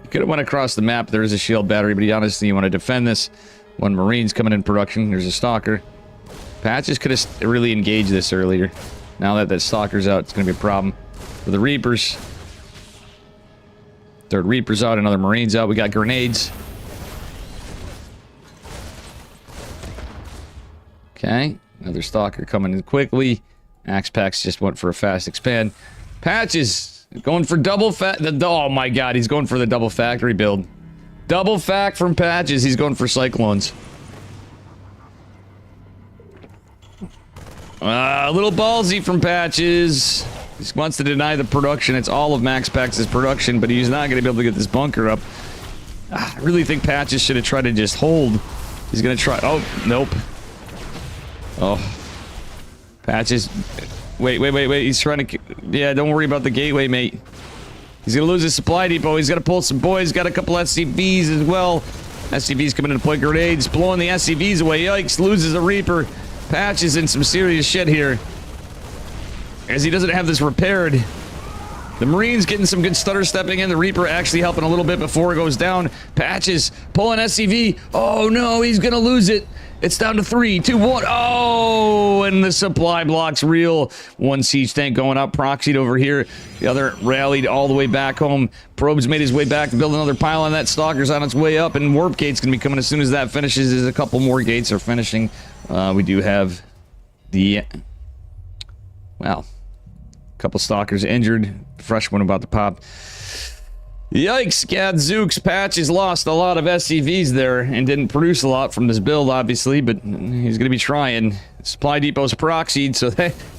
He could have went across the map. There is a shield battery, but he honestly, you want to defend this. One Marine's coming in production. There's a Stalker. Patches could have really engaged this earlier. Now that that Stalker's out, it's going to be a problem for the Reapers. Third Reaper's out, another Marine's out. We got grenades. Okay, another Stalker coming in quickly. Axe Pax just went for a fast expand. Patches going for double oh my god, he's going for the double factory build. Double fact from Patches, he's going for Cyclones. A little ballsy from Patches. He wants to deny the production. It's all of Max Pax's production, but he's not going to be able to get this bunker up. I really think Patches should have tried to just hold. He's going to try. Oh, nope. Oh. Patches. Wait. He's trying to... Yeah, don't worry about the gateway, mate. He's gonna lose his supply depot. He's gonna pull some boys. Got a couple SCVs as well. SCVs coming in to play grenades. Blowing the SCVs away. Yikes. Loses a Reaper. Patch is in some serious shit here. As he doesn't have this repaired. The Marine's getting some good stutter stepping in. The Reaper actually helping a little bit before it goes down. Patches pulling SCV. Oh no, he's gonna lose it. It's down to 3, 2, 1. Oh, and the supply block's real. One siege tank going up, proxied over here. The other rallied all the way back home. Probe's made his way back to build another pylon. That Stalker's on its way up, and Warp Gate's gonna be coming as soon as that finishes. There's a couple more gates are finishing. We do have the... Wow. Couple Stalkers injured. Fresh one about to pop. Yikes, Gadzooks. Patches lost a lot of SCVs there and didn't produce a lot from this build, obviously, but he's going to be trying. Supply depot's proxied, so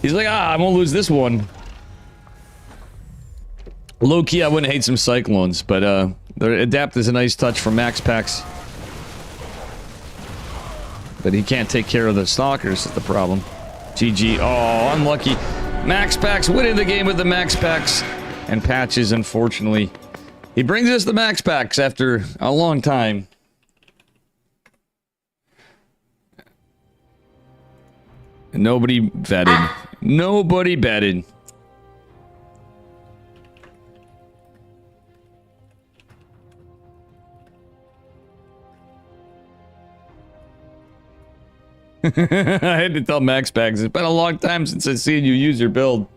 he's like, I won't lose this one. Low-key, I wouldn't hate some Cyclones, but the Adapt is a nice touch from Max Packs. But he can't take care of the Stalkers, is the problem. GG. Oh, unlucky. Max Packs winning the game with the Max Packs. And Patches, unfortunately. He brings us the Max Packs after a long time. And nobody vetted. Nobody betted. I had to tell Max Packs. It's been a long time since I've seen you use your build.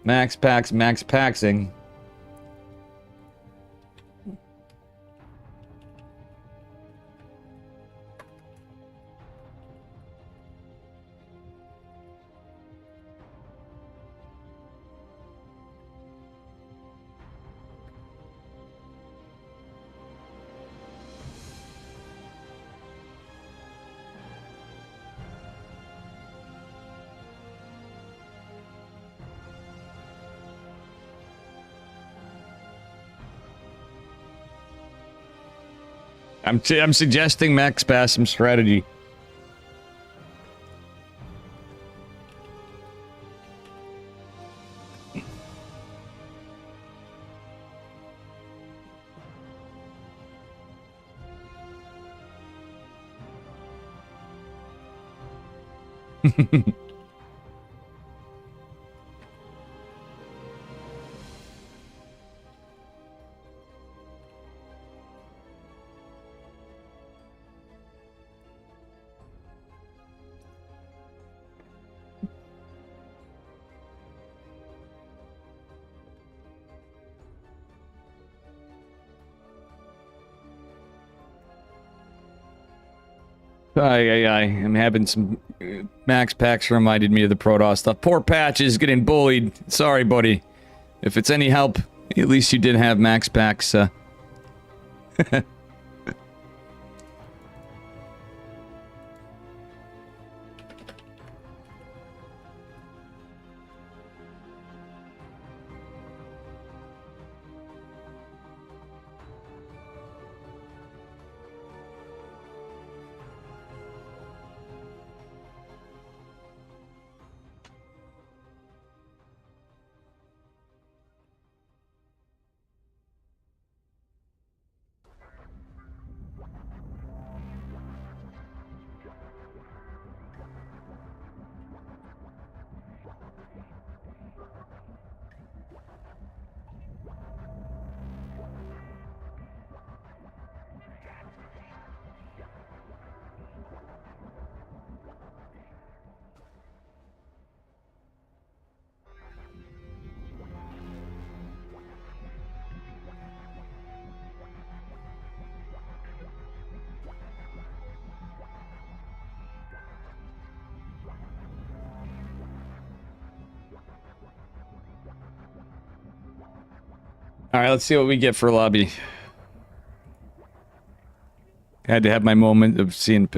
Max Packs, Max Paxing. I'm suggesting Max Pass some strategy. I'm having some Max Packs reminded me of the Protoss stuff. Poor Patch is getting bullied. Sorry, buddy. If it's any help, at least you did have Max Packs. All right, let's see what we get for lobby. Had to have my moment of seeing...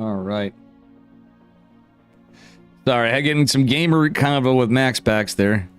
All right. Sorry, I getting some gamer convo with Max Packs there.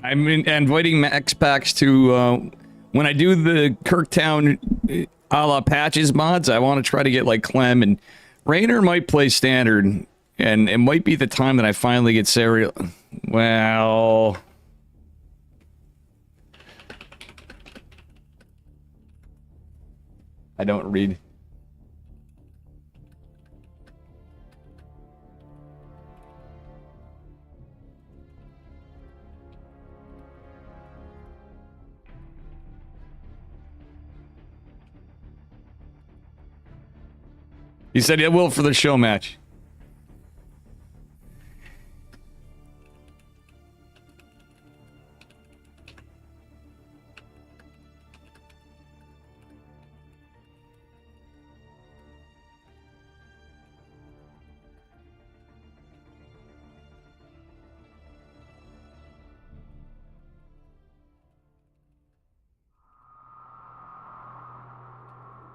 I'm inviting Max Packs to, when I do the Kirktown a la Patches mods, I want to try to get like Clem, and Rainer might play standard, and it might be the time that I finally get serial. Well, I don't read. He said it will for the show match.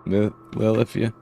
Well, if you...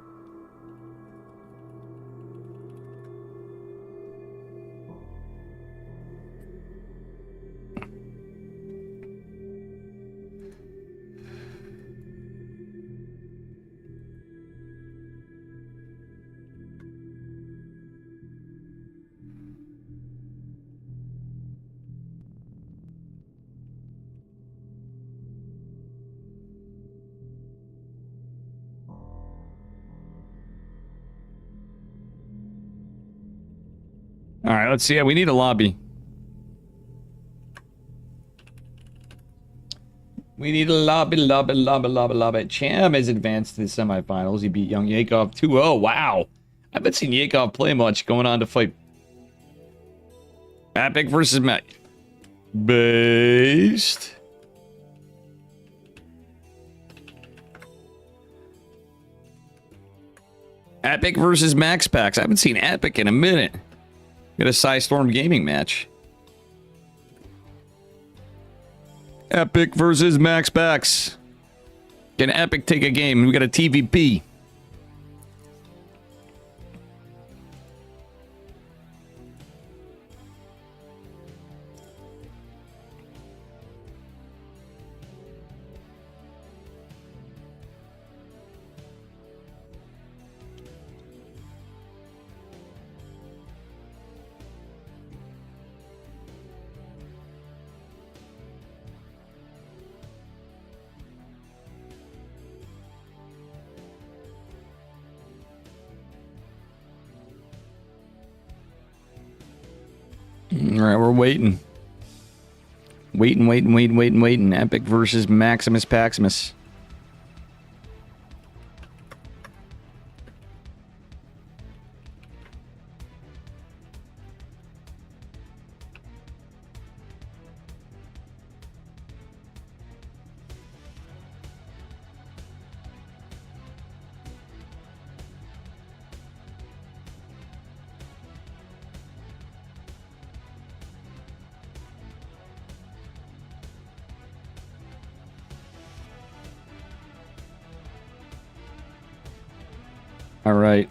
All right, let's see. Yeah, we need a lobby. We need a lobby. Cham has advanced to the semifinals. He beat Young Yakov 2-0. Wow. I haven't seen Yakov play much going on to fight. Epic versus Matt. Based. Epic versus Max Packs. I haven't seen Epic in a minute. Get a Psystorm Gaming match. Epic versus Max Packs. Can Epic take a game? We got a TVP. All right, we're waiting. Waiting. Epic versus Maximus Paximus. All right.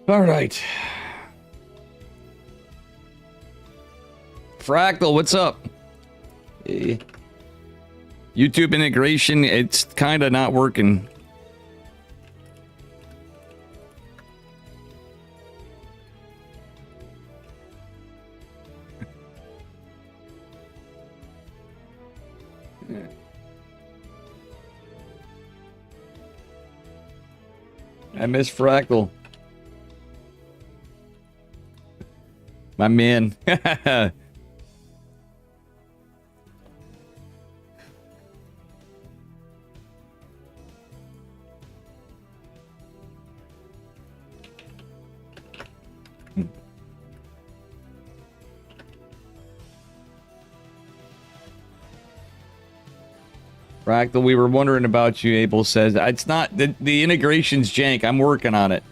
All right. Fractal, what's up? Hey. YouTube integration, it's kind of not working. I miss Fractal. My man. Fractal, we were wondering about you, Abel says. It's not, the integration's jank. I'm working on it.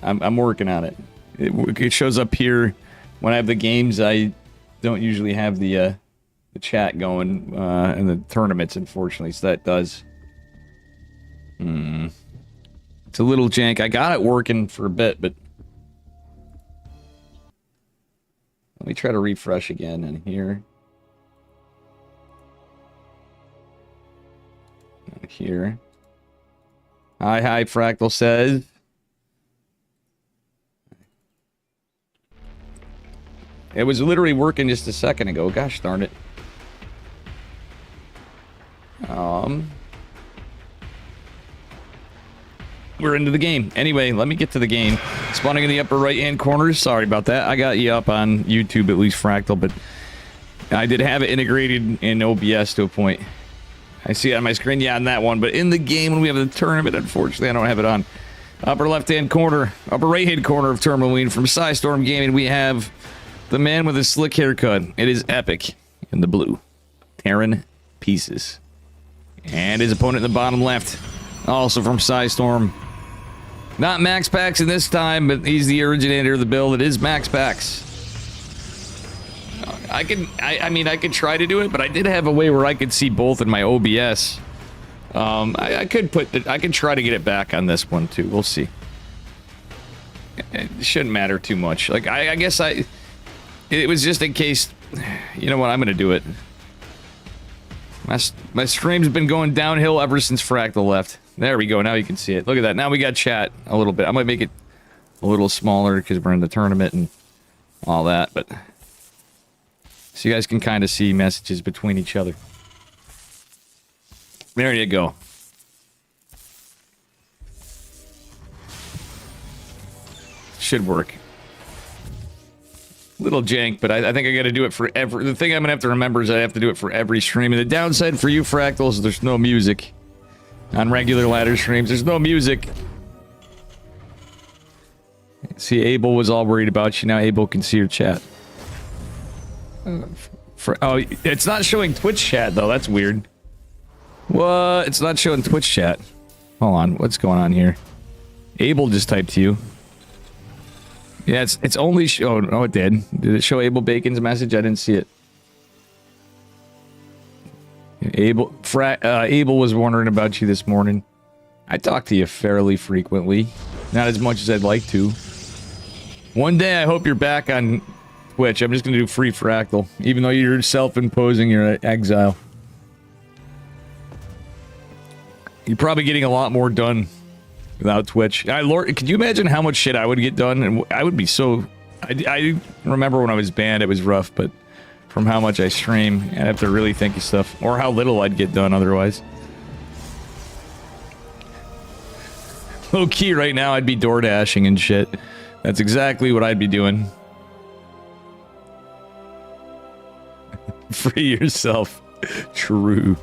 I'm working on it. It shows up here when I have the games. I don't usually have the chat going in the tournaments, unfortunately, so that does. It's a little jank. I got it working for a bit, but let me try to refresh again in here. Here. Hi, Fractal says. It was literally working just a second ago. Gosh darn it. We're into the game. Anyway, let me get to the game. Spawning in the upper right-hand corner. Sorry about that. I got you up on YouTube, at least Fractal, but I did have it integrated in OBS to a point. I see it on my screen, yeah, on that one. But in the game, when we have the tournament, unfortunately, I don't have it on. Upper left-hand corner, upper right-hand corner of Tourmaline from Storm Gaming, we have the man with a slick haircut. It is Epic in the blue. Terran Pieces. And his opponent in the bottom left, also from Storm. Not Max Pax in this time, but he's the originator of the build. It is Max Pax. I mean, I could try to do it, but I did have a way where I could see both in my OBS. I could try to get it back on this one too. We'll see. It shouldn't matter too much. Like I guess it was just in case. You know what? I'm gonna do it. My stream's been going downhill ever since Fractal left. There we go. Now you can see it. Look at that. Now we got chat a little bit. I might make it a little smaller because we're in the tournament and all that, but. So you guys can kind of see messages between each other. There you go. Should work. Little jank, but I think I got to do it for every... The thing I'm going to have to remember is I have to do it for every stream. And the downside for you, Fractals, is there's no music. On regular ladder streams, there's no music. See, Abel was all worried about you. Now Abel can see your chat. Oh, it's not showing Twitch chat, though. That's weird. What? It's not showing Twitch chat. Hold on. What's going on here? Abel just typed to you. Yeah, it's only... Oh, no, it did. Did it show Abel Bacon's message? I didn't see it. Abel was wondering about you this morning. I talk to you fairly frequently. Not as much as I'd like to. One day, I hope you're back on... Twitch. I'm just gonna do free Fractal, even though you're self-imposing your exile. You're probably getting a lot more done without Twitch. Lord, could you imagine how much shit I would get done? And I would be so... I remember when I was banned, it was rough, but from how much I stream, I'd have to really think of stuff. Or how little I'd get done otherwise. Low key right now, I'd be door dashing and shit. That's exactly what I'd be doing. Free yourself. True.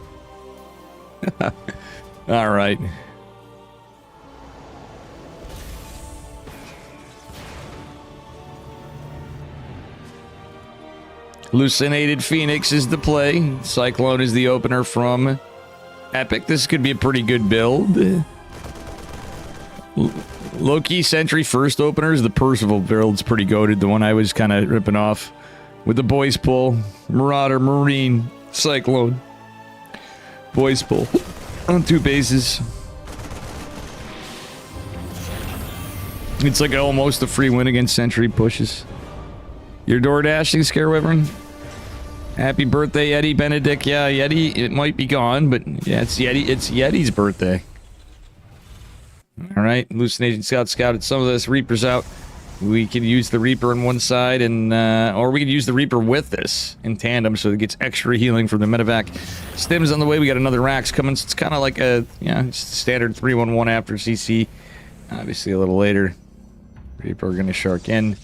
All right. Hallucinated Phoenix is the play. Cyclone is the opener from Epic. This could be a pretty good build. Low-key Sentry first openers. The Percival build's pretty goated. The one I was kind of ripping off. With the Boys Pull, Marauder, Marine, Cyclone. Boys Pull. On 2 bases. It's like almost a free win against Sentry pushes. You're door dashing, Scare Wyvern? Happy birthday, Yeti Benedict. Yeah, Yeti, it might be gone, but yeah, it's Yeti. It's Yeti's birthday. All right, Hallucination Scout scouted some of this. Reaper's out. We can use the Reaper on one side, and or we can use the Reaper with this in tandem, so it gets extra healing from the medevac. Stim's on the way. We got another Rax coming. So it's kind of like a just a standard 3-1-1 after CC. Obviously, a little later. Reaper gonna shark in.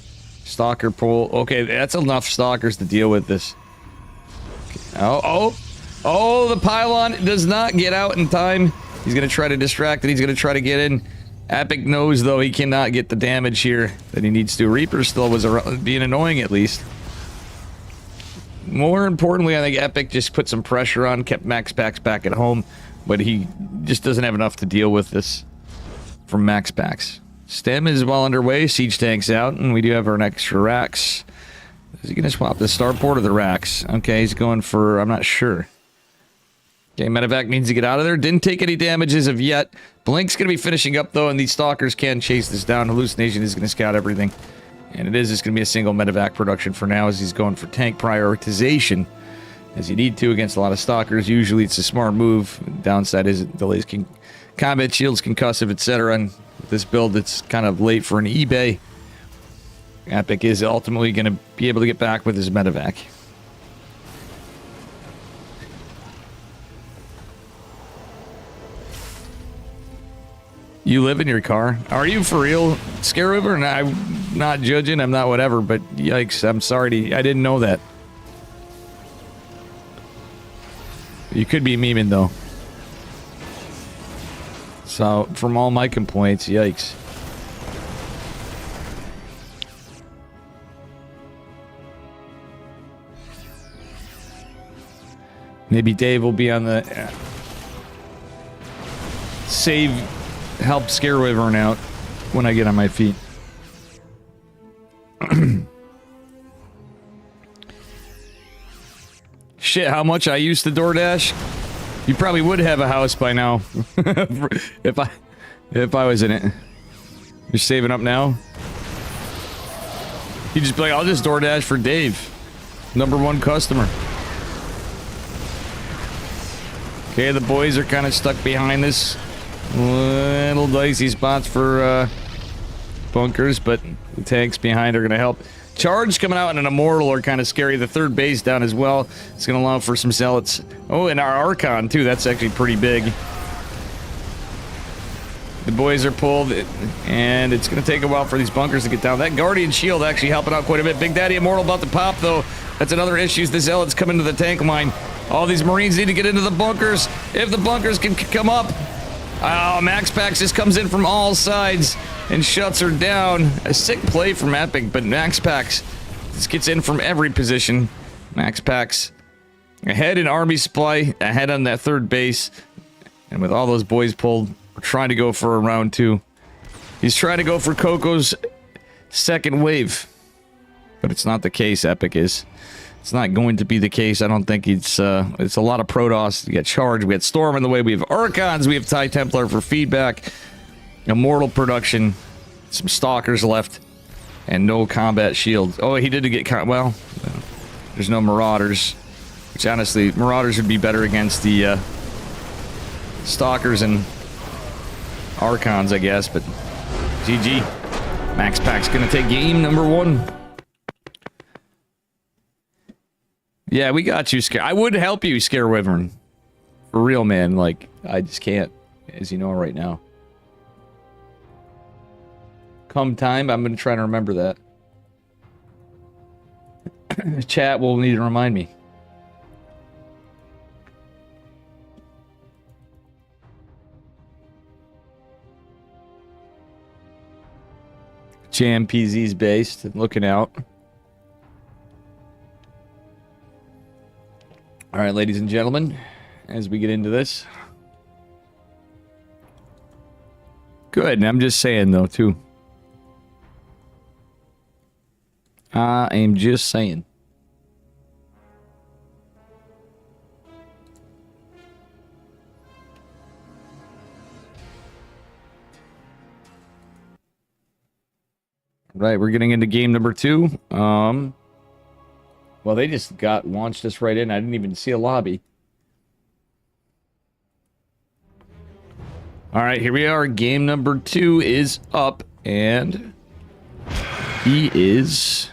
Stalker pull. Okay, that's enough stalkers to deal with this. Oh, the pylon does not get out in time. He's going to try to distract it. He's going to try to get in. Epic knows, though, he cannot get the damage here that he needs to. Reaper still was being annoying, at least. More importantly, I think Epic just put some pressure on, kept Max Packs back at home, but he just doesn't have enough to deal with this from Max Packs. Stem is well underway. Siege tank's out, and we do have our extra Rax. Is he going to swap the starport or the Rax? Okay, he's going for... I'm not sure. Okay, medevac needs to get out of there. Didn't take any damage as of yet. Blink's going to be finishing up, though, and these stalkers can chase this down. Hallucination is going to scout everything. And it is just going to be a single medevac production for now as he's going for tank prioritization. As you need to against a lot of stalkers. Usually it's a smart move. Downside is it delays combat shields, concussive, etc. And with this build, it's kind of late for an eBay. Epic is ultimately going to be able to get back with his medevac. You live in your car? Are you for real, Scare River? And I'm not judging, I'm not whatever, but yikes, I'm sorry, I didn't know that. You could be memeing, though. So, from all my complaints, yikes. Maybe Dave will be on the help Scare Wyvern out when I get on my feet. Shit, how much I used to DoorDash? You probably would have a house by now. if I was in it. You're saving up now? You just be like, I'll just DoorDash for Dave. #1 customer. Okay, the boys are kind of stuck behind this little dicey spots for bunkers, but the tanks behind are going to help. Charge coming out and an Immortal are kind of scary. The third base down as well. It's going to allow for some Zealots. Oh, and our Archon, too. That's actually pretty big. The boys are pulled, and it's going to take a while for these bunkers to get down. That Guardian Shield actually helping out quite a bit. Big Daddy Immortal about to pop, though. That's another issue. The Zealots come into the tank line. All these Marines need to get into the bunkers. If the bunkers can come up. Oh, Max Pax just comes in from all sides and shuts her down. A sick play from Epic, but Max Pax just gets in from every position. Max Pax ahead in army supply, ahead on that third base. And with all those boys pulled, we're trying to go for a round 2. He's trying to go for Coco's second wave. But it's not the case, Epic is. It's not going to be the case. I don't think it's a lot of Protoss. You got Charge, we got Storm in the way, we have Archons, we have TIE Templar for feedback, Immortal production, some Stalkers left, and no combat shield. Oh, he did get well, there's no Marauders, which honestly, Marauders would be better against the Stalkers and Archons, I guess, but GG. Max Pac's gonna take game #1. Yeah, we got you, Scare. I would help you, Scare Wyvern. For real, man. Like, I just can't, as you know right now. Come time, I'm going to try to remember that. Chat will need to remind me. JMPZ's based, looking out. All right, ladies and gentlemen, as we get into this. Good, and I'm just saying, though, too. I am just saying. Right, we're getting into game #2. Well, they just launched us right in. I didn't even see a lobby. All right, here we are. Game number 2 is up, and he is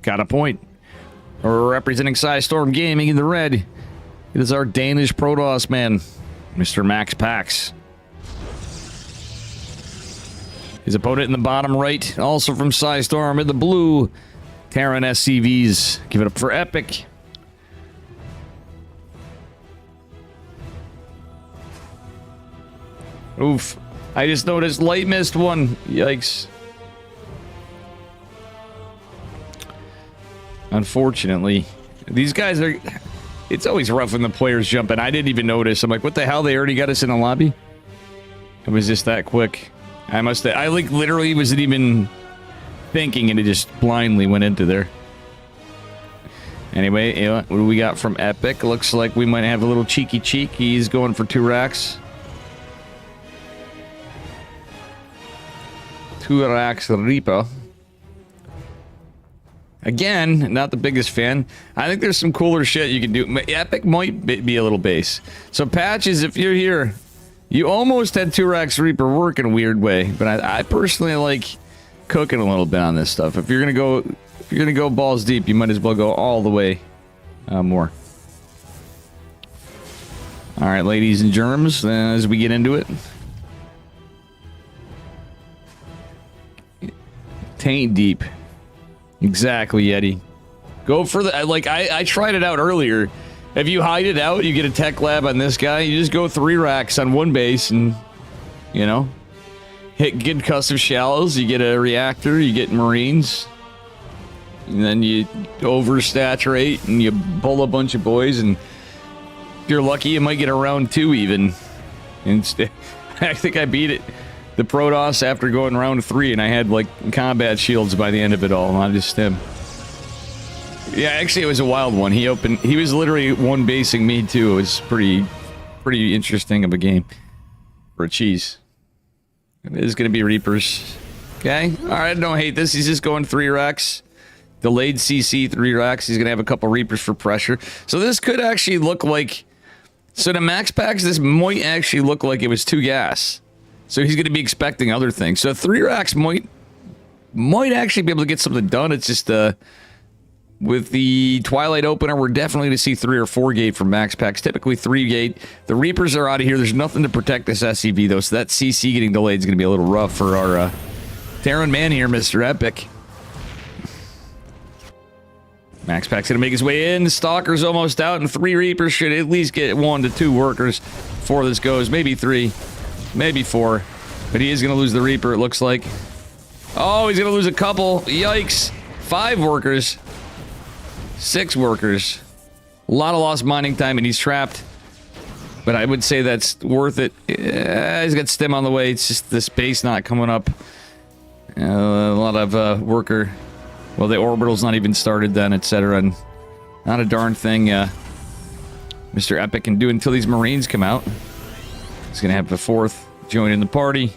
got a point. Representing Storm Gaming in the red, it is our Danish Protoss man, Mr. Max Pax. His opponent in the bottom right, also from Storm in the blue, Terran SCVs. Give it up for Epic. Oof. I just noticed light missed one. Yikes. Unfortunately. These guys are... It's always rough when the players jump in. I didn't even notice. I'm like, what the hell? They already got us in the lobby? It was just that quick. I like literally wasn't even thinking and it just blindly went into there. Anyway, what do we got from Epic? Looks like we might have a little cheeky cheek. He's going for 2 racks. 2 racks Reaper. Again, not the biggest fan. I think there's some cooler shit you can do. Epic might be a little base. So Patches, if you're here, you almost had 2 racks Reaper work in a weird way, but I personally like cooking a little bit on this stuff. If you're gonna go balls deep, you might as well go all the way more. All right, ladies and germs, as we get into it. Taint deep. Exactly, Yeti. Go for the... I tried it out earlier. If you hide it out, you get a tech lab on this guy, you just go 3 racks on one base and, you know, get custom shallows, you get a reactor, you get marines, and then you oversaturate and you pull a bunch of boys, and if you're lucky, you might get a round 2 even. And I think I beat it. The Protoss after going round 3, and I had like combat shields by the end of it all, not just him. Yeah, actually, it was a wild one. He was literally one basing me too. It was pretty interesting of a game for a cheese. It is going to be Reapers. Okay, all right. Don't hate this. He's just going 3 racks. Delayed CC 3 racks. He's going to have a couple Reapers for pressure. So this could actually look like. So to Max Packs, this might actually look like it was 2 gas. So he's going to be expecting other things. So 3 racks might actually be able to get something done. It's just with the Twilight opener, we're definitely going to see 3 or 4 gate from Max Packs. Typically 3 gate. The Reapers are out of here. There's nothing to protect this SCV though, so that CC getting delayed is going to be a little rough for our Terran man here, Mr. Epic. Max Packs going to make his way in. Stalker's almost out, and 3 Reapers should at least get 1 to 2 workers before this goes. Maybe 3. Maybe 4. But he is going to lose the Reaper, it looks like. Oh, he's going to lose a couple. Yikes. 5 workers. 6 workers. A lot of lost mining time, and he's trapped. But I would say that's worth it. He's got stim on the way. It's just the space not coming up. A lot of worker... Well, the orbital's not even started then, etc. And not a darn thing Mr. Epic can do until these Marines come out. He's going to have the 4th join in the party.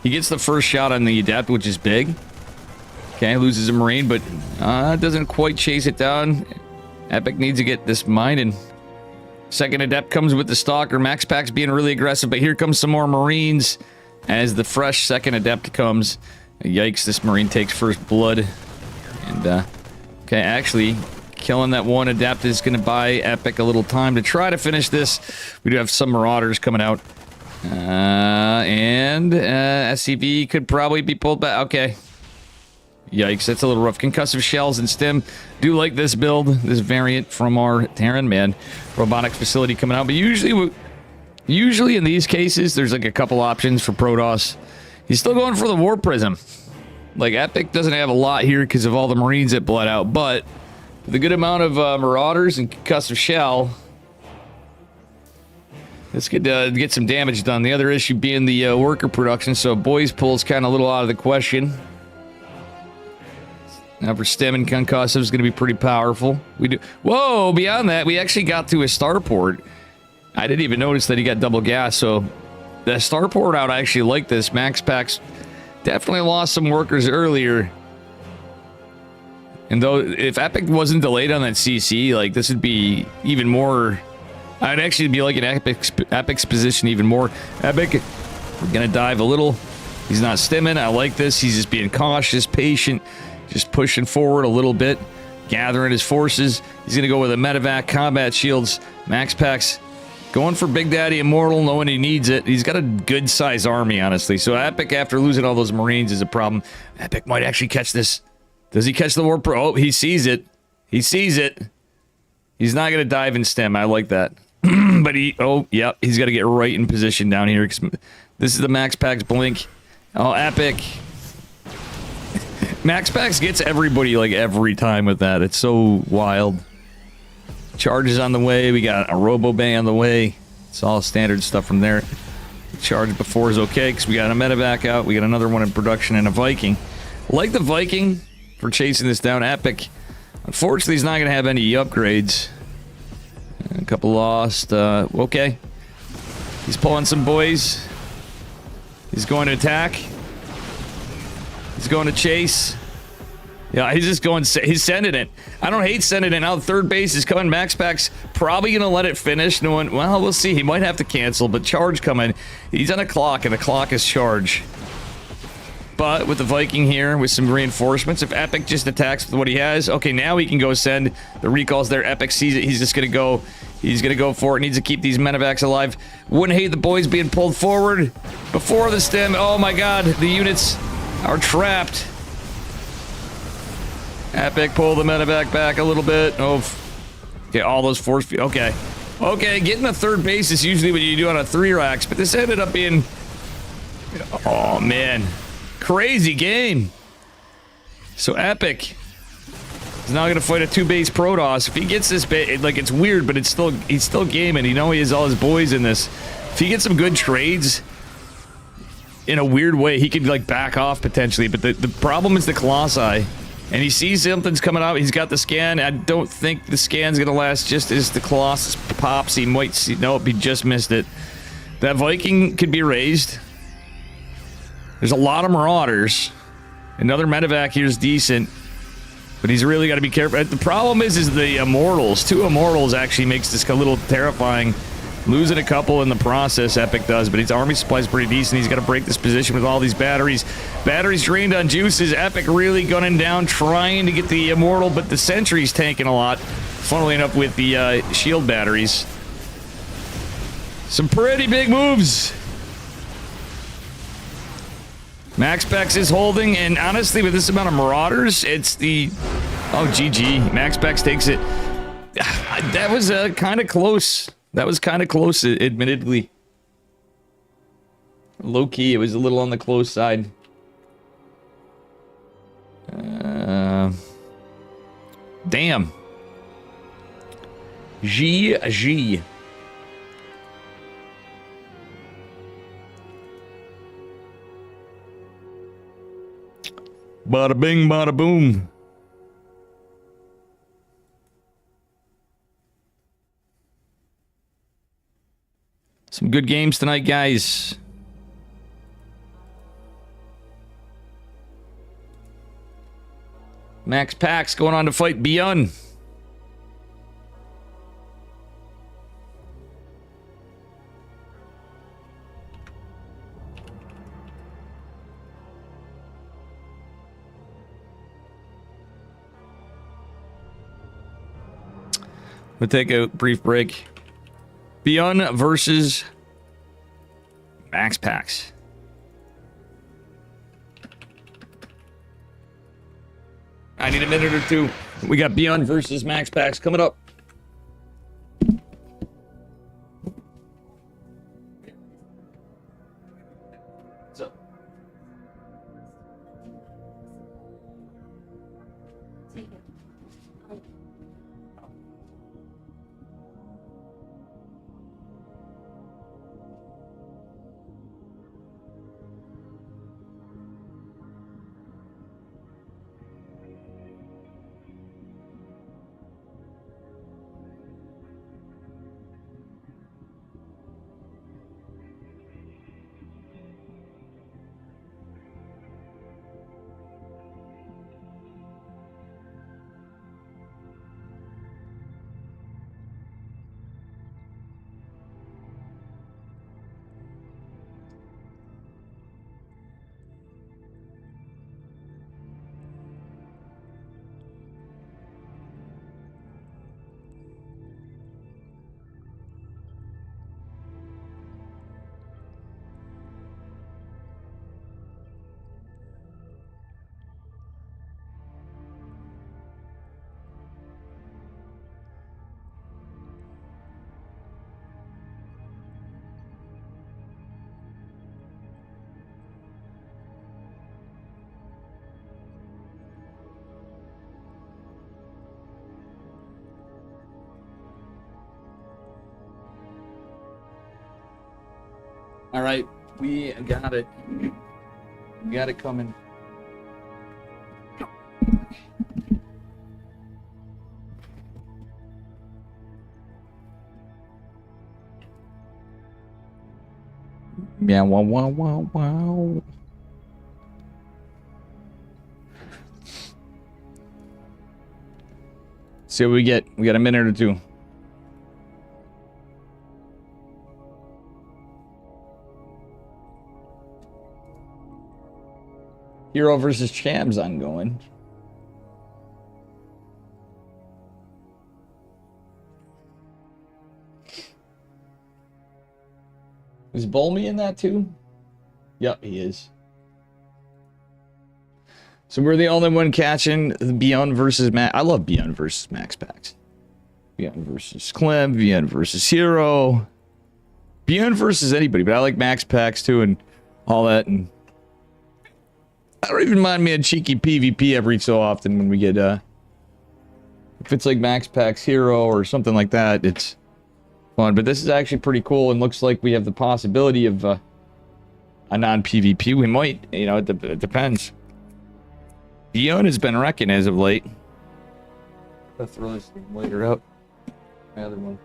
He gets the first shot on the Adept, which is big. Okay, loses a Marine, but doesn't quite chase it down. Epic needs to get this mine, and second Adept comes with the Stalker. Max Packs being really aggressive, but here comes some more Marines as the fresh second Adept comes. Yikes, this Marine takes first blood. And, okay, actually, killing that one Adept is going to buy Epic a little time to try to finish this. We do have some Marauders coming out. And SCV could probably be pulled back. Okay. Yikes, that's a little rough. Concussive shells and stim. Do like this build, this variant from our Terran man. Robotics facility coming out. But usually in these cases, there's like a couple options for Protoss. He's still going for the War Prism. Like, Epic doesn't have a lot here because of all the Marines that bled out, but with a good amount of Marauders and concussive shell, this could get some damage done. The other issue being the worker production, so Boys Pull is kind of a little out of the question. Now for stem and concussive is going to be pretty powerful. We do. Whoa! Beyond that, we actually got to a starport. I didn't even notice that he got double gas. So the starport out, I actually like this. Max Packs definitely lost some workers earlier. And though, if Epic wasn't delayed on that CC, like, this would be even more... I'd actually be like in Epic's position even more. Epic, we're gonna dive a little. He's not stimming. I like this. He's just being cautious, patient, just pushing forward a little bit, gathering his forces. He's gonna go with a medevac, combat shields, max packs, going for Big Daddy Immortal, knowing he needs it. He's got a good size army, honestly. So Epic, after losing all those Marines, is a problem. Epic might actually catch this. Does he catch the War Pro? Oh, he sees it. He sees it. He's not gonna dive and stem. I like that. But yep, he's got to get right in position down here. This is the Max Packs blink. Oh, Epic. Max Packs gets everybody, like, every time with that. It's so wild. Charges on the way. We got a Robo Bay on the way. It's all standard stuff from there. Charge before is okay, because we got a medevac out. We got another one in production and a Viking. Like the Viking for chasing this down. Epic. Unfortunately, he's not going to have any upgrades. A couple lost. Okay. He's pulling some boys. He's going to attack. He's going to chase. Yeah, he's just going... He's sending it. I don't hate sending it out. Third base is coming. Max Pack's probably going to let it finish. Knowing, well, we'll see. He might have to cancel, but charge coming. He's on a clock, and the clock is charge. But with the Viking here, with some reinforcements, if Epic just attacks with what he has, okay, now he can go send. The recall's there. Epic sees it. He's just going to go. He's going to go for it. Needs to keep these medevacs alive. Wouldn't hate the boys being pulled forward before the stem. Oh my god, the units are trapped. Epic, pull the medevac back a little bit. Oh, okay, all those force field. Okay. Okay, getting a third base is usually what you do on a 3-racks, but this ended up being... Oh, man. Crazy game. So Epic is now going to fight a 2-base Protoss. If he gets this bait, like, it's weird, but it's still, he's still gaming. You know he has all his boys in this. If he gets some good trades, in a weird way, he could, like, back off potentially. But the problem is the Colossi. And he sees something's coming out. He's got the scan. I don't think the scan's going to last just as the Colossus pops. He might see... Nope, he just missed it. That Viking could be raised. There's a lot of Marauders. Another medevac here is decent. But he's really got to be careful. The problem is the Immortals. 2 Immortals actually makes this a little terrifying. Losing a couple in the process, Epic does, but his army supply is pretty decent. He's got to break this position with all these batteries. Batteries drained on juices. Epic really gunning down, trying to get the Immortal, but the Sentry's tanking a lot. Funnily enough, with the shield batteries. Some pretty big moves. Max Pex is holding, and honestly, with this amount of Marauders, it's the... Oh, GG. Max Pex takes it. That was kind of close. That was kind of close, admittedly. Low-key, it was a little on the close side. Damn. GG. Bada bing, bada boom. Some good games tonight, guys. Max Pax going on to fight Beyond. We'll take a brief break. Beyond versus Max Pax. I need a minute or two. We got Beyond versus Max Pax coming up. What's up? All right, we got it. We got it coming. Yeah, wow, wow, wow, wow. See what we get. We got a minute or two. Hero versus Cham's ongoing. Is Bolmy in that too? Yep, he is. So we're the only one catching the Beyond versus Max. I love Beyond versus Max packs. Beyond versus Clem, Beyond versus Hero. Beyond versus anybody, but I like Max packs too and all that. And I don't even mind me a cheeky PvP every so often when we get, if it's like Max packs Hero or something like that, it's fun. But this is actually pretty cool and looks like we have the possibility of a non-PvP. We might, you know, it depends. Dion has been wrecking as of late. Let's throw this later up. My other one.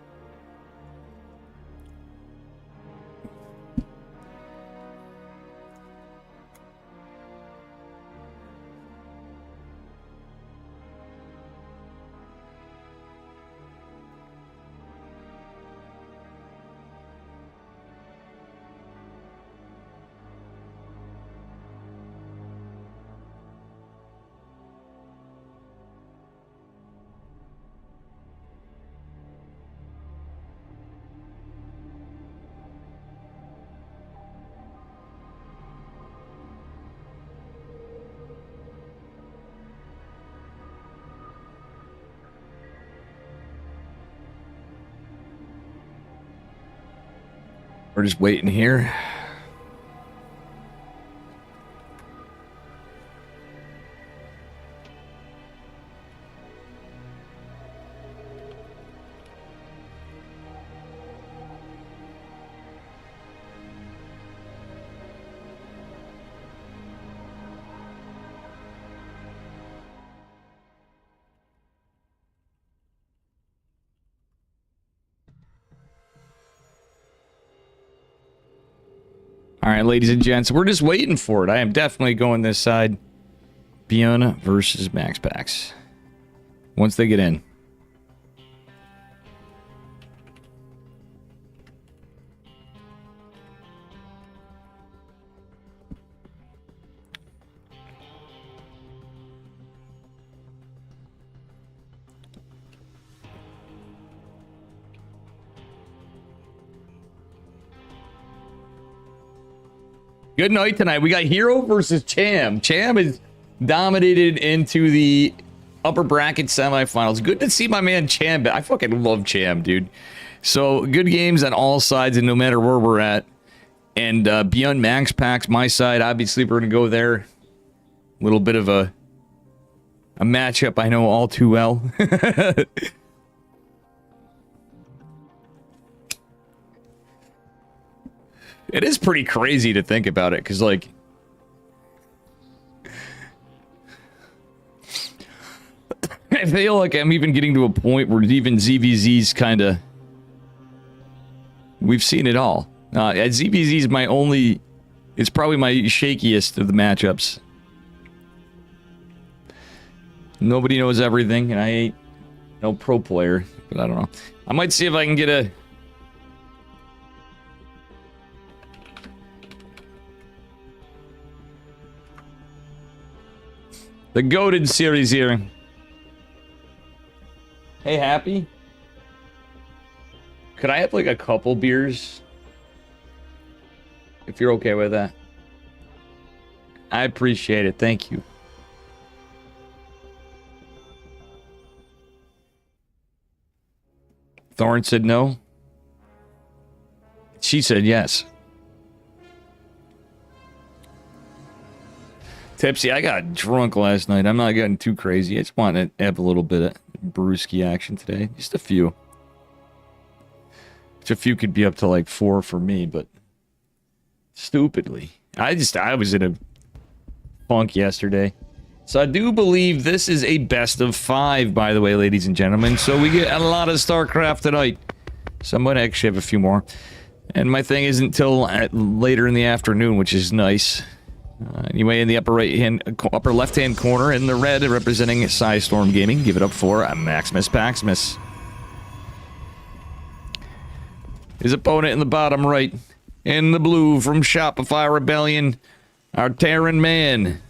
We're just waiting here. All right, ladies and gents, we're just waiting for it. I am definitely going this side. Biona versus Max Packs. Once they get in. Good night tonight. We got Hero versus Cham. Cham is dominated into the upper bracket semifinals. Good to see my man Cham. I fucking love Cham, dude. So good games on all sides, and no matter where we're at. And beyond Max Packs, my side, obviously we're gonna go there. A little bit of a matchup I know all too well. It is pretty crazy to think about it, because, like, I feel like I'm even getting to a point where even ZVZ's kind of... We've seen it all. ZVZ's my only... It's probably my shakiest of the matchups. Nobody knows everything, and I ain't no pro player, but I don't know. I might see if I can get a... The goated series here. Hey, Happy? Could I have like a couple beers? If you're okay with that. I appreciate it. Thank you. Thorne said no. She said yes. Tipsy, I got drunk last night. I'm not getting too crazy. I just want to have a little bit of brewski action today. Just a few. Which a few could be up to like 4 for me, but Stupidly. I was in a funk yesterday. So I do believe this is a best of 5, by the way, ladies and gentlemen. So we get a lot of StarCraft tonight. So I'm going to actually have a few more. And my thing isn't until later in the afternoon, which is nice. Anyway, in the upper left-hand corner, in the red, representing Storm Gaming, give it up for Maximus Paximus. His opponent in the bottom right, in the blue from Shopify Rebellion, our Terran man.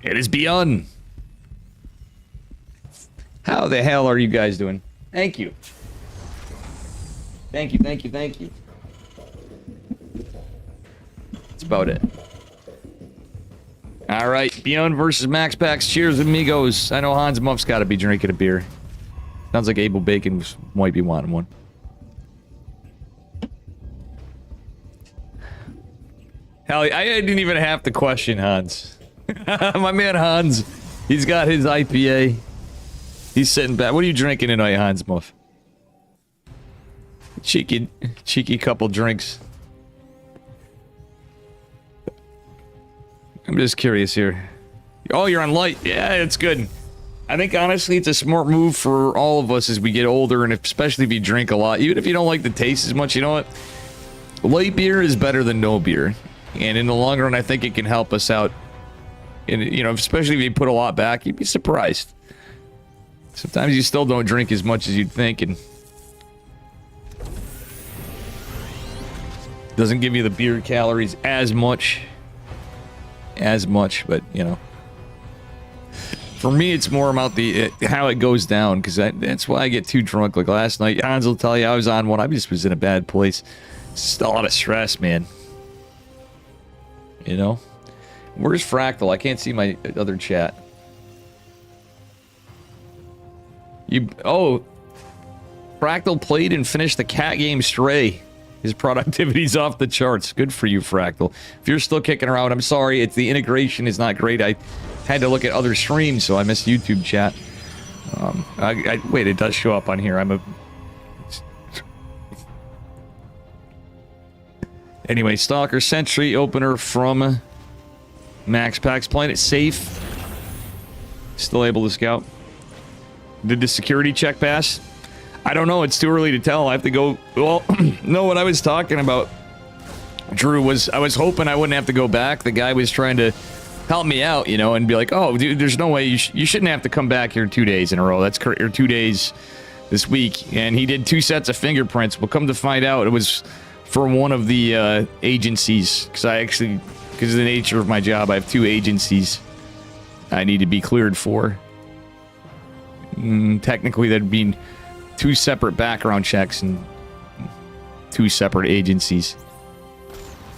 It is Beyond. How the hell are you guys doing? Thank you. Thank you, thank you, thank you. That's about it. Alright, Beyond versus Max Packs. Cheers, amigos. I know Hans Muff's got to be drinking a beer. Sounds like Abel Bacon might be wanting one. Hell, I didn't even have to question Hans. My man Hans, he's got his IPA. He's sitting back. What are you drinking tonight, Hans Muff? Cheeky couple drinks. I'm just curious here. Oh, you're on light. Yeah, it's good. I think, honestly, it's a smart move for all of us as we get older, and especially if you drink a lot. Even if you don't like the taste as much, you know what? Light beer is better than no beer. And in the long run, I think it can help us out. And, you know, especially if you put a lot back, you'd be surprised. Sometimes you still don't drink as much as you'd think, and doesn't give you the beer calories as much, but, you know. For me, it's more about the how it goes down, because that's why I get too drunk. Like last night, Hans will tell you I was on one. I just was in a bad place. It's just a lot of stress, man. You know? Where's Fractal? I can't see my other chat. Oh, Fractal played and finished the cat game Stray. His productivity's off the charts. Good for you, Fractal. If you're still kicking around, I'm sorry. The integration is not great. I had to look at other streams, so I missed YouTube chat. Wait, it does show up on here. Anyway, Stalker Sentry opener from Max Packs, playing it safe. Still able to scout. Did the security check pass? I don't know. It's too early to tell. I have to go. Well, no, what I was talking about, Drew, was I was hoping I wouldn't have to go back. The guy was trying to help me out, you know, and be like, oh, dude, there's no way. You shouldn't have to come back here 2 days in a row. That's or 2 days this week. And he did 2 sets of fingerprints. We'll come to find out it was for one of the agencies. Because of the nature of my job, I have 2 agencies I need to be cleared for. Technically, that'd be 2 separate background checks and 2 separate agencies.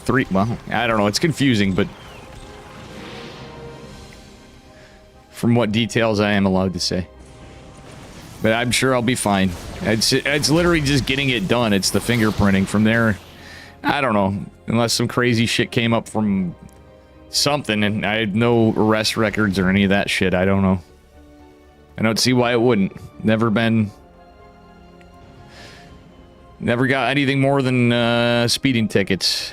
3, well, I don't know. It's confusing, but from what details I am allowed to say. But I'm sure I'll be fine. It's literally just getting it done. It's the fingerprinting. From there, I don't know. Unless some crazy shit came up from something and I had no arrest records or any of that shit. I don't know. I don't see why it wouldn't. Never got anything more than speeding tickets.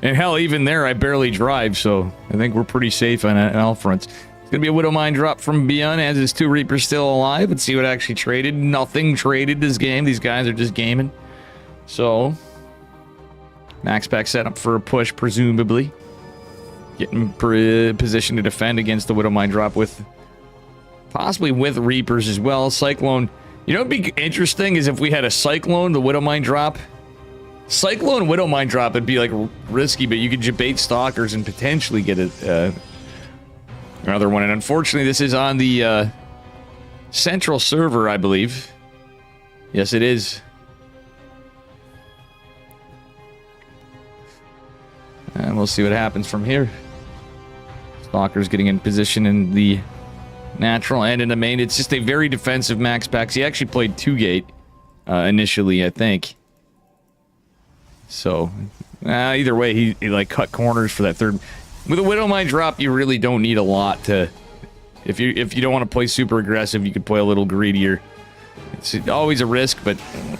And hell, even there, I barely drive, so I think we're pretty safe on all fronts. It's gonna be a Widow Mine drop from Beyond, as his 2 Reapers still alive. Let's see what actually traded. Nothing traded this game. These guys are just gaming. So, Max Pack set up for a push, presumably. Getting position to defend against the Widow Mine drop with, possibly with Reapers as well. Cyclone. You know what would be interesting is if we had a Cyclone, the Widow Mine drop. Cyclone Widow Mine drop would be like risky, but you could debate Stalkers and potentially get another one. And unfortunately, this is on the central server, I believe. Yes, it is. And we'll see what happens from here. Stalker's getting in position in the natural and in the main. It's just a very defensive Max Packs. He actually played 2-gate initially, I think. So, either way, he like cut corners for that third. With a Widow Mine drop, you really don't need a lot to If you don't want to play super aggressive, you could play a little greedier. It's always a risk, but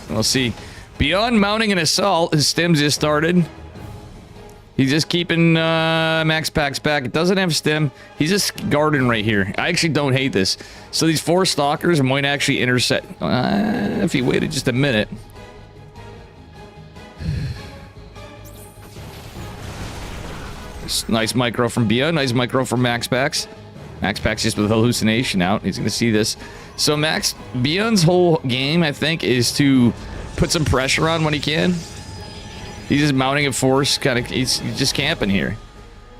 we'll see. Beyond mounting an assault, his stims just started. He's just keeping max packs back. It doesn't have stim. He's just guarding right here. I actually don't hate this. So these 4 stalkers might actually intercept if he waited just a minute. Nice micro from Bia. Nice micro from Max Packs. Max Packs just with hallucination out. He's going to see this. So Bion's whole game, I think, is to put some pressure on when he can. He's just mounting a force, kind of. He's just camping here.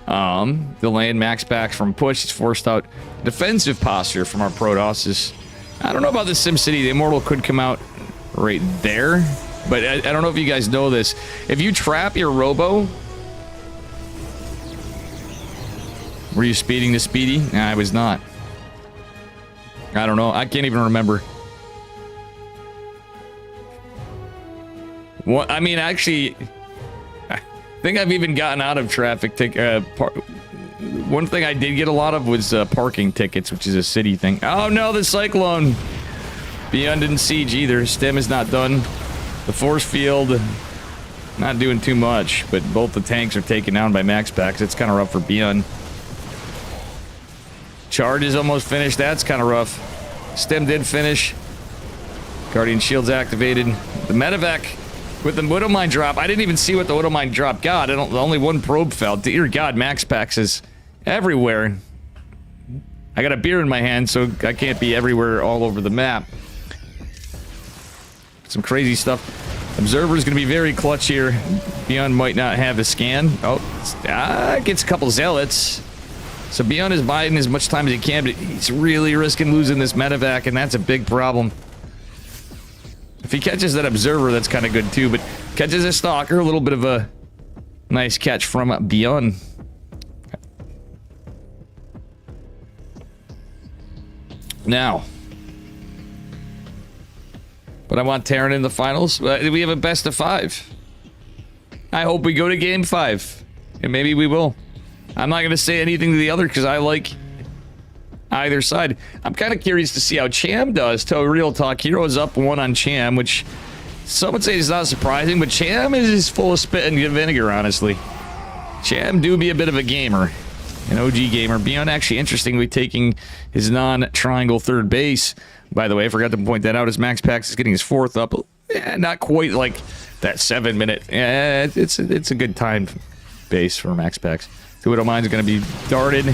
Delaying Max Packs from push. He's forced out defensive posture from our Protosses. I don't know about the SimCity. The Immortal could come out right there, but I don't know if you guys know this. If you trap your Robo, were you speeding to Speedy? Nah, I was not. I don't know. I can't even remember. What? I mean, actually, I think I've even gotten out of traffic ticket. One thing I did get a lot of was parking tickets, which is a city thing. Oh no, the Cyclone! Beyond didn't siege either. Stem is not done. The force field, not doing too much, but both the tanks are taken down by Max Packs. It's kind of rough for Beyond. Charge is almost finished. That's kind of rough. Stem did finish. Guardian Shield's activated. The Medevac with the Widow Mine drop. I didn't even see what the Widow Mine drop got. Only one probe fell. Dear God, Max Packs is everywhere. I got a beer in my hand, so I can't be everywhere all over the map. Some crazy stuff. Observer's going to be very clutch here. Beyond might not have a scan. Oh, gets a couple zealots. So Beyond is biding as much time as he can, but he's really risking losing this medevac, and that's a big problem. If he catches that Observer, that's kind of good too, but catches a Stalker, a little bit of a nice catch from Beyond. Now, but I want Terran in the finals. We have a best of 5. I hope we go to game 5, and maybe we will. I'm not going to say anything to the other because I like either side. I'm kind of curious to see how Cham does. To Real Talk, Hero is up 1 on Cham, which some would say is not surprising, but Cham is full of spit and vinegar, honestly. Cham do be a bit of a gamer, an OG gamer. Beyond actually interestingly taking his non-triangle third base. By the way, I forgot to point that out, as Max Pax is getting his 4th up. Not quite like that 7-minute. Yeah, it's a good time base for Max Pax. The Widow Mine's going to be darted.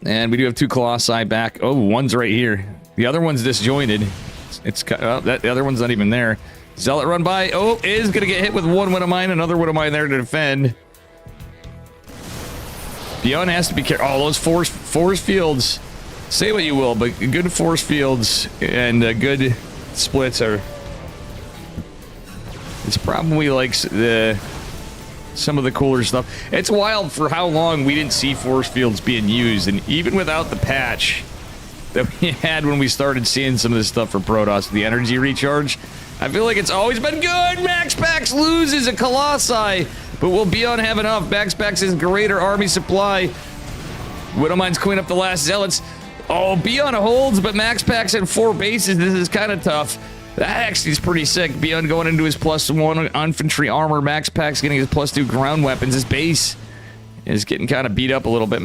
And we do have 2 Colossi back. Oh, one's right here. The other one's disjointed. The other one's not even there. Zealot run by. Oh, is going to get hit with 1 Widow Mine. Another Widow Mine there to defend. Beyond has to be careful. Oh, those force fields. Say what you will, but good force fields and good splits are... It's probably like some of the cooler stuff. It's wild for how long we didn't see force fields being used, and even without the patch that we had when we started seeing some of this stuff for Protoss, the energy recharge, I feel like it's always been good. Max Pax loses a Colossi, but will Beyond have enough? Max Pax is greater army supply. Widow Mine's clean up the last zealots. Oh, Beyond holds, but Max Pax at 4 bases. This is kind of tough. That actually is pretty sick. Beyond going into his +1 infantry armor. Max Pax getting his +2 ground weapons. His base is getting kind of beat up a little bit.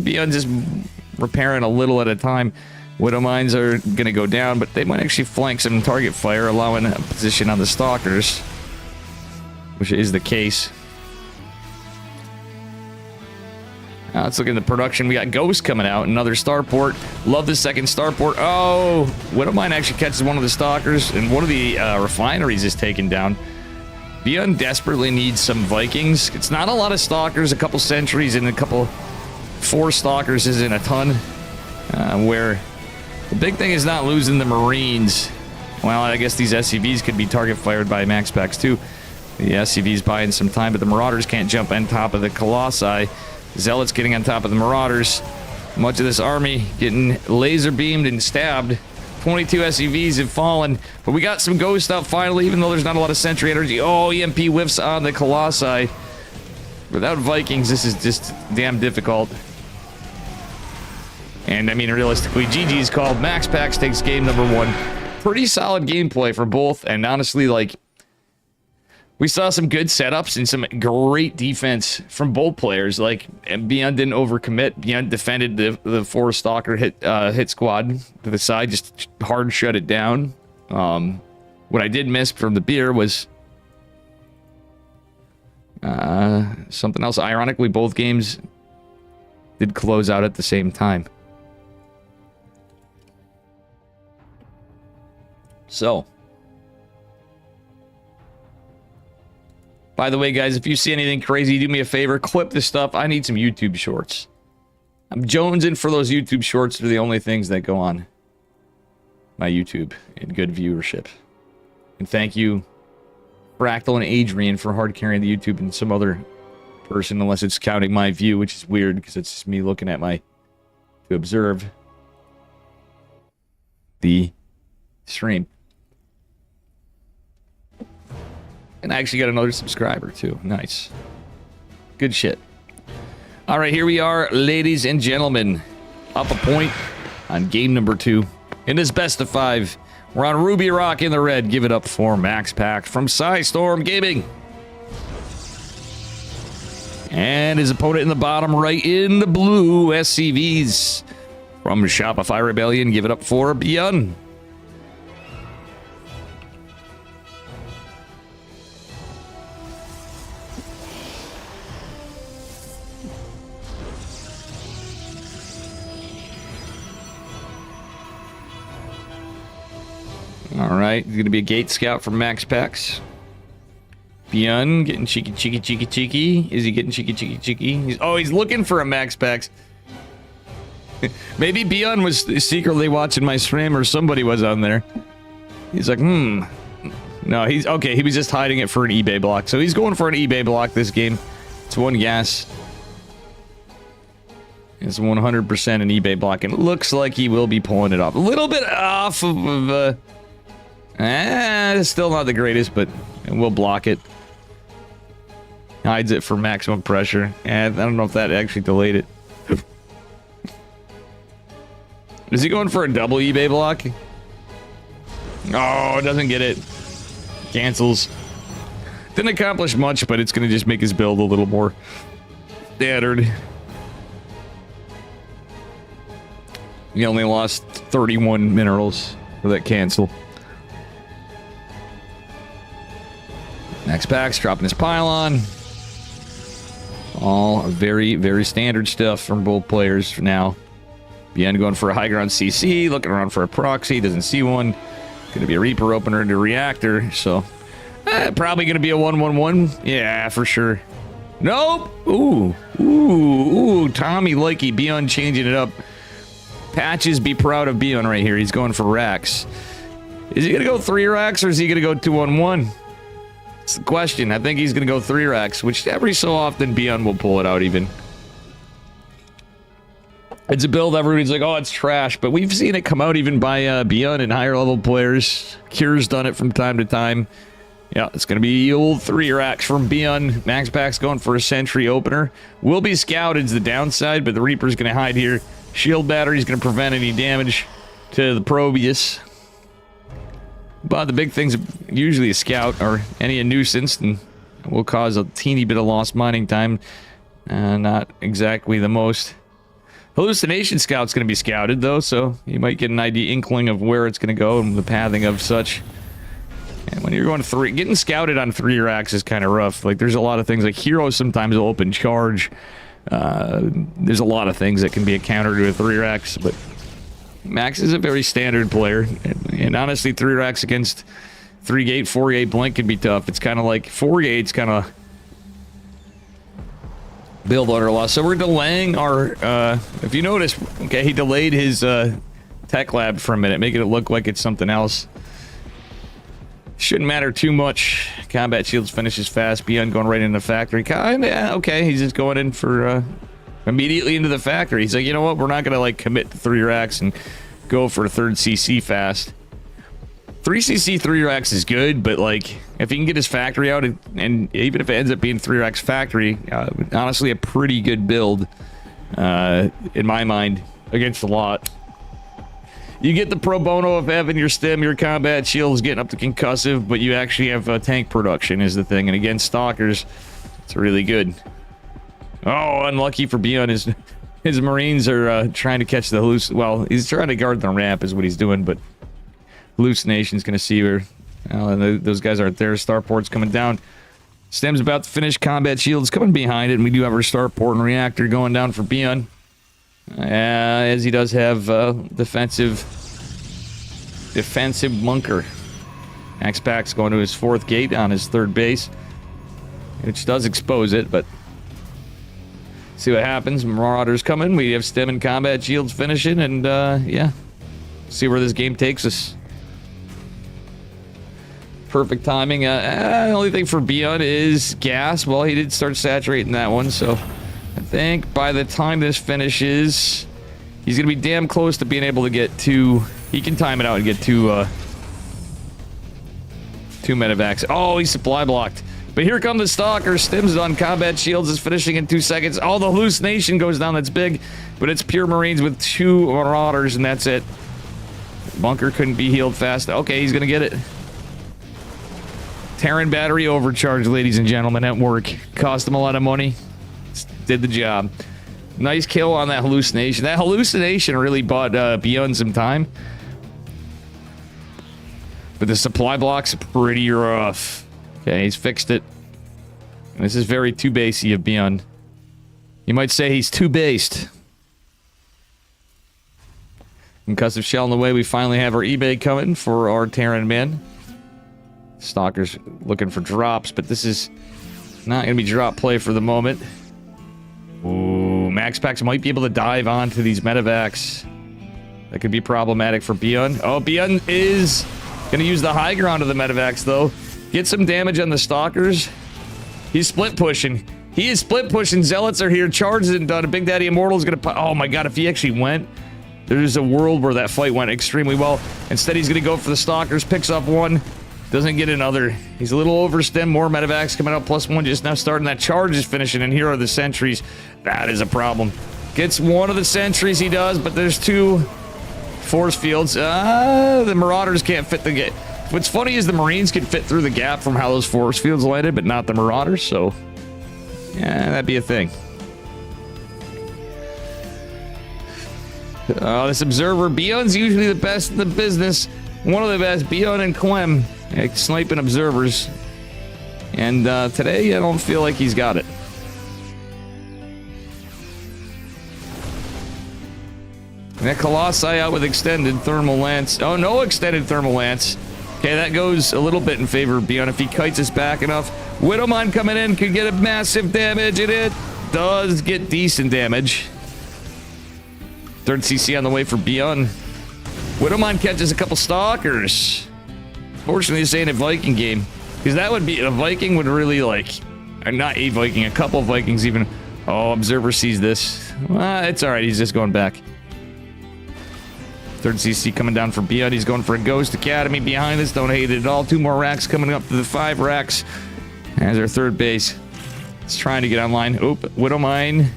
Beyond just repairing a little at a time. Widow Mines are going to go down, but they might actually flank some target fire, allowing a position on the Stalkers, which is the case. Now let's look at the production. We got Ghost coming out, another starport. Love the second starport. Oh, Widow Mine actually catches one of the Stalkers, and one of the refineries is taken down. Beyond desperately needs some Vikings. It's not a lot of Stalkers, a couple sentries, and a couple 4 Stalkers isn't a ton. Where the big thing is not losing the Marines. Well, I guess these SCVs could be target fired by Max Packs too. The SCVs buying some time, but the Marauders can't jump on top of the Colossi. Zealots getting on top of the Marauders. Much of this army getting laser beamed and stabbed. 22 SCVs have fallen, but we got some Ghost up finally, even though there's not a lot of sentry energy. Oh, EMP whiffs on the Colossi. Without Vikings, this is just damn difficult. And I mean, realistically, GG's called. Max Packs takes game number 1. Pretty solid gameplay for both, and honestly, like, we saw some good setups and some great defense from both players. Like, and Beyond didn't overcommit. Beyond defended the 4 Stalker hit squad to the side, just hard shut it down. What I did miss from the beer was something else. Ironically, both games did close out at the same time. So, by the way, guys, if you see anything crazy, do me a favor, clip this stuff. I need some YouTube shorts. I'm jonesing for those YouTube shorts. They're the only things that go on my YouTube and good viewership. And thank you, Fractal and Adrian, for hard carrying the YouTube and some other person, unless it's counting my view, which is weird because it's just me looking at my to observe the stream. And I actually got another subscriber, too. Nice. Good shit. All right, here we are, ladies and gentlemen. Up a point on game number 2. In this best of 5, we're on Ruby Rock in the red. Give it up for Max Pack from Storm Gaming. And his opponent in the bottom right in the blue, SCVs from Shopify Rebellion. Give it up for Beyond. Alright, he's going to be a gate scout from Max Packs. Beyond getting cheeky. Is he getting cheeky? He's looking for a Max Packs. Maybe Beyond was secretly watching my stream, or somebody was on there. He's like, No, he's okay. He was just hiding it for an eBay block. So he's going for an eBay block this game. It's 1 gas. It's 100% an eBay block, and it looks like he will be pulling it off. A little bit off of still not the greatest, but we'll block it. Hides it for maximum pressure. And I don't know if that actually delayed it. Is he going for a double eBay block? Oh, doesn't get it. Cancels. Didn't accomplish much, but it's going to just make his build a little more standard. He only lost 31 minerals for that cancel. Max Packs dropping his pylon. All very, very standard stuff from both players for now. Beyond going for a high ground CC, looking around for a proxy, doesn't see one. Going to be a Reaper opener into reactor, so probably going to be a 1-1-1. Yeah, for sure. Nope. Ooh, Tommy Likey, Beyond changing it up. Patches, be proud of Beyond right here. He's going for racks. Is he going to go 3 racks, or is he going to go 2-1-1? It's the question. I think he's going to go 3 racks, which every so often Beyond will pull it out even. It's a build everybody's like, oh, it's trash, but we've seen it come out even by Beyond and higher level players. Cure's done it from time to time. Yeah, it's going to be old 3 racks from Beyond. Max Pack's going for a sentry opener. Will be scouted is the downside, but the Reaper's going to hide here. Shield battery's going to prevent any damage to the Probius. But the big thing's usually a scout or any a nuisance, and will cause a teeny bit of lost mining time. Not exactly the most. Hallucination Scout's going to be scouted, though, so you might get an idea inkling of where it's going to go and the pathing of such. And when you're going 3, getting scouted on 3 racks is kind of rough. Like, there's a lot of things, like heroes sometimes will open charge. There's a lot of things that can be a counter to a 3 racks, but Max is a very standard player. And honestly, 3 racks against 3 gate, 4 gate blink can be tough. It's kind of like 4 gates kind of build order loss. So we're delaying our, if you notice, okay, he delayed his tech lab for a minute, making it look like it's something else. Shouldn't matter too much. Combat shields finishes fast. Beyond going right into the factory. Yeah, okay, he's just going in for immediately into the factory. He's like, you know what? We're not gonna like commit to 3 racks and go for a 3rd CC fast. 3 CC 3 racks is good, but like If he can get his factory out, and even if it ends up being 3x factory, honestly, a pretty good build, in my mind, against a lot. You get the pro bono of having your stim, your combat shields getting up to concussive, but you actually have tank production is the thing. And against stalkers, it's really good. Oh, unlucky for Beyond. His Marines are trying to catch the well, he's trying to guard the ramp is what he's doing, but hallucination's going to see her. Well, those guys aren't there. Starport's coming down. Stem's about to finish. Combat shields coming behind it, and we do have our starport and reactor going down for Beyond. As he does have defensive bunker. Max Pack's going to his 4th gate on his 3rd base, which does expose it, but see what happens. Marauders coming. We have stem and combat shields finishing, and yeah, see where this game takes us. Perfect timing. The only thing for Beyond is gas. Well, he did start saturating that one, so I think by the time this finishes, he's going to be damn close to being able to get 2. He can time it out and get 2 medevacs. Oh, he's supply blocked. But here come the stalkers. Stim's on combat shields is finishing in 2 seconds. Oh, the hallucination goes down. That's big. But it's pure Marines with 2 Marauders, and that's it. Bunker couldn't be healed fast. Okay, he's going to get it. Terran battery overcharge, ladies and gentlemen, at work. Cost him a lot of money. Did the job. Nice kill on that hallucination. That hallucination really bought Beyond some time. But the supply block's pretty rough. Okay, he's fixed it. And this is very two-basey of Beyond. You might say he's two-based. Concussive shell in the way. We finally have our eBay coming for our Terran men. Stalkers looking for drops, but this is not going to be drop play for the moment. Ooh, Max Packs might be able to dive onto these medevacs. That could be problematic for Beyond. Oh, Beyond is going to use the high ground of the medevacs, though. Get some damage on the Stalkers. He's split pushing. He is split pushing. Zealots are here. Charge isn't done. Big Daddy Immortal is going to... Oh, my God. If he actually went... There's a world where that fight went extremely well. Instead, he's going to go for the Stalkers. Picks up 1. Doesn't get another. He's a little overstem. More medevacs coming out. +1 just now starting. That charge is finishing. And here are the sentries. That is a problem. Gets 1 of the sentries he does, but there's 2 force fields. The Marauders can't fit the gate. What's funny is the Marines can fit through the gap from how those force fields landed, but not the Marauders, so... Yeah, that'd be a thing. This Observer. Beyond's usually the best in the business. One of the best. Beyond and Clem. Sniping Observers. And today, I don't feel like he's got it. And that Colossi out with extended thermal lance. Oh, no extended thermal lance. Okay, that goes a little bit in favor of Beyond if he kites us back enough. Widowmine coming in could get a massive damage, and it does get decent damage. 3rd CC on the way for Beyond. Widowmine catches a couple Stalkers. Fortunately, this ain't a Viking game. Because that would be... A Viking would really, like... Or not a Viking, a couple Vikings even. Oh, Observer sees this. It's alright, he's just going back. 3rd CC coming down for Beyond. He's going for a Ghost Academy behind us. Don't hate it at all. 2 more racks coming up to the 5 racks. As our 3rd base. It's trying to get online. Oop, Widowmine.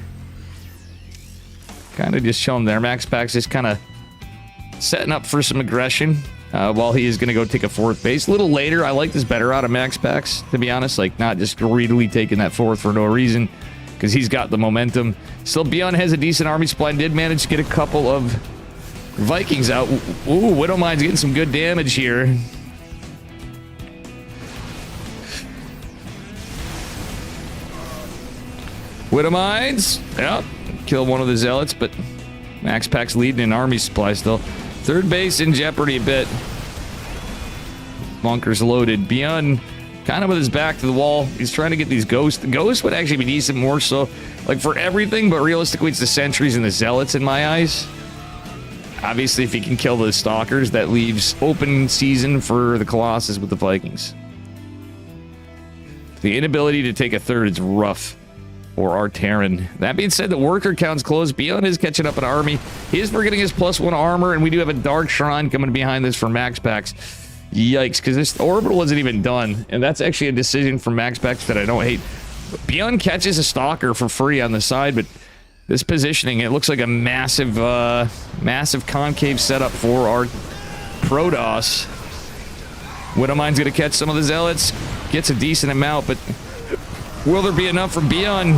Kind of just chilling there. Max Pack's just kind of setting up for some aggression. While he is going to go take a 4th base. A little later, I like this better out of Max Packs, to be honest. Like, not just greedily taking that 4th for no reason. Because he's got the momentum. Still, Beyond has a decent army supply and did manage to get a couple of Vikings out. Ooh, Widowmine's getting some good damage here. Widowmines. Yep. Kill 1 of the Zealots, but Max Pack's leading in army supply still. 3rd base in jeopardy a bit. Bunkers loaded. Beyond kind of with his back to the wall. He's trying to get these Ghosts. Ghosts would actually be decent more so, like, for everything, but realistically, it's the sentries and the Zealots in my eyes. Obviously, if he can kill the Stalkers, that leaves open season for the Colossus with the Vikings. The inability to take a 3rd is rough for our Terran. That being said, the worker count's close. Beyond is catching up an army. He is forgetting his +1 armor, and we do have a Dark Shrine coming behind this for Max Packs. Yikes, because this orbital isn't even done. And that's actually a decision from Max Pex that I don't hate. Beyond catches a stalker for free on the side, but this positioning, it looks like a massive, massive concave setup for our Protoss. Widowmine's going to catch some of the Zealots. Gets a decent amount, but will there be enough for Beyond?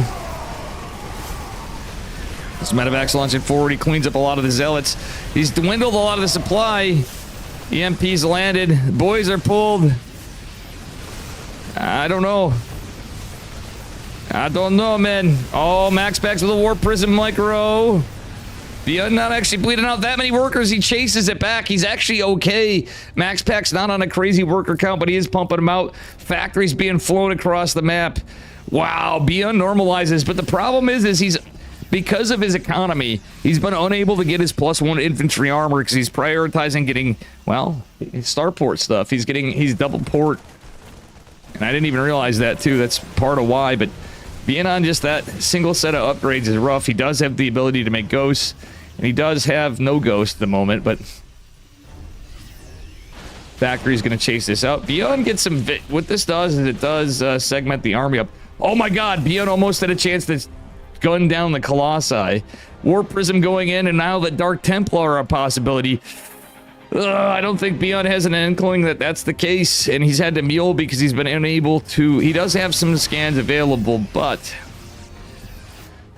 This Medevacs launching forward. He cleans up a lot of the Zealots. He's dwindled a lot of the supply. EMP's landed. Boys are pulled. I don't know. I don't know, man. Oh, Max Pex with a Warp Prism Micro. Beyond not actually bleeding out that many workers. He chases it back. He's actually okay. Max Pex not on a crazy worker count, but he is pumping them out. Factories being flown across the map. Wow, Beyond normalizes. But the problem is he's... Because of his economy, he's been unable to get his +1 infantry armor because he's prioritizing getting, well, starport stuff. He's double port. And I didn't even realize that, too. That's part of why, but being on just that single set of upgrades is rough. He does have the ability to make ghosts, and he does have no ghost at the moment, but Factory's going to chase this out. Beyond gets some... What this does is it does segment the army up. Oh my god, Beyond almost had a chance to gun down the Colossi. Warp Prism going in, and now the Dark Templar are a possibility. I don't think Beyond has an inkling that that's the case, and he's had to mule because he's been unable to... He does have some scans available, but...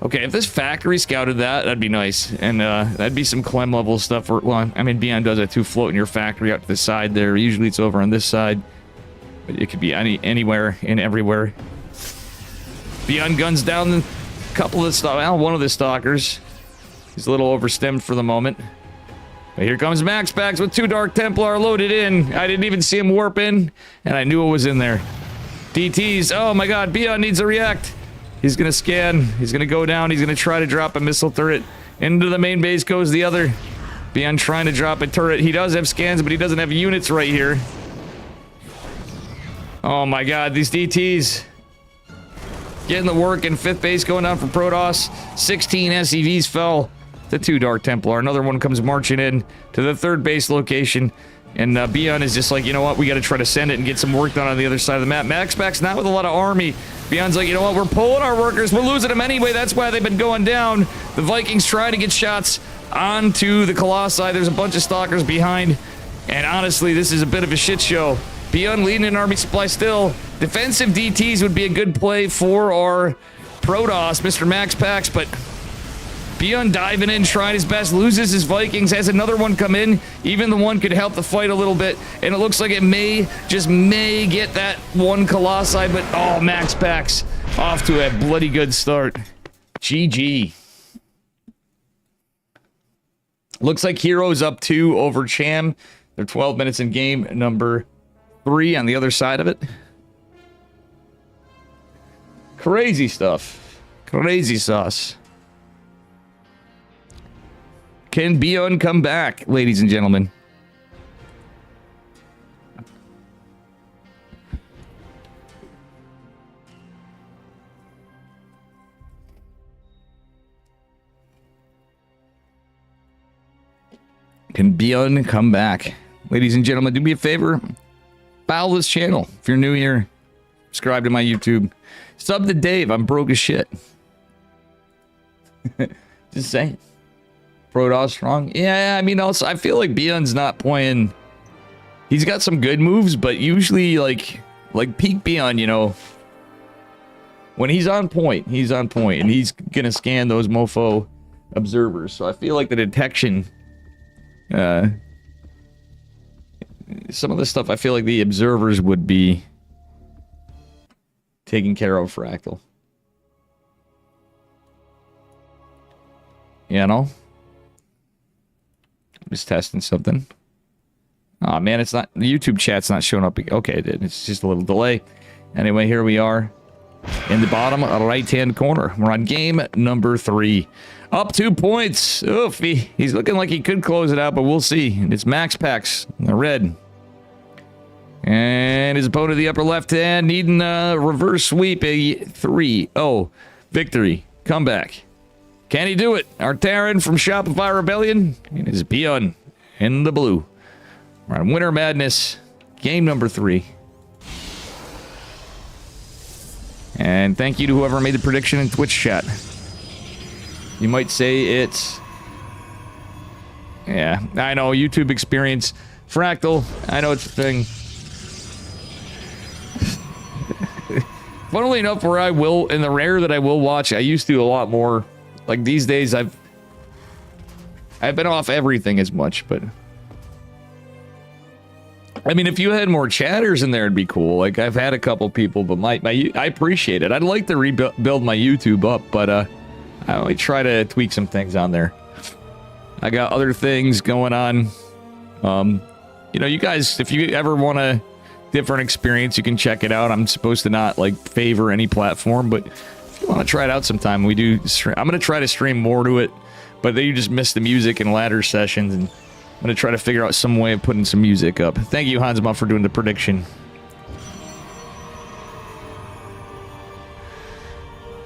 Okay, if this factory scouted that, that'd be nice. And that'd be some Clem level stuff. Well, I mean, Beyond does it too, floating your factory out to the side there. Usually it's over on this side. But it could be anywhere and everywhere. Beyond guns down the... Couple of one of the stalkers. He's a little overstemmed for the moment. But here comes Max Pex with 2 Dark Templar loaded in. I didn't even see him warp in, and I knew it was in there. DTs. Oh my god, Beyond needs to react. He's gonna scan. He's gonna go down. He's gonna try to drop a missile turret. Into the main base goes the other. Beyond trying to drop a turret. He does have scans, but he doesn't have units right here. Oh my god, these DTs. Getting the work in 5th base going down for Protoss. 16 SCVs fell to 2 Dark Templar. Another one comes marching in to the 3rd base location. And Beyond is just like, you know what? We got to try to send it and get some work done on the other side of the map. Max Pex not with a lot of army. Beyond's like, you know what? We're pulling our workers. We're losing them anyway. That's why they've been going down. The Vikings trying to get shots onto the Colossi. There's a bunch of stalkers behind. And honestly, this is a bit of a shit show. Beyond leading an army supply still. Defensive DTs would be a good play for our Protoss, Mr. Max Pex, but Beyond diving in, trying his best, loses his Vikings, has another one come in. Even the one could help the fight a little bit, and it looks like it may get that one Colossi, but oh, Max Pex off to a bloody good start. GG. Looks like Heroes up 2 over Cham. They're 12 minutes in game number 3 on the other side of it. Crazy stuff. Crazy sauce. Can Beyond come back, ladies and gentlemen? Can Beyond come back? Ladies and gentlemen, do me a favor. Follow this channel. If you're new here, subscribe to my YouTube. Sub to Dave. I'm broke as shit. Just saying. Protoss strong. Yeah, I mean, also, I feel like Beyond's not playing... He's got some good moves, but usually, like peak Beyond, you know... When he's on point, and he's gonna scan those mofo observers. So I feel like the detection... some of the stuff I feel like the observers would be taking care of Fractal. You know? I'm just testing something. Oh man, it's not... The YouTube chat's not showing up. Okay, it did. It's just a little delay. Anyway, here we are in the bottom right-hand corner. We're on game number 3. Up 2 points. Oof, he's looking like he could close it out, but we'll see. It's Max Pex, the red. And his opponent, the upper left hand, needing a reverse sweep, a 3-0 victory. Comeback. Can he do it? Our Terran from Shopify Rebellion. It is Beyond in the blue. We're on Winter Madness. Game number 3. And thank you to whoever made the prediction in Twitch chat. You might say it's... Yeah, I know, YouTube experience. Fractal, I know it's a thing. Funnily enough, where I will, in the rare that I will watch, I used to a lot more. Like, these days, I've been off everything as much, but... I mean, if you had more chatters in there, it'd be cool. Like, I've had a couple people, but I appreciate it. I'd like to rebuild my YouTube up, but I only try to tweak some things on there. I got other things going on. You know, you guys, if you ever want a different experience, you can check it out. I'm supposed to not, like, favor any platform, but if you want to try it out sometime, we do. I'm going to try to stream more to it, but then you just miss the music and ladder sessions, and I'm going to try to figure out some way of putting some music up. Thank you, Hansma, for doing the prediction.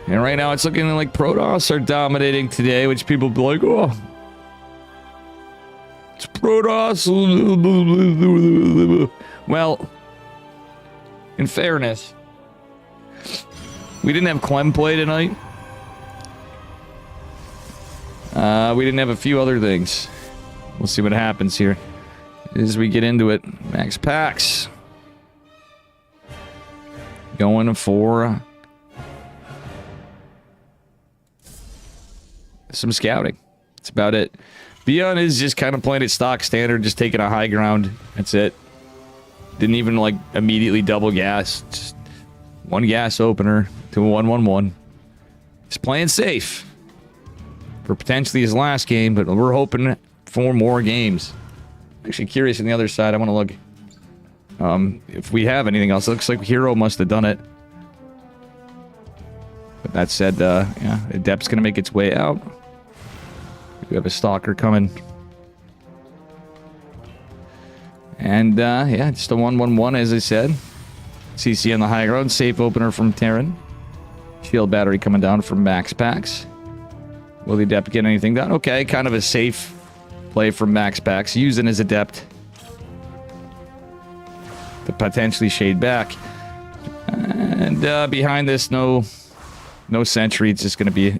And right now, it's looking like Protoss are dominating today, which people be like, oh, it's Protoss. Well, in fairness, we didn't have Clem play tonight. We didn't have a few other things. We'll see what happens here as we get into it. Max Pax going for some scouting. That's about it. Beyond is just kind of playing it stock standard, just taking a high ground. That's it. Didn't even, like, immediately double gas. Just one gas opener to a 1-1-1. Just playing safe for potentially his last game, but we're hoping for more games. Actually curious on the other side. I want to look if we have anything else. It looks like Hero must have done it. But that said, yeah, Adept's going to make its way out. We have a Stalker coming. And, yeah, just a 1-1-1, as I said. CC on the high ground. Safe opener from Terran. Shield battery coming down from Max Pax. Will the Adept get anything done? Okay, kind of a safe play from Max Pax. Using his Adept to potentially shade back. And behind this, no sentry. It's just going to be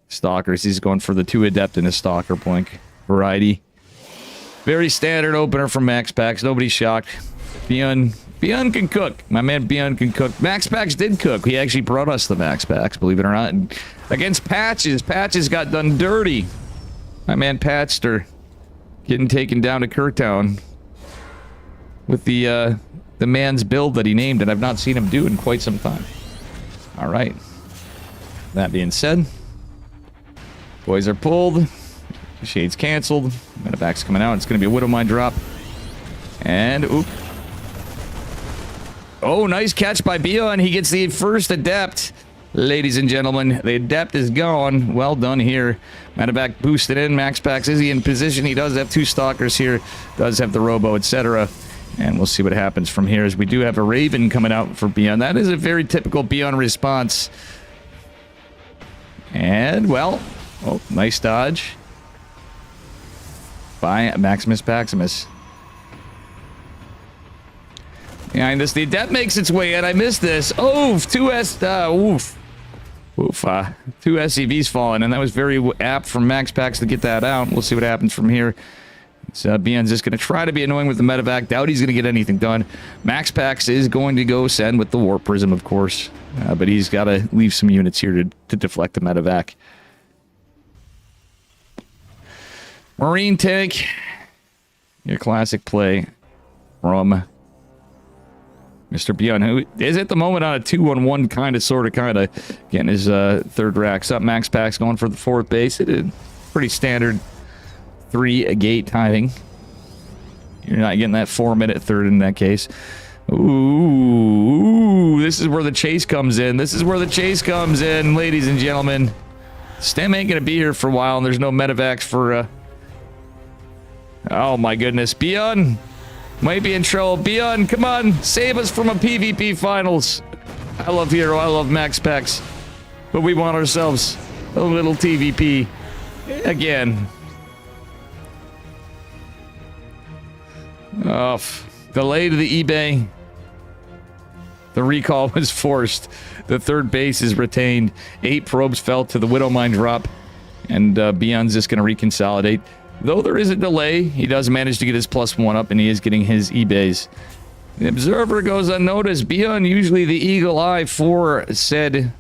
Stalkers. He's going for the 2 Adept and a Stalker blink variety. Very standard opener from Max Pax. Nobody's shocked. Beyond can cook. My man Beyond can cook. Max Pax did cook. He actually brought us the Max Pax, believe it or not. And against Patches. Patches got done dirty. My man Patster getting taken down to Kirktown with the man's build that he named, and I've not seen him do in quite some time. All right. That being said, boys are pulled. Shade's canceled. Medevac's coming out. It's going to be a Widowmine drop. And, oop. Oh, nice catch by Beyond. He gets the first Adept. Ladies and gentlemen, the Adept is gone. Well done here. Medevac boosted in. Max Pax, is he in position? He does have 2 Stalkers here. Does have the Robo, etc. And we'll see what happens from here, as we do have a Raven coming out for Beyond. That is a very typical Beyond response. And, well, oh, nice dodge by Maximus Paximus. Behind this, the Adept makes its way in. I missed this. Oof, 2 SCVs falling, and that was very apt from Max Pax to get that out. We'll see what happens from here. Beyond's just going to try to be annoying with the Medevac. Doubt he's going to get anything done. Max Pax is going to go send with the Warp Prism, of course. But he's got to leave some units here to deflect the Medevac. Marine Tank. Your classic play from Mr. Beyond, who is at the moment on a 2-1-1 kind of, getting his 3rd racks up. Max Pax going for the 4th base. It is pretty standard 3-gate timing. You're not getting that 4-minute 3rd in that case. Ooh, this is where the chase comes in. This is where the chase comes in, ladies and gentlemen. Stem ain't gonna be here for a while, and there's no medevacs for, oh my goodness. Beyond might be in trouble. Beyond, come on, save us from a PvP finals. I love Hero, I love Max Pax, but we want ourselves a little TVP again. Oh, Delay to the eBay. The recall was forced. The third base is retained. 8 probes fell to the Widow Mine drop. And Beyond's just going to reconsolidate. Though there is a delay, he does manage to get his +1 up, and he is getting his eBays. The Observer goes unnoticed. Beyond usually the eagle eye for said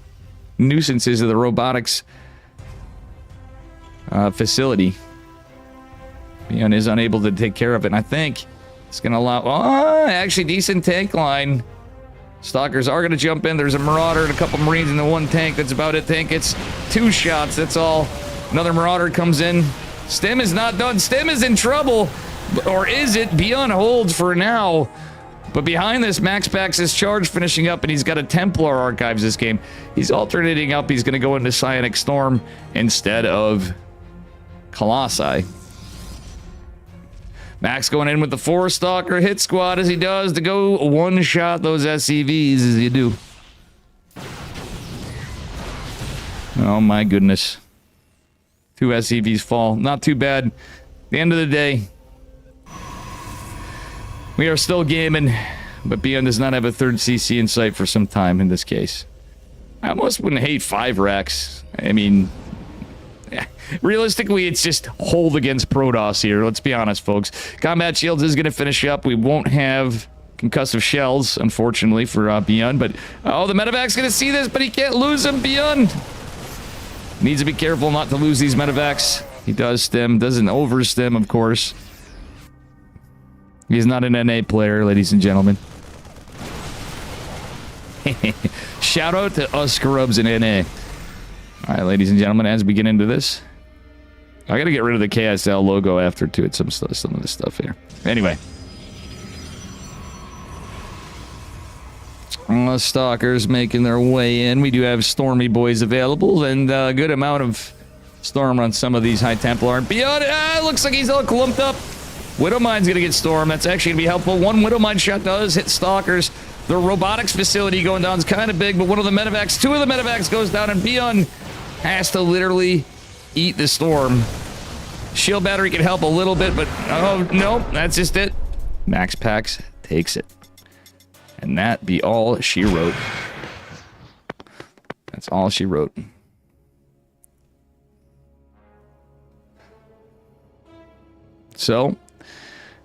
nuisances of the robotics facility. Beyond is unable to take care of it, and I think it's going to allow... Oh, actually, decent tank line. Stalkers are going to jump in. There's a Marauder and a couple Marines in the one tank. That's about it. Tank gets 2 shots. That's all. Another Marauder comes in. Stem is not done. Stem is in trouble. Or is it? Beyond holds for now. But behind this, Max Pax is charged, finishing up, and he's got a Templar Archives this game. He's alternating up. He's going to go into Psionic Storm instead of Colossi. Max going in with the 4-Stalker hit squad as he does to go one-shot those SCVs as you do. Oh my goodness. 2 SCVs fall. Not too bad. At the end of the day, we are still gaming, but Beyond does not have a 3rd CC in sight for some time in this case. I almost wouldn't hate 5 racks. I mean, realistically, it's just hold against Protoss here. Let's be honest, folks. Combat Shields is going to finish up. We won't have concussive shells, unfortunately, for Beyond. But, oh, the Medevac's going to see this, but he can't lose them. Beyond needs to be careful not to lose these Medevacs. He does stem. Doesn't overstem, of course. He's not an NA player, ladies and gentlemen. Shout out to us scrubs in NA. All right, ladies and gentlemen, as we get into this, I got to get rid of the KSL logo after to it. Some of this stuff here. Anyway, Stalkers making their way in. We do have Stormy Boys available, and a good amount of Storm on some of these High Templar. Beyond, looks like he's all clumped up. Widow Mine's going to get Storm. That's actually going to be helpful. 1 Widow Mine shot does hit Stalkers. The robotics facility going down is kind of big, but one of the Medevacs, 2 of the Medevacs goes down, and Beyond has to literally eat the Storm. Shield battery can help a little bit, but oh, no, that's just it. Max Pax takes it. And that be all she wrote. That's all she wrote. So,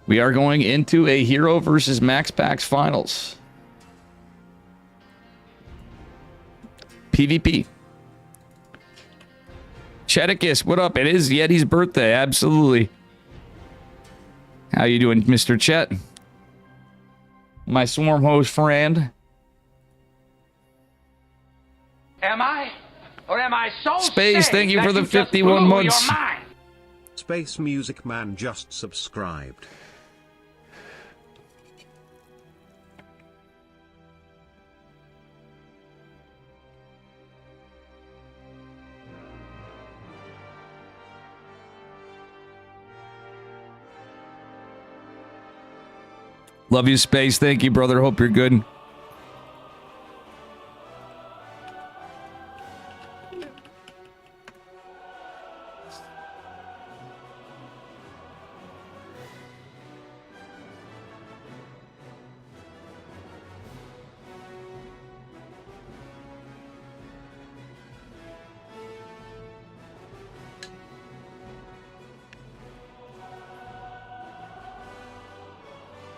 we are going into a Hero versus Max Pax finals. PvP. Cheticus, what up? It is Yeti's birthday, absolutely. How you doing, Mr. Chet? My swarm host friend. Am I? Or am I so Space, sick thank you that for the just 51 blew months. your mind? Space Music Man just subscribed. Love you, Space. Thank you, brother. Hope you're good.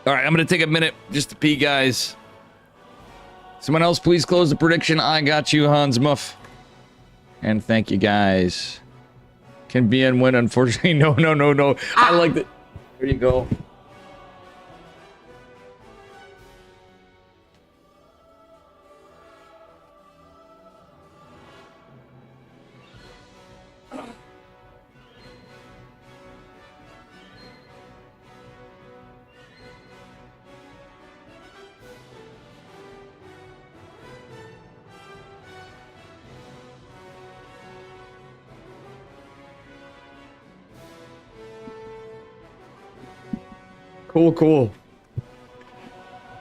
All right, I'm going to take a minute just to pee, guys. Someone else, please close the prediction. I got you, Hans Muff. And thank you, guys. Can BN win? Unfortunately, no. I like that. There you go. Cool.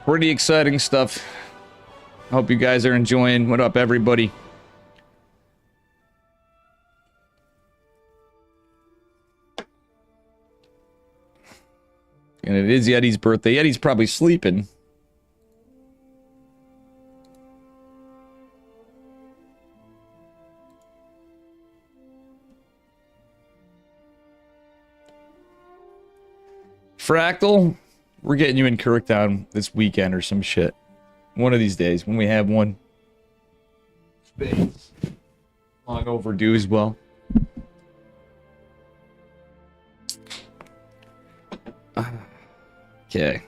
Pretty exciting stuff. Hope you guys are enjoying. What up, everybody? And it is Yeti's birthday. Yeti's probably sleeping. Fractal, we're getting you in Kirktown this weekend or some shit. One of these days when we have one. Space. Long overdue as well. Okay.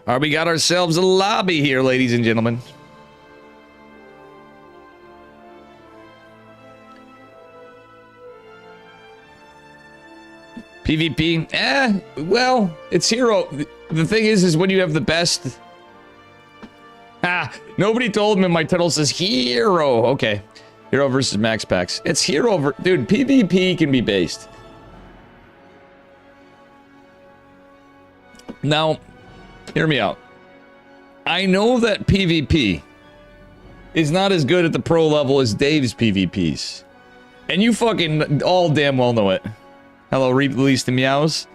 All right, we got ourselves a lobby here, ladies and gentlemen. PvP? Well, it's hero. The thing is when you have the best... Nobody told me my title says hero. Okay. Hero versus Max Packs. It's hero dude, PvP can be based. Now, hear me out. I know that PvP is not as good at the pro level as Dave's PvPs. And you fucking all damn well know it. Hello, release the meows.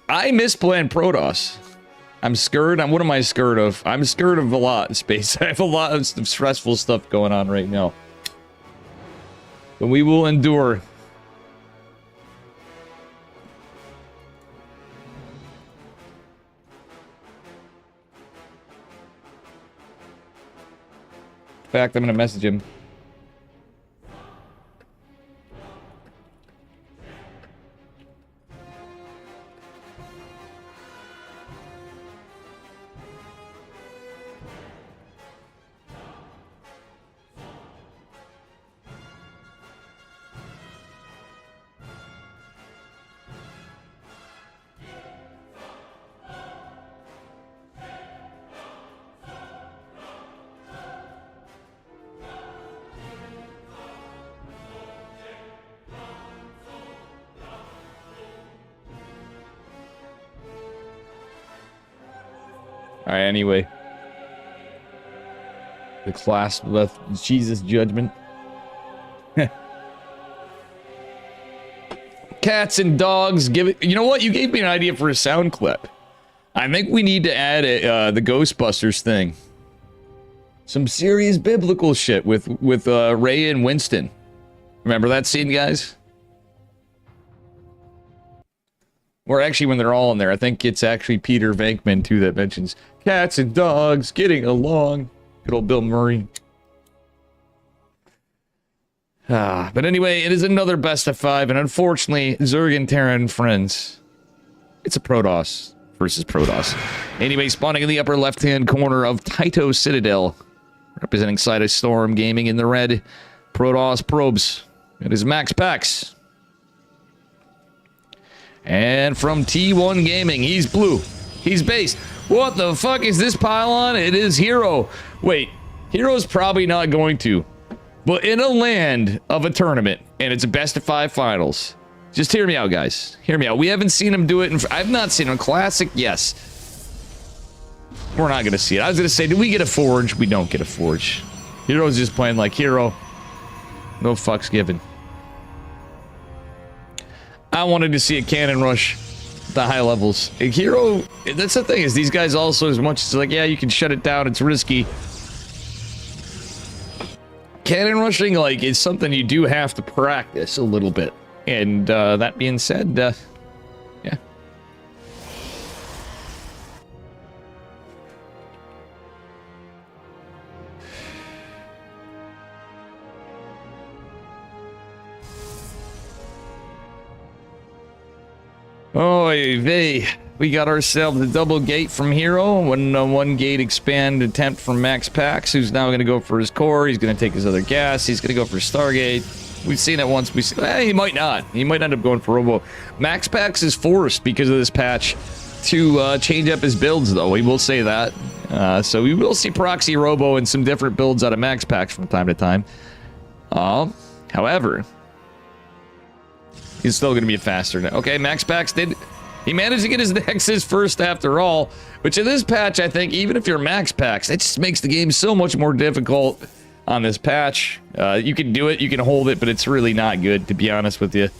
I miss playing Protoss. I'm scared. What am I scared of? I'm scared of a lot in space. I have a lot of stressful stuff going on right now. But we will endure. In fact, I'm gonna message him. Alright, anyway. The class left Jesus judgment. Cats and dogs, give it... You know what? You gave me an idea for a sound clip. I think we need to add the Ghostbusters thing. Some serious biblical shit with Ray and Winston. Remember that scene, guys? Or actually, when they're all in there, I think it's actually Peter Venkman, too, that mentions cats and dogs getting along. Good old Bill Murray. But anyway, it is another best of 5, and unfortunately, Zerg and Terran friends. It's a Protoss versus Protoss. Anyway, spawning in the upper left-hand corner of Taito Citadel, representing Side of Storm Gaming in the red, Protoss Probes. It is Max Pax. And from T1 Gaming, he's blue. He's base. What the fuck is this pylon? It is Hero. Wait, Hero's probably not going to. But in a land of a tournament, and it's a best of 5 finals. Just hear me out, guys. Hear me out. We haven't seen him do it. I've not seen him. Classic, yes. We're not going to see it. I was going to say, do we get a Forge? We don't get a Forge. Hero's just playing like Hero. No fucks given. I wanted to see a cannon rush at the high levels. A Hero, that's the thing, is these guys also, as much as like, yeah, you can shut it down, it's risky. Cannon rushing, like, is something you do have to practice a little bit. And that being said, yeah. Oy vey. We got ourselves a double gate from Hero. One gate expand attempt from Max Pax, who's now going to go for his core. He's going to take his other gas. He's going to go for Stargate. We've seen it once. He might not. He might end up going for Robo. Max Pax is forced because of this patch to change up his builds, though. We will say that. So we will see Proxy Robo and some different builds out of Max Pax from time to time. However, he's still going to be faster now. Okay, Max Pax did... He managed to get his Nexus first after all, which in this patch, I think, even if you're max packs, it just makes the game so much more difficult on this patch. You can do it, you can hold it, but it's really not good, to be honest with you.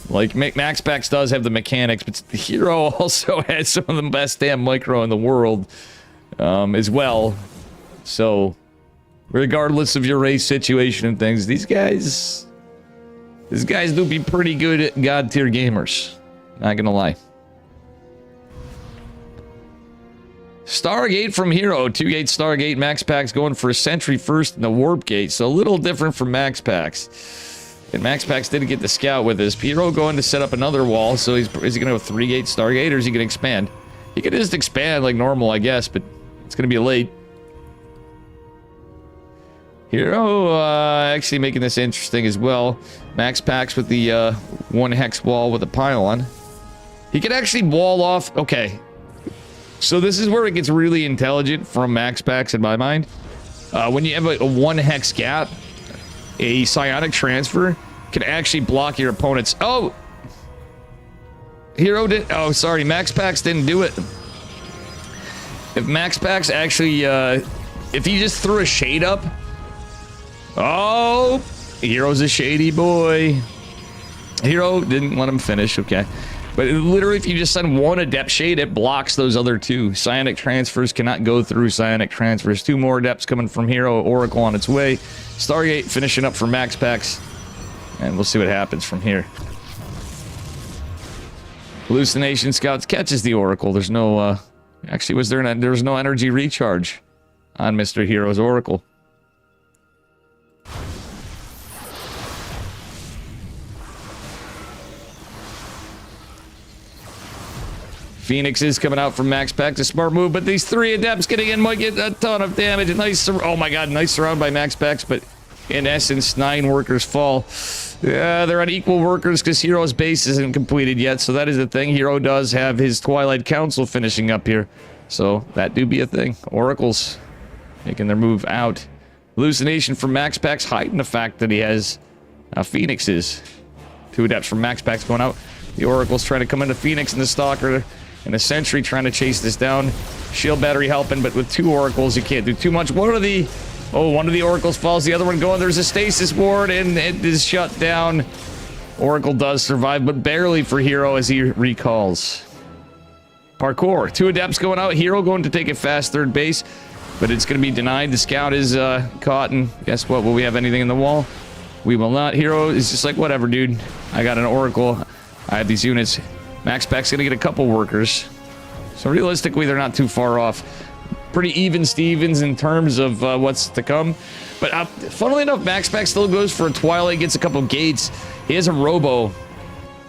Like, max packs does have the mechanics, but the hero also has some of the best damn micro in the world as well. So, regardless of your race situation and things, these guys do be pretty good at god tier gamers. Not gonna lie. Stargate from Hero. 2-gate Stargate. Max Packs going for a sentry first in the Warp Gate. So a little different from Max Packs. And Max Packs didn't get the scout with this. Hero going to set up another wall. So is he going to go 3-gate Stargate or is he going to expand? He could just expand like normal, I guess, but it's going to be late. Hero actually making this interesting as well. Max Packs with the 1 hex wall with a pylon. He could actually wall off. Okay. So this is where it gets really intelligent from Max Packs in my mind. When you have a 1 hex gap, a psionic transfer can actually block your opponent's... Oh! Hero did... Oh, sorry. Max Packs didn't do it. If Max Packs actually... if he just threw a shade up... Oh! Hero's a shady boy. Hero didn't let him finish. Okay. But literally, if you just send 1 Adept Shade, it blocks those other 2. Psionic Transfers cannot go through Psionic Transfers. 2 more Adepts coming from Hero. Oracle on its way. Stargate finishing up for Max Packs. And we'll see what happens from here. Hallucination Scouts catches the Oracle. There's no... Actually, there was no energy recharge on Mr. Hero's Oracle. Phoenix is coming out from Max Packs. A smart move, but these 3 Adepts getting in might get a ton of damage. A nice... Oh my god, nice surround by Max Packs, but in essence, 9 workers fall. Yeah, they're on equal workers because Hero's base isn't completed yet, so that is the thing. Hero does have his Twilight Council finishing up here, so that do be a thing. Oracles making their move out. Hallucination from Max Packs, hiding the fact that he has Phoenixes. 2 Adepts from Max Packs going out. The Oracle's trying to come into Phoenix and the Stalker. And a Sentry trying to chase this down. Shield Battery helping, but with 2 Oracles, you can't do too much. One of the Oracles falls, the other one going. There's a Stasis Ward, and it is shut down. Oracle does survive, but barely for Hero as he recalls. Parkour. 2 Adepts going out. Hero going to take a fast 3rd base, but it's going to be denied. The Scout is caught, and guess what? Will we have anything in the wall? We will not. Hero is just like, whatever, dude. I got an Oracle. I have these units. Max Packs gonna get a couple workers. So realistically, they're not too far off. Pretty even Stevens in terms of what's to come. But funnily enough, Max Packs still goes for a Twilight, gets a couple gates. He has a Robo.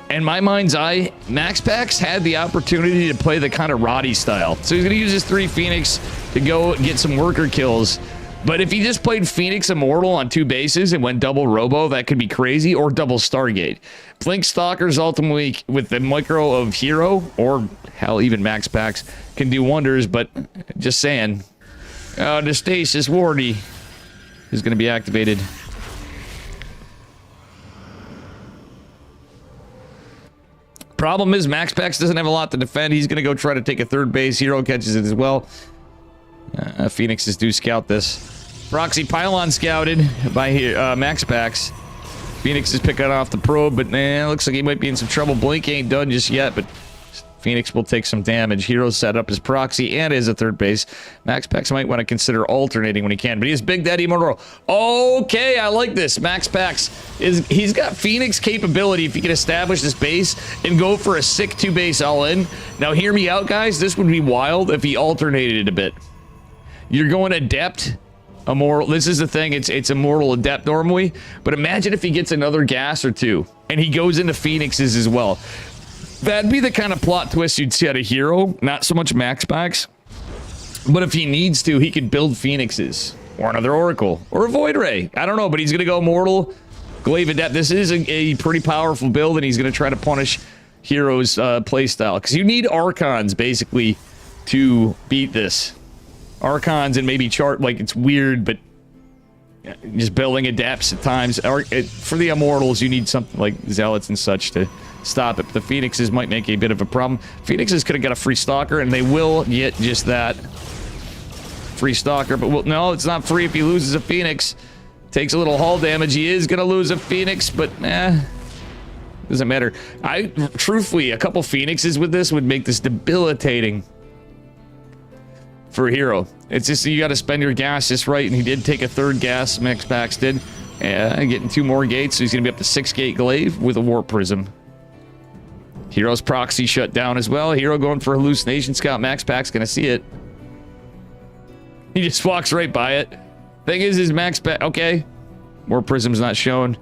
In my mind's eye, Max Packs had the opportunity to play the kind of Roddy style. So he's gonna use his 3 Phoenix to go get some worker kills. But if he just played Phoenix Immortal on 2 bases and went double Robo, that could be crazy, or double Stargate. Blink Stalkers ultimately, with the micro of Hero, or hell, even Max Packs, can do wonders, but just saying. The Stasis Wardy is going to be activated. Problem is, Max Packs doesn't have a lot to defend. He's going to go try to take a 3rd base. Hero catches it as well. Phoenixes do scout this. Proxy Pylon scouted by Max Packs. Phoenix is picking off the probe, but looks like he might be in some trouble. Blink ain't done just yet, but Phoenix will take some damage. Hero set up his proxy and is a 3rd base. Max Packs might want to consider alternating when he can, but he has Big Daddy Immortal. Okay, I like this. Max Packs he's got Phoenix capability if he can establish this base and go for a sick 2 base all in. Now hear me out, guys. This would be wild if he alternated it a bit. You're going Adept, Immortal. This is the thing. It's Immortal Adept normally. But imagine if he gets another gas or 2. And he goes into Phoenixes as well. That'd be the kind of plot twist you'd see out of Hero. Not so much Max Packs. But if he needs to, he could build Phoenixes. Or another Oracle. Or a Void Ray. I don't know. But he's going to go Immortal. Glaive Adept. This is a pretty powerful build. And he's going to try to punish Hero's playstyle. Because you need Archons, basically, to beat this. Archons and maybe chart, like, it's weird, but just building Adepts at times. For the Immortals, you need something like Zealots and such to stop it. But the Phoenixes might make a bit of a problem. Phoenixes could have got a free stalker, and they will get just that. Free stalker, but no, it's not free if he loses a Phoenix. Takes a little hull damage. He is going to lose a Phoenix, but doesn't matter. Truthfully, a couple Phoenixes with this would make this debilitating for a hero. It's just you got to spend your gas just right, and he did take a third gas. Max Pax did. Getting 2 more gates, so he's going to be up to 6 gate glaive with a warp prism. Hero's proxy shut down as well. Hero going for hallucination scout. Max Pax going to see it. He just walks right by it. Thing is Max Pax... Okay. More prisms not shown.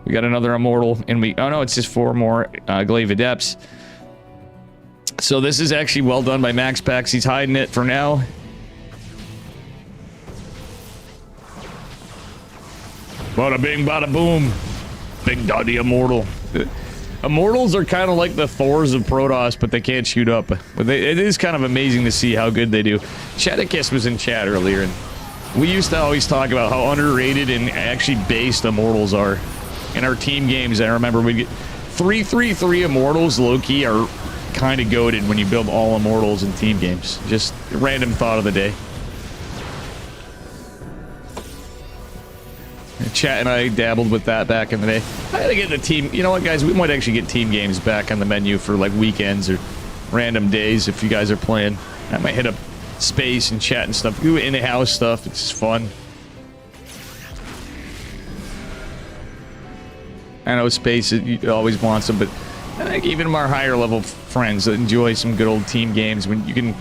We got another immortal, and we... Oh, no, it's just 4 more glaive adepts. So this is actually well done by Max Pax. He's hiding it for now. Bada bing, bada boom. Big Daddy Immortal. Immortals are kind of like the Thors of Protoss, but they can't shoot up. But it is kind of amazing to see how good they do. Chaticus was in chat earlier, and we used to always talk about how underrated and actually based Immortals are. In our team games, I remember we'd get 3-3-3 Immortals, low-key, are kind of goated when you build all Immortals in team games. Just a random thought of the day. Chat and I dabbled with that back in the day. I gotta get the team. You know what, guys? We might actually get team games back on the menu for like weekends or random days if you guys are playing. I might hit up space and chat and stuff. Do in-house stuff. It's just fun. I know space always wants them, but I think even our higher level friends enjoy some good old team games when you can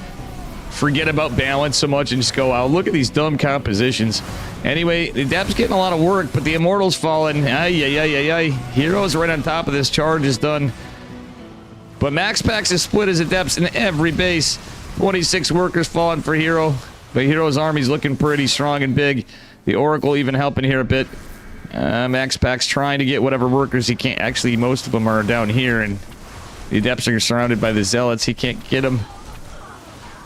forget about balance so much and just go out. Look at these dumb compositions. Anyway, the Adept's getting a lot of work, but the Immortal's falling. Hero's right on top of this. Charge is done. But Max Pax is split his Adepts in every base. 26 workers falling for Hero. But Hero's army's looking pretty strong and big. The Oracle even helping here a bit. Max Pax trying to get whatever workers he can. Actually, most of them are down here, and the Adepts are surrounded by the Zealots. He can't get them.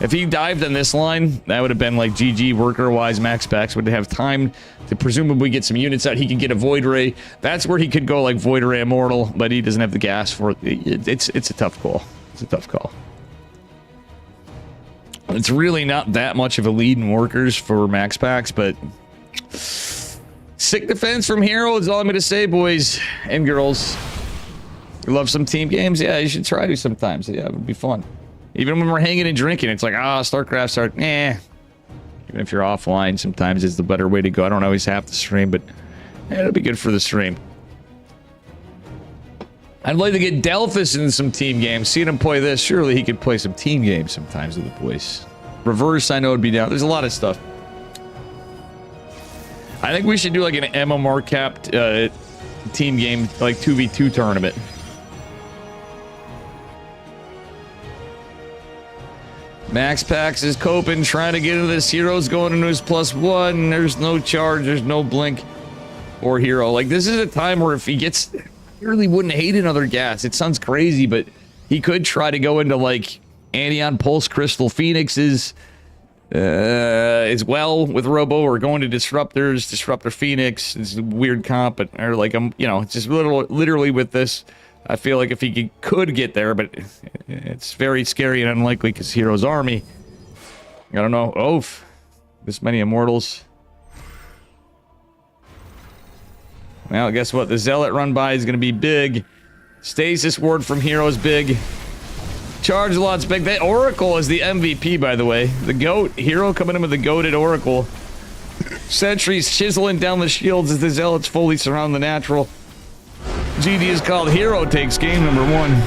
If he dived on this line, that would have been like GG worker-wise. Max Pax would have time to presumably get some units out. He could get a Void Ray. That's where he could go like Void Ray Immortal, but he doesn't have the gas for it. It's a tough call. It's a tough call. It's really not that much of a lead in workers for Max Pax, but sick defense from Hero is all I'm going to say, boys and girls. You love some team games? Yeah, you should try to sometimes. Yeah, it would be fun. Even when we're hanging and drinking, it's like, StarCraft's are, Even if you're offline, sometimes it's the better way to go. I don't always have to stream, but it'll be good for the stream. I'd like to get Delphus in some team games. Seeing him play this, surely he could play some team games sometimes with the boys. Reverse, I know, would be down. There's a lot of stuff. I think we should do like an MMR capped team game, like 2v2 tournament. Max Pax is coping, trying to get into this. Hero's going into his +1. There's no charge, there's no blink or Hero. Like, this is a time where if he gets... He really wouldn't hate another gas. It sounds crazy, but he could try to go into, like, Anion Pulse Crystal Phoenixes as well with Robo, or going to Disruptors, Disruptor Phoenix. It's a weird comp, but, or like, it's just literally with this... I feel like if he could get there, but it's very scary and unlikely because Hero's army. I don't know. Oof. This many Immortals. Well, guess what? The Zealot run by is going to be big. Stasis Ward from Hero's big. Charge Lot's big. That Oracle is the MVP, by the way. The GOAT. Hero coming in with the GOATed Oracle. Sentries chiseling down the shields as the Zealots fully surround the natural. GD is called. Hero takes game number 1.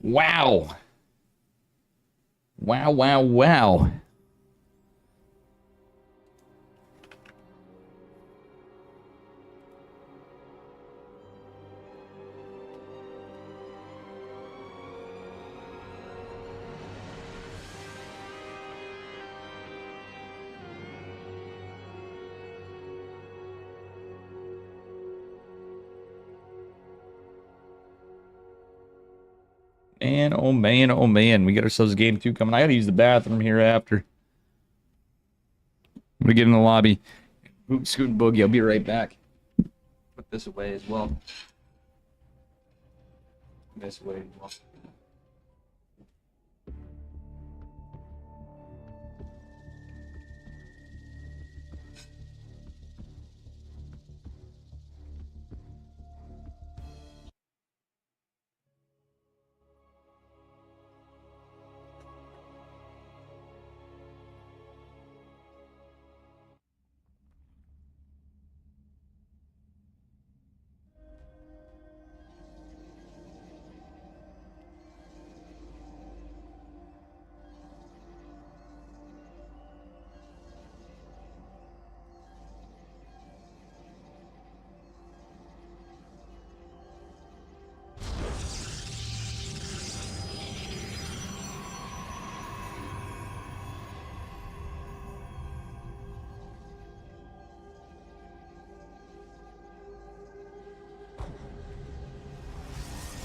Wow. Wow, wow, wow. Man, oh man, oh man. We got ourselves game 2 coming. I gotta use the bathroom here after. I'm gonna get in the lobby. Boot, scoot, and boogie. I'll be right back. Put this away as well. This way.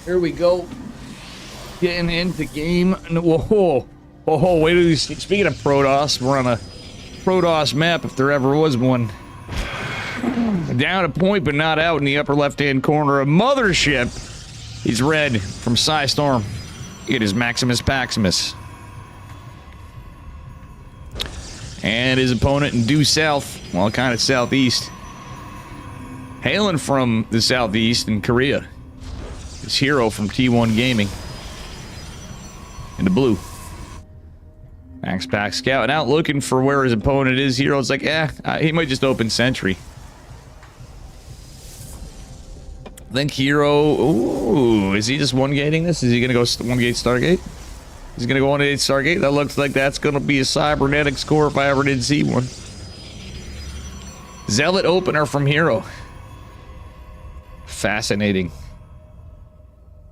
Here we go. Getting into game. Whoa. Oh, wait till you see. Speaking of Protoss, we're on a Protoss map if there ever was one. Down a point, but not out in the upper left-hand corner. A mothership. He's red from Psystorm. It is Maximus Paximus. And his opponent in due south, well, kind of southeast. Hailing from the southeast in Korea. It's Hero from T1 Gaming. In the blue. Max Pack scouting out, looking for where his opponent is. Hero's like, he might just open Sentry. I think Hero... Ooh, is he just one-gating this? Is he going to go one-gate Stargate? He's going to go one-gate Stargate? That looks like that's going to be a cybernetics core if I ever did see one. Zealot opener from Hero. Fascinating.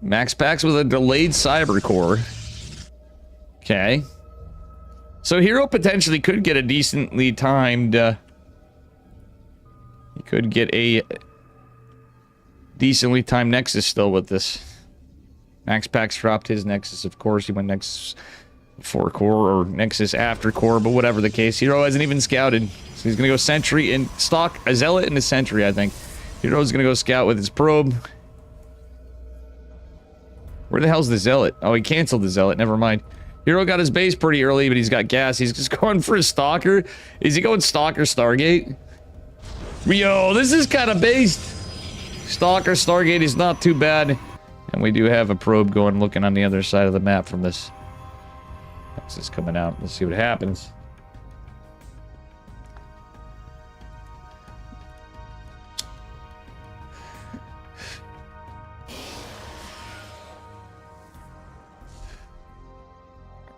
Max Packs with a delayed cyber core. Okay. So Hero potentially could get a decently timed... he could get a decently timed Nexus still with this. Max Packs dropped his Nexus, of course. He went Nexus 4 core or Nexus after core, but whatever the case. Hero hasn't even scouted. So he's going to go Sentry and stock a Zealot and a Sentry, I think. Hero's going to go scout with his probe. Where the hell's the Zealot? Oh, he canceled the Zealot. Never mind. Hero got his base pretty early, but he's got gas. He's just going for a Stalker. Is he going Stalker Stargate? Yo, this is kind of based. Stalker Stargate is not too bad. And we do have a probe going, looking on the other side of the map from this. This is coming out. Let's see what happens.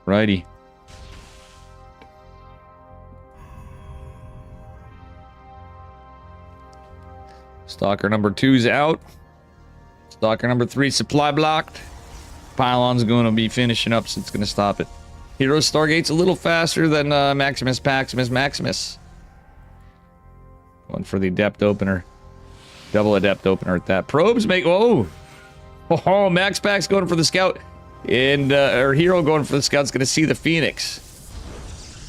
Righty. Stalker number 2's out. Stalker number 3 supply blocked. Pylon's going to be finishing up, so it's going to stop it. Hero Stargate's a little faster than Maximus Maximus. Going for the Adept opener. Double Adept opener at that. Probes make... Oh! Oh, Max Pack's going for the Scout. And, or Hero going for the Scout's going to see the Phoenix.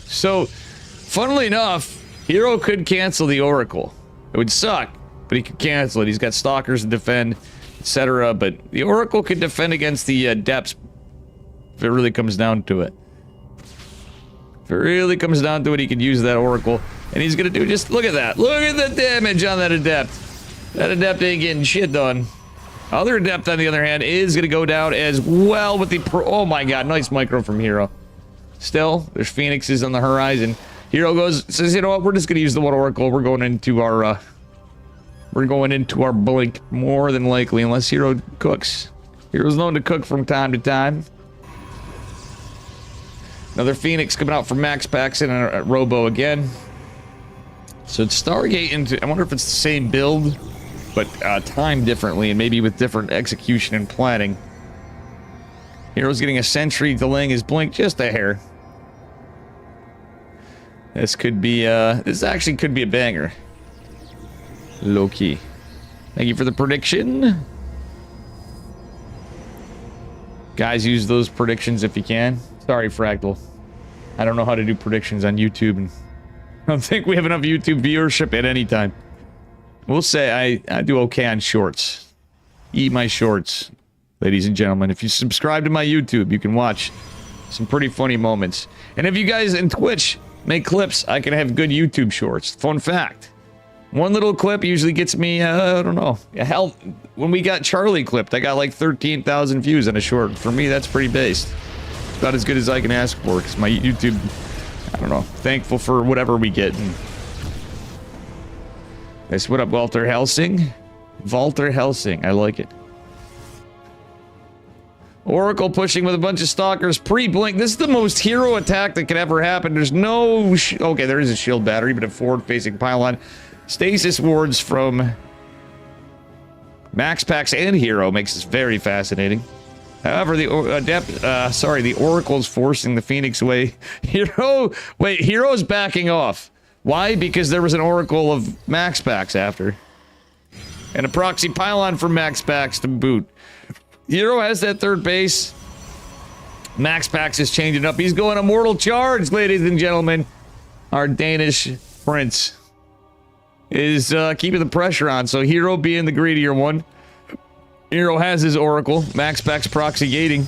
So, funnily enough, Hero could cancel the Oracle. It would suck, but he could cancel it. He's got Stalkers to defend, etc. But the Oracle could defend against the Adepts if it really comes down to it. If it really comes down to it, he could use that Oracle. And he's going to do just... Look at that. Look at the damage on that Adept. That Adept ain't getting shit done. Other Adept, on the other hand, is going to go down as well with the... Oh my god, nice micro from Hero. Still, there's Phoenixes on the horizon. Hero says, you know what, we're just going to use the one Oracle. We're going into our... We're going into our blink, more than likely, unless Hero cooks. Hero's known to cook from time to time. Another Phoenix coming out from Max Pax and a Robo again. So it's Stargate into... I wonder if it's the same build, but timed differently and maybe with different execution and planning. Hero's getting a Sentry, delaying his blink just a hair. This could be, this actually could be a banger. Low key. Thank you for the prediction. Guys, use those predictions if you can. Sorry, Fractal. I don't know how to do predictions on YouTube, and I don't think we have enough YouTube viewership at any time. We'll say I do okay on shorts. Eat my shorts. ladies and gentlemen. If you subscribe to my YouTube, you can watch some pretty funny moments. And if you guys in Twitch make clips, I can have good YouTube shorts. Fun fact. One little clip usually gets me, I don't know. Hell, when we got Charlie clipped, I got like 13,000 views on a short. For me, that's pretty based. It's about as good as I can ask for, because my YouTube, I don't know, thankful for whatever we get. And nice, what up, Walter Helsing? Walter Helsing, I like it. Oracle pushing with a bunch of stalkers. Pre-blink. This is the most hero attack that could ever happen. There's no... okay, there is a shield battery, but a forward-facing pylon. Stasis wards from Max Packs and Hero makes this very fascinating. However, the Oracle's forcing the Phoenix away. Hero's backing off. Why? Because there was an Oracle of Max Packs after. And a proxy pylon from Max Packs to boot. Hero has that third base. Max Packs is changing up. He's going Immortal Charge, ladies and gentlemen. Our Danish prince is keeping the pressure on. So Hero being the greedier one. Hero has his Oracle. Max Packs proxy gating.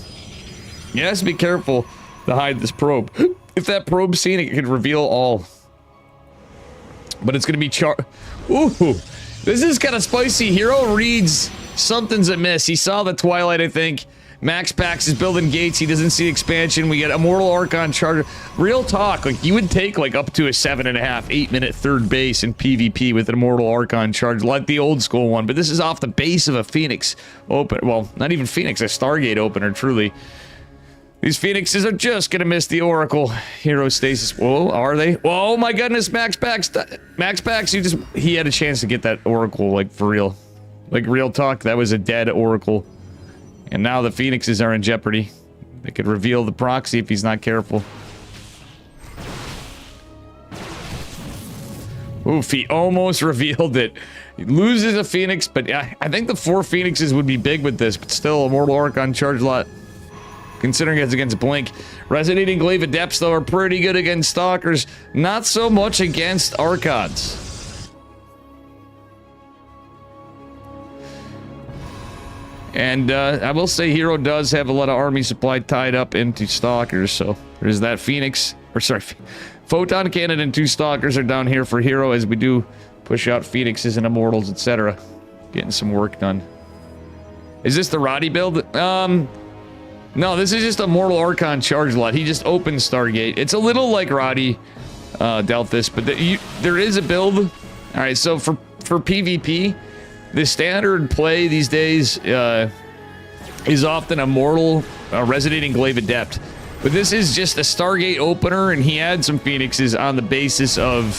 Yes, be careful to hide this probe. If that probe's seen, it could reveal all. But it's going to be Ooh, this is kind of spicy. Hero reads something's amiss. He saw the Twilight, I think. Max Packs is building gates. He doesn't see expansion. We get Immortal Archon Charger. Real talk, like, you would take, like, up to a 7.5, 8-minute third base in PvP with an Immortal Archon Charge, like the old school one. But this is off the base of a Phoenix open. Well, not even Phoenix, a Stargate opener, truly. These Phoenixes are just gonna miss the Oracle. Hero stasis. Whoa, are they? Whoa, my goodness, Max Packs. Max Packs, he had a chance to get that Oracle, like, for real. Like, real talk, that was a dead Oracle. And now the Phoenixes are in jeopardy. They could reveal the proxy if he's not careful. Oof, he almost revealed it. He loses a Phoenix, but I think the 4 Phoenixes would be big with this, but still, Immortal Archon Charge lot. Considering it's against Blink. Resonating Glaive Adepts, though, are pretty good against Stalkers. Not so much against Archons. And I will say Hero does have a lot of army supply tied up into Stalkers, so there's that Phoenix, or sorry, Photon Cannon and 2 Stalkers are down here for Hero as we do push out Phoenixes and Immortals, etc. Getting some work done. Is this the Roddy build? No, this is just a Immortal Archon Charge lot. He just opened Stargate. It's a little like Roddy dealt this, but there is a build. All right, so for PvP, the standard play these days is often Immortal Resonating Glaive Adept. But this is just a Stargate opener, and he had some Phoenixes on the basis of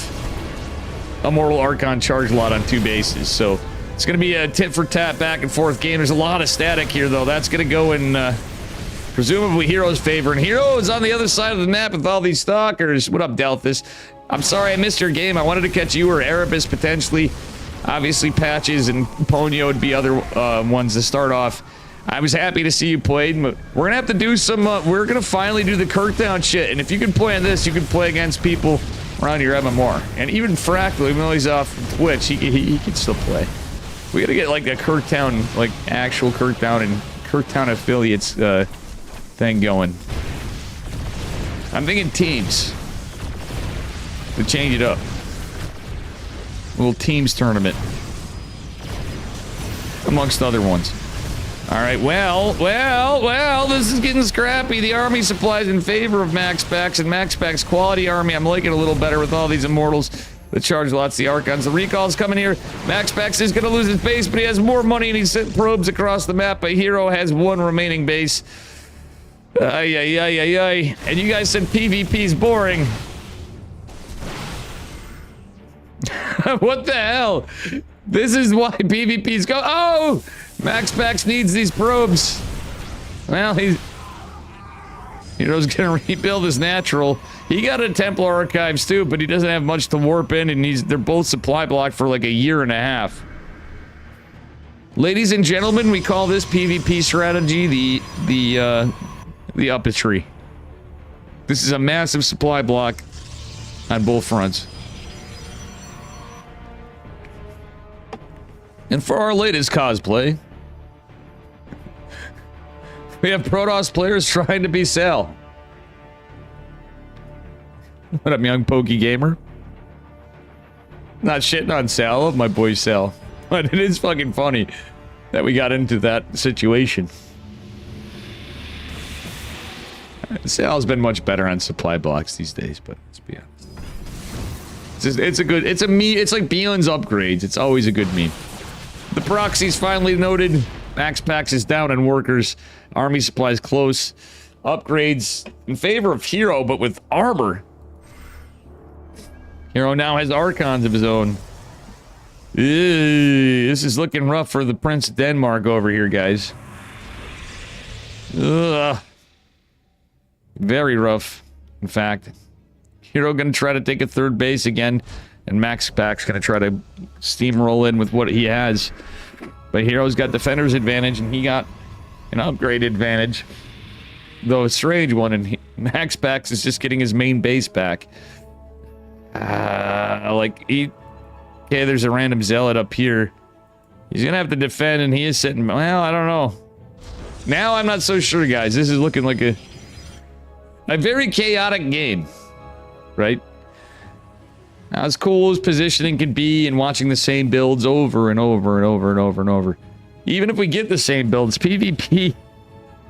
Immortal Archon Charge lot on 2 bases. So it's going to be a tit-for-tat back-and-forth game. There's a lot of static here, though. That's going to go in presumably Hero's favor. And Hero is on the other side of the map with all these Stalkers. What up, Delphus? I'm sorry I missed your game. I wanted to catch you or Erebus, potentially. Obviously, Patches and Ponyo would be other ones to start off. I was happy to see you played. We're going to have to do some... we're going to finally do the Kirkdown shit. And if you can play on this, you can play against people around your MMR. And even Fractal, even though he's off Twitch, he can still play. We got to get, like, a Kirkdown, like, actual Kirkdown and Kirkdown affiliates thing going. I'm thinking teams. To change it up. A little teams tournament. Amongst other ones. Alright, well, this is getting scrappy. The army supplies in favor of Max Packs, and Max Packs quality army. I'm liking it a little better with all these Immortals. The Charge lots, the Archons, the Recall's coming here. Max Packs is going to lose his base, but he has more money, and he's sent probes across the map. But Hero has 1 remaining base. And you guys said PvP's boring. What the hell? This is why PvP's go. Oh! Max Packs needs these probes. Well, Hero's gonna rebuild his natural. He got a Templar Archives too, but he doesn't have much to warp in, and they're both supply blocked for like a year and a half. Ladies and gentlemen, we call this PvP strategy the uppitry. This is a massive supply block on both fronts. And for our latest cosplay, We have Protoss players trying to be Sal. What up, young pokey gamer? Not shitting on Sal. I love my boy Sal. But it is fucking funny that we got into that situation. Sal's been much better on supply blocks these days, but let's be honest. It's like Beelin's upgrades. It's always a good meme. The proxy's finally noted. Max Packs is down on workers. Army supplies close. Upgrades in favor of Hero, but with armor. Hero now has Archons of his own. Ew, this is looking rough for the Prince of Denmark over here, guys. Ugh. Very rough, in fact. Hero gonna try to take a third base again, and Max Pack's gonna try to steamroll in with what he has. But Hero's got Defender's advantage, and he got an upgrade advantage. Though a strange one, and Max Pax is just getting his main base back. Okay, there's a random zealot up here. He's gonna have to defend, and he is sitting... Well, I don't know. Now I'm not so sure, guys. This is looking like a very chaotic game. Right? Now, as cool as positioning can be and watching the same builds over and over and over and over and over. Even if we get the same builds, PvP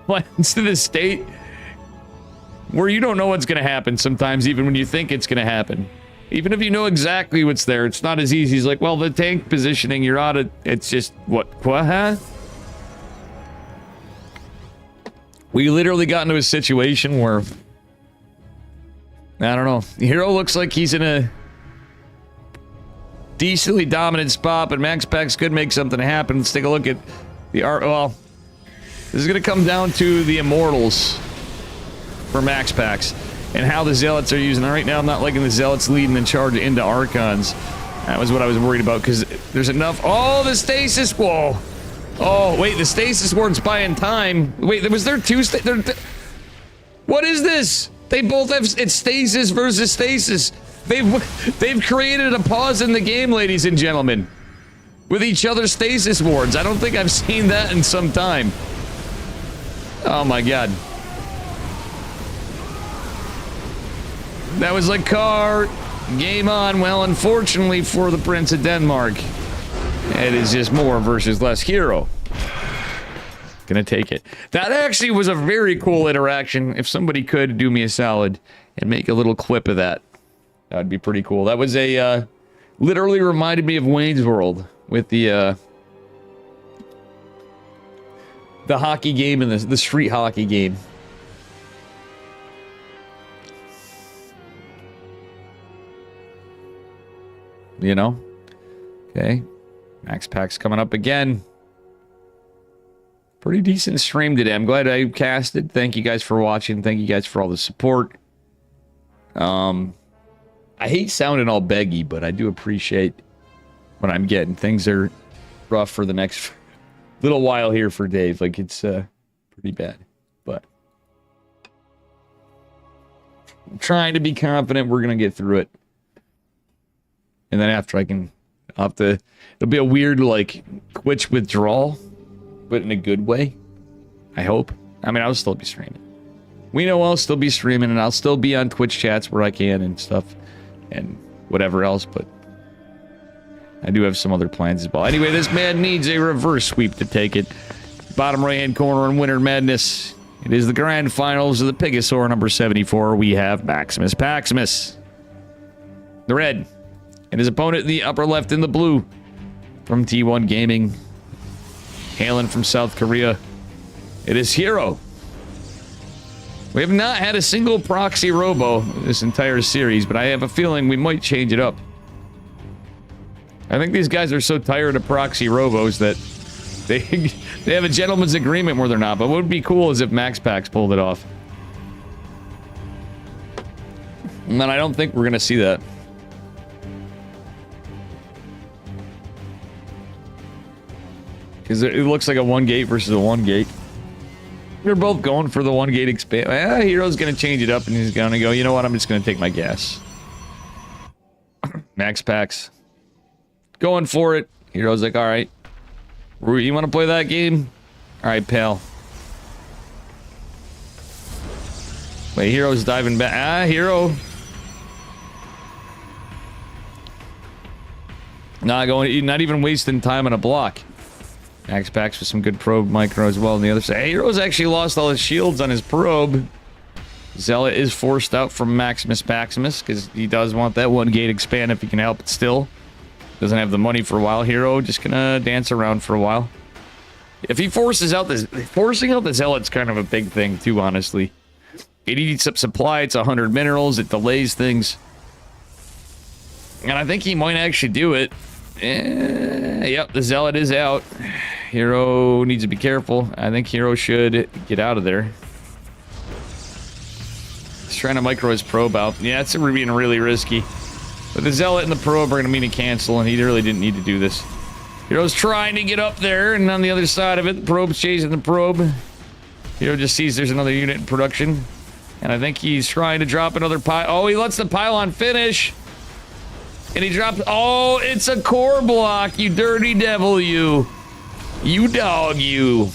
lands to the state where you don't know what's going to happen sometimes, even when you think it's going to happen. Even if you know exactly what's there, it's not as easy. It's like, well, the tank positioning, you're out of... It's just, what, huh? We literally got into a situation where... I don't know. Hero looks like he's in a decently dominant spot, but Max Pax could make something happen. Let's take a look at the art. Well, this is going to come down to the Immortals for Max Pax and how the Zealots are using. Right now, I'm not liking the Zealots leading and charge into Archons. That was what I was worried about, because there's enough. Oh, the Stasis. Whoa. Oh, wait, the Stasis Ward's buying time. Wait, was there two? What is this? They both have... It's Stasis versus Stasis. They've created a pause in the game, ladies and gentlemen. With each other's Stasis Wards. I don't think I've seen that in some time. Oh my god. That was like car. Game on. Well, unfortunately for the Prince of Denmark, it is just more versus less. Hero gonna take it. That actually was a very cool interaction. If somebody could do me a solid and make a little clip of that, that would be pretty cool. That was a literally reminded me of Wayne's World with the hockey game and the street hockey game. You know? Okay. Max Pack's coming up again. Pretty decent stream today. I'm glad I casted. Thank you guys for watching. Thank you guys for all the support. I hate sounding all beggy, but I do appreciate what I'm getting. Things are rough for the next little while here for Dave. Like, it's pretty bad. But I'm trying to be confident we're going to get through it. And then after I'll have to... It'll be a weird, like, Twitch withdrawal. But in a good way, I hope. I mean, I'll still be streaming. We know I'll still be streaming, and I'll still be on Twitch chats where I can and stuff, and whatever else, but I do have some other plans as well. Anyway, this man needs a reverse sweep to take it. Bottom right-hand corner in Winter Madness. It is the grand finals of the Pigosaur number 74. We have Maximus Paximus, the red, and his opponent in the upper left in the blue from T1 Gaming. Hailing from South Korea, it is Hero. We have not had a single proxy robo this entire series, but I have a feeling we might change it up. I think these guys are so tired of proxy robos that they have a gentleman's agreement where they're not. But what would be cool is if Max Pax pulled it off. And then I don't think we're gonna see that. Because it looks like a 1-gate versus a 1-gate. They're both going for the 1-gate expand. Hero's going to change it up, and he's going to go, you know what, I'm just going to take my gas. Max Pax. Going for it. Hero's like, alright. You want to play that game? Alright, pal. Wait, Hero's diving back. Ah, Hero. Not even wasting time on a block. Max Pax with some good probe micro as well on the other side. Hey, Hero's actually lost all his shields on his probe. Zealot is forced out from Maximus Paximus because he does want that one gate expand if he can help it still. Doesn't have the money for a while. Hero just gonna dance around for a while. If he forcing out the Zealot's kind of a big thing too, honestly. It eats up supply, it's 100 minerals, it delays things. And I think he might actually do it. Yep, the Zealot is out. Hero needs to be careful. I think Hero should get out of there. He's trying to micro his probe out. Yeah, it's being really risky. But the Zealot and the probe are going to mean a cancel, and he really didn't need to do this. Hero's trying to get up there, and on the other side of it, the probe's chasing the probe. Hero just sees there's another unit in production. And I think he's trying to drop another pile. Oh, he lets the pylon finish. And he drops... Oh, it's a core block, you dirty devil, you. You dog, you.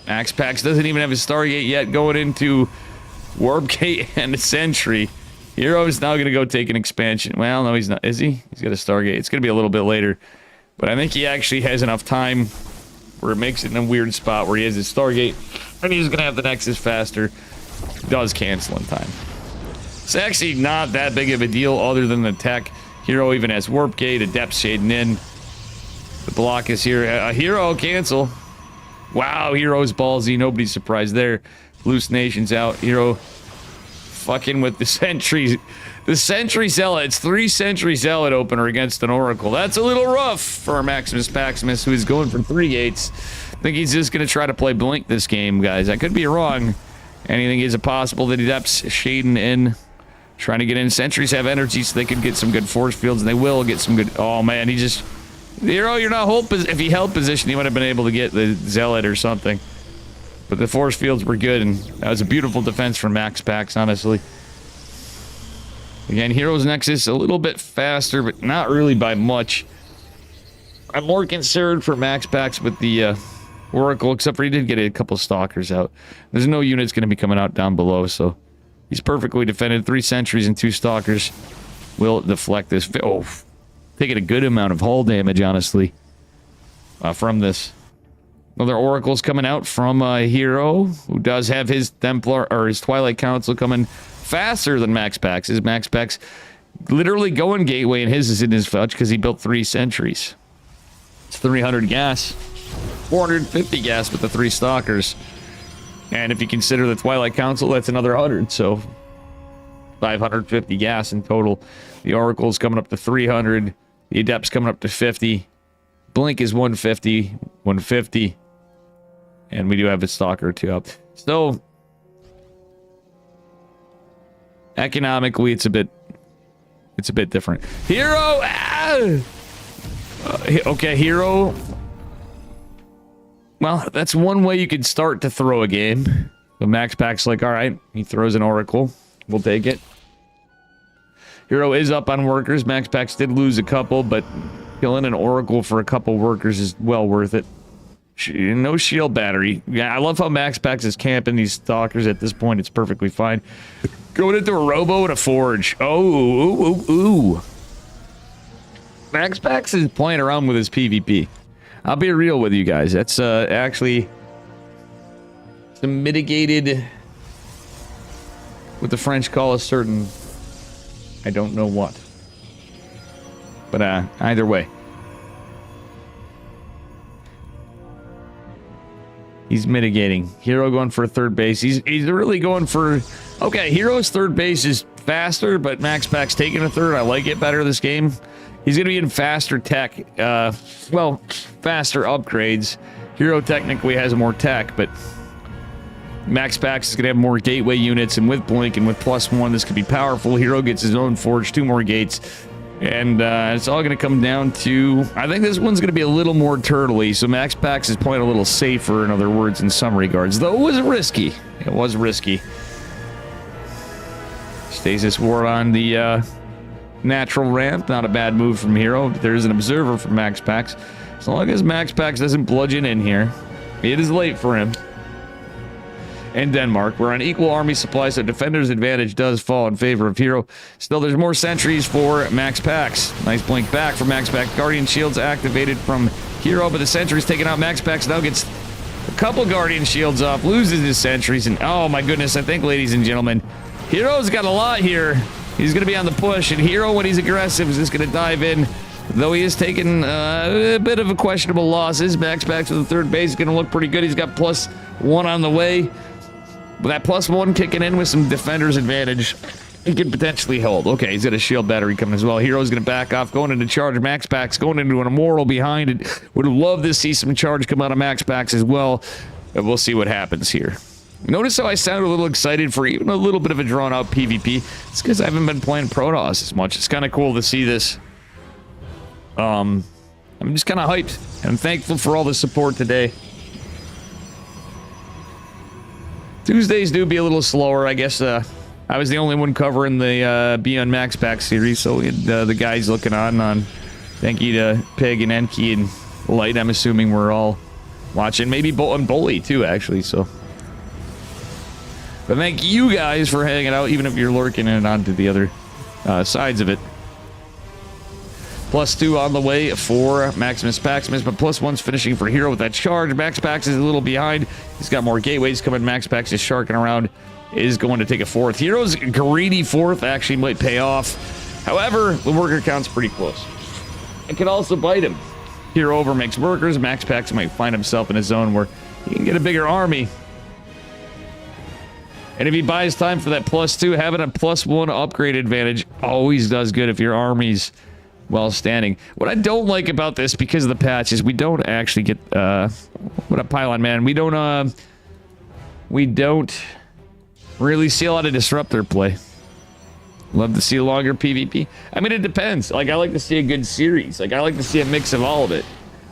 Max Pax doesn't even have his Stargate yet going into Warp Gate and a Sentry. Hero is now going to go take an expansion. Well, no, he's not. Is he? He's got a Stargate. It's going to be a little bit later. But I think he actually has enough time where it makes it in a weird spot where he has his Stargate. And he's going to have the Nexus faster. Does cancel in time. It's actually not that big of a deal other than the tech. Hero even has Warp Gate, a Depth shading in. The block is here. Hero cancel. Wow, Hero's ballsy. Nobody's surprised there. Hallucinations out. Hero fucking with the Sentry. The Sentry Zealot. It's 3 Sentry Zealot opener against an Oracle. That's a little rough for Maximus Paximus, who is going for 3 gates. I think he's just going to try to play Blink this game, guys. I could be wrong. Anything is possible. The Depths shading in. Trying to get in. Sentries have energy so they could get some good force fields, and they will get some good... Oh, man, he just... Hero, you're not hold... If he held position, he would have been able to get the Zealot or something. But the force fields were good, and that was a beautiful defense from Max Pax, honestly. Again, Hero's Nexus a little bit faster, but not really by much. I'm more concerned for Max Pax with the Oracle, except for he did get a couple Stalkers out. There's no units going to be coming out down below, so... He's perfectly defended. 3 Sentries and 2 Stalkers will deflect this. Oh, taking a good amount of hull damage, honestly, from this. Another Oracle's coming out from Hero, who does have his Templar, or his Twilight Council coming faster than Max Pax. His Max Pax literally going Gateway, and his is in his fudge because he built 3 Sentries. It's 300 gas. 450 gas with the 3 Stalkers. And if you consider the Twilight Council, that's another 100, so 550 gas in total. The Oracle's coming up to 300. The Adept's coming up to 50. Blink is 150, 150. And we do have a Stalker or 2 up. So, economically, it's a bit different. Hero! Ah! Okay, Hero... Well, that's one way you could start to throw a game. But Max Pack's like, alright, he throws an Oracle. We'll take it. Hero is up on workers. Max Pax did lose a couple, but killing an Oracle for a couple workers is well worth it. No shield battery. Yeah, I love how Max Pax is camping these Stalkers at this point. It's perfectly fine. Going into a Robo and a Forge. Oh, ooh. Max Pax is playing around with his PvP. I'll be real with you guys. That's actually some mitigated, what the French call a certain, I don't know what. But either way. He's mitigating. Hero going for a 3rd base. He's really going for... Okay, Hero's 3rd base is faster, but Max Pack's taking a 3rd. I like it better this game. He's going to be in faster tech, well, faster upgrades. Hero technically has more tech, but Max Pax is going to have more gateway units, and with Blink and with +1, this could be powerful. Hero gets his own Forge, 2 more gates, and it's all going to come down to... I think this one's going to be a little more turtley, so Max Pax is playing a little safer, in other words, in some regards, though it was risky. It was risky. Stasis Ward on the... natural ramp, not a bad move from Hero. There's an observer from Max Pax. As long as Max Pax doesn't bludgeon in here, it is late for him. and Denmark. We're on equal army supply, so defender's advantage does fall in favor of Hero. Still, there's more sentries for Max Pax. Nice blink back for Max Pax. Guardian shields activated from Hero, but the sentry's taken out. Max Pax now gets a couple Guardian shields off, loses his sentries, and oh my goodness, I think, ladies and gentlemen, Hero's got a lot here. He's going to be on the push, and Hero, when he's aggressive, is just going to dive in. Though he has taken a bit of a questionable losses. Max Pax with the third base is going to look pretty good. He's got +1 on the way. But that +1 kicking in with some defender's advantage, he could potentially hold. Okay, he's got a shield battery coming as well. Hero's going to back off, going into charge. Max Pax going into an immortal behind it. Would love to see some charge come out of Max Pax as well. But we'll see what happens here. Notice how I sound a little excited for even a little bit of a drawn-out PvP. It's because I haven't been playing Protoss as much. It's kind of cool to see this. I'm just kind of hyped. I'm thankful for all the support today. Tuesdays do be a little slower. I guess I was the only one covering the Beyond Max Pack series, so we had the guys looking on. Thank you to Pig and Enki and Light. I'm assuming we're all watching. Maybe and Bully too, actually. So, but thank you guys for hanging out, even if you're lurking and onto the other sides of it. +2 on the way for Maximus Paximus, but +1's finishing for Hero with that charge. Max Pax is a little behind. He's got more gateways coming. Max Pax is sharking around, is going to take a 4th. Hero's greedy 4th actually might pay off. However, the worker count's pretty close. It can also bite him. Hero over makes workers. Max Pax might find himself in a zone where he can get a bigger army. And if he buys time for that +2, having a +1 upgrade advantage always does good if your army's well standing. What I don't like about this, because of the patch, is we don't actually get what a pylon man. We don't really see a lot of disruptor play. Love to see a longer PvP. I mean, it depends. Like, I like to see a good series. Like, I like to see a mix of all of it.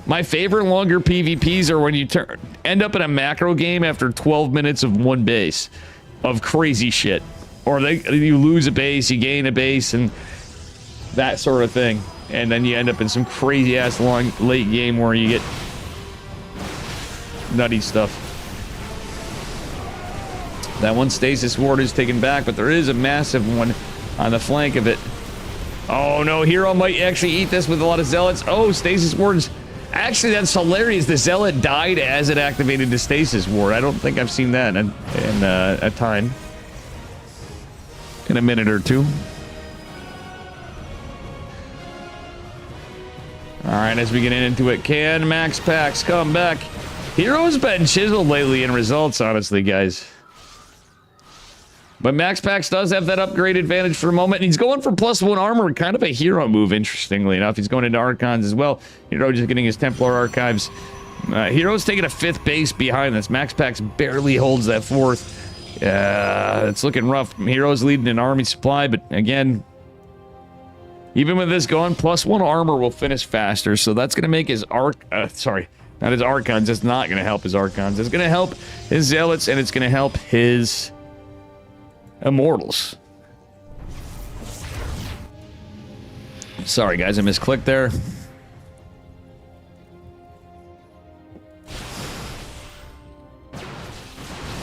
My favorite longer PvPs are when you end up in a macro game after 12 minutes of one base of crazy shit, or you lose a base, you gain a base, and that sort of thing, and then you end up in some crazy ass long late game where you get nutty stuff. That one stasis ward is taken back, but there is a massive one on the flank of it. Oh no, Hero might actually eat this with a lot of zealots. Oh, stasis wards. Actually, that's hilarious. The zealot died as it activated the stasis ward. I don't think I've seen that in a time. In a minute or two. Alright, as we get into it, can Max Pax come back? Hero's been chiseled lately in results, honestly, guys. But Max Pax does have that upgrade advantage for a moment, and he's going for +1 armor, kind of a Hero move, interestingly enough. He's going into Archons as well. Hero just getting his Templar Archives. Hero's taking a 5th base behind this. Max Pax barely holds that 4th. It's looking rough. Hero's leading an army supply, but again, even with this going, +1 armor will finish faster, so that's going to make his sorry, not his Archons. It's not going to help his Archons. It's going to help his Zealots, and it's going to help his Immortals. Sorry, guys, I misclicked there.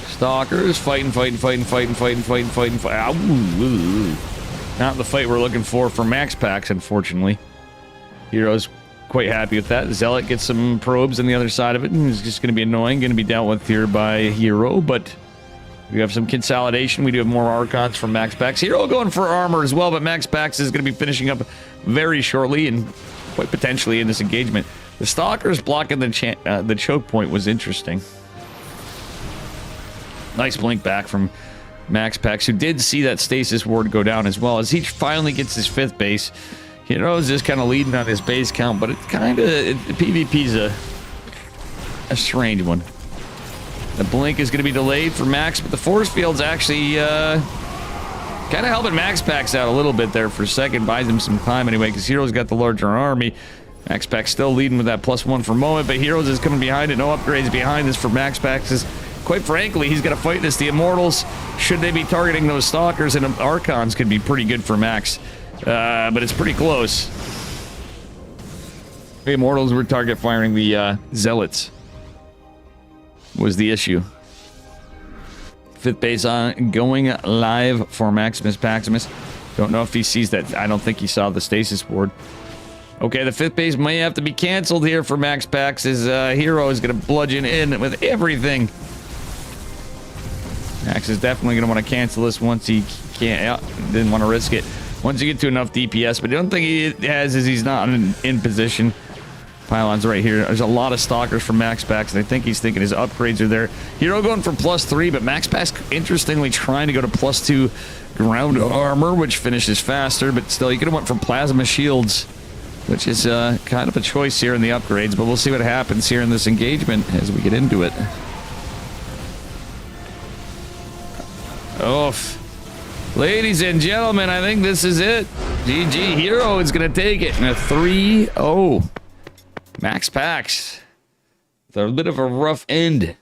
Stalkers fighting. Ow. Not the fight we're looking for Max Pax, unfortunately. Hero's quite happy with that. Zealot gets some probes on the other side of it, and it's just going to be annoying, going to be dealt with here by Hero, but we have some consolidation. We do have more Archons from Max Pax. Hero going for armor as well, but Max Pax is going to be finishing up very shortly and quite potentially in this engagement. The Stalkers blocking the choke point was interesting. Nice blink back from Max Pax, who did see that stasis ward go down as well. As he finally gets his 5th base, Hero's just kind of leading on his base count, but it's kind of, PvP's a strange one. The blink is going to be delayed for Max, but the force field's actually kind of helping Max Pax out a little bit there for a second. Buys him some time anyway, because Hero's got the larger army. Max Pax still leading with that +1 for a moment, but Heroes is coming behind it. No upgrades behind this for Max Pax. Quite frankly, he's going to fight this. The Immortals, should they be targeting those Stalkers, and Archons could be pretty good for Max. But it's pretty close. The Immortals were target firing the Zealots. Was the issue. Fifth base on, going live for Maximus Paximus. Don't know if he sees that. I don't think he saw the stasis board. Okay, the fifth base may have to be canceled here for Max Pax. His hero is going to bludgeon in with everything. Max is definitely going to want to cancel this once he can't. Didn't want to risk it. Once you get to enough DPS, but I don't think he has, as he's not in position. Pylon's right here. There's a lot of stalkers from Max Pax, and I think he's thinking his upgrades are there. Hero going for +3, but Max Pax, interestingly, trying to go to +2 ground armor, which finishes faster, but still, he could have went for plasma shields, which is kind of a choice here in the upgrades, but we'll see what happens here in this engagement as we get into it. Oof. Ladies and gentlemen, I think this is it. GG Hero is going to take it in a 3-0. Max Pax. It's a bit of a rough end.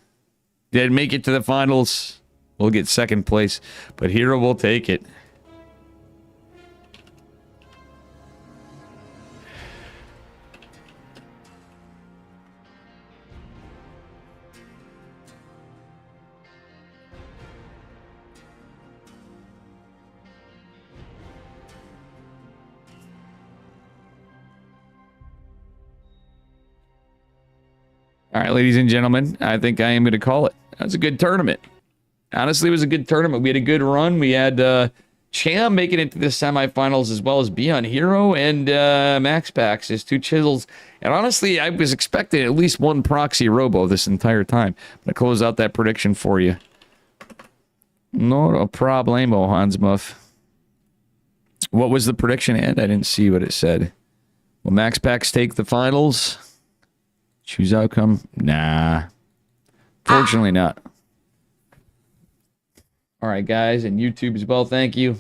Did make it to the finals. We'll get second place, but Hero will take it. All right, ladies and gentlemen, I think I am going to call it. That was a good tournament. Honestly, it was a good tournament. We had a good run. We had Cham making it to the semifinals, as well as Beyond Hero and Max Pax, his two chisels. And honestly, I was expecting at least one proxy robo this entire time. I'm going to close out that prediction for you. Not a problemo, Hansmuff. What was the prediction, and I didn't see what it said. Will Max Pax take the finals? Choose outcome? Nah. Fortunately not. All right, guys, and YouTube as well. Thank you.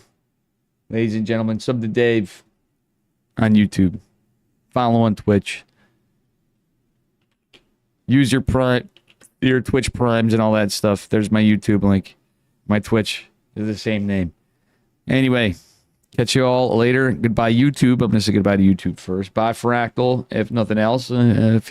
Ladies and gentlemen, sub to Dave on YouTube. Follow on Twitch. Use your Twitch primes and all that stuff. There's my YouTube link. My Twitch is the same name. Anyway, catch you all later. Goodbye, YouTube. I'm going to say goodbye to YouTube first. Bye, Fractal. If nothing else, if you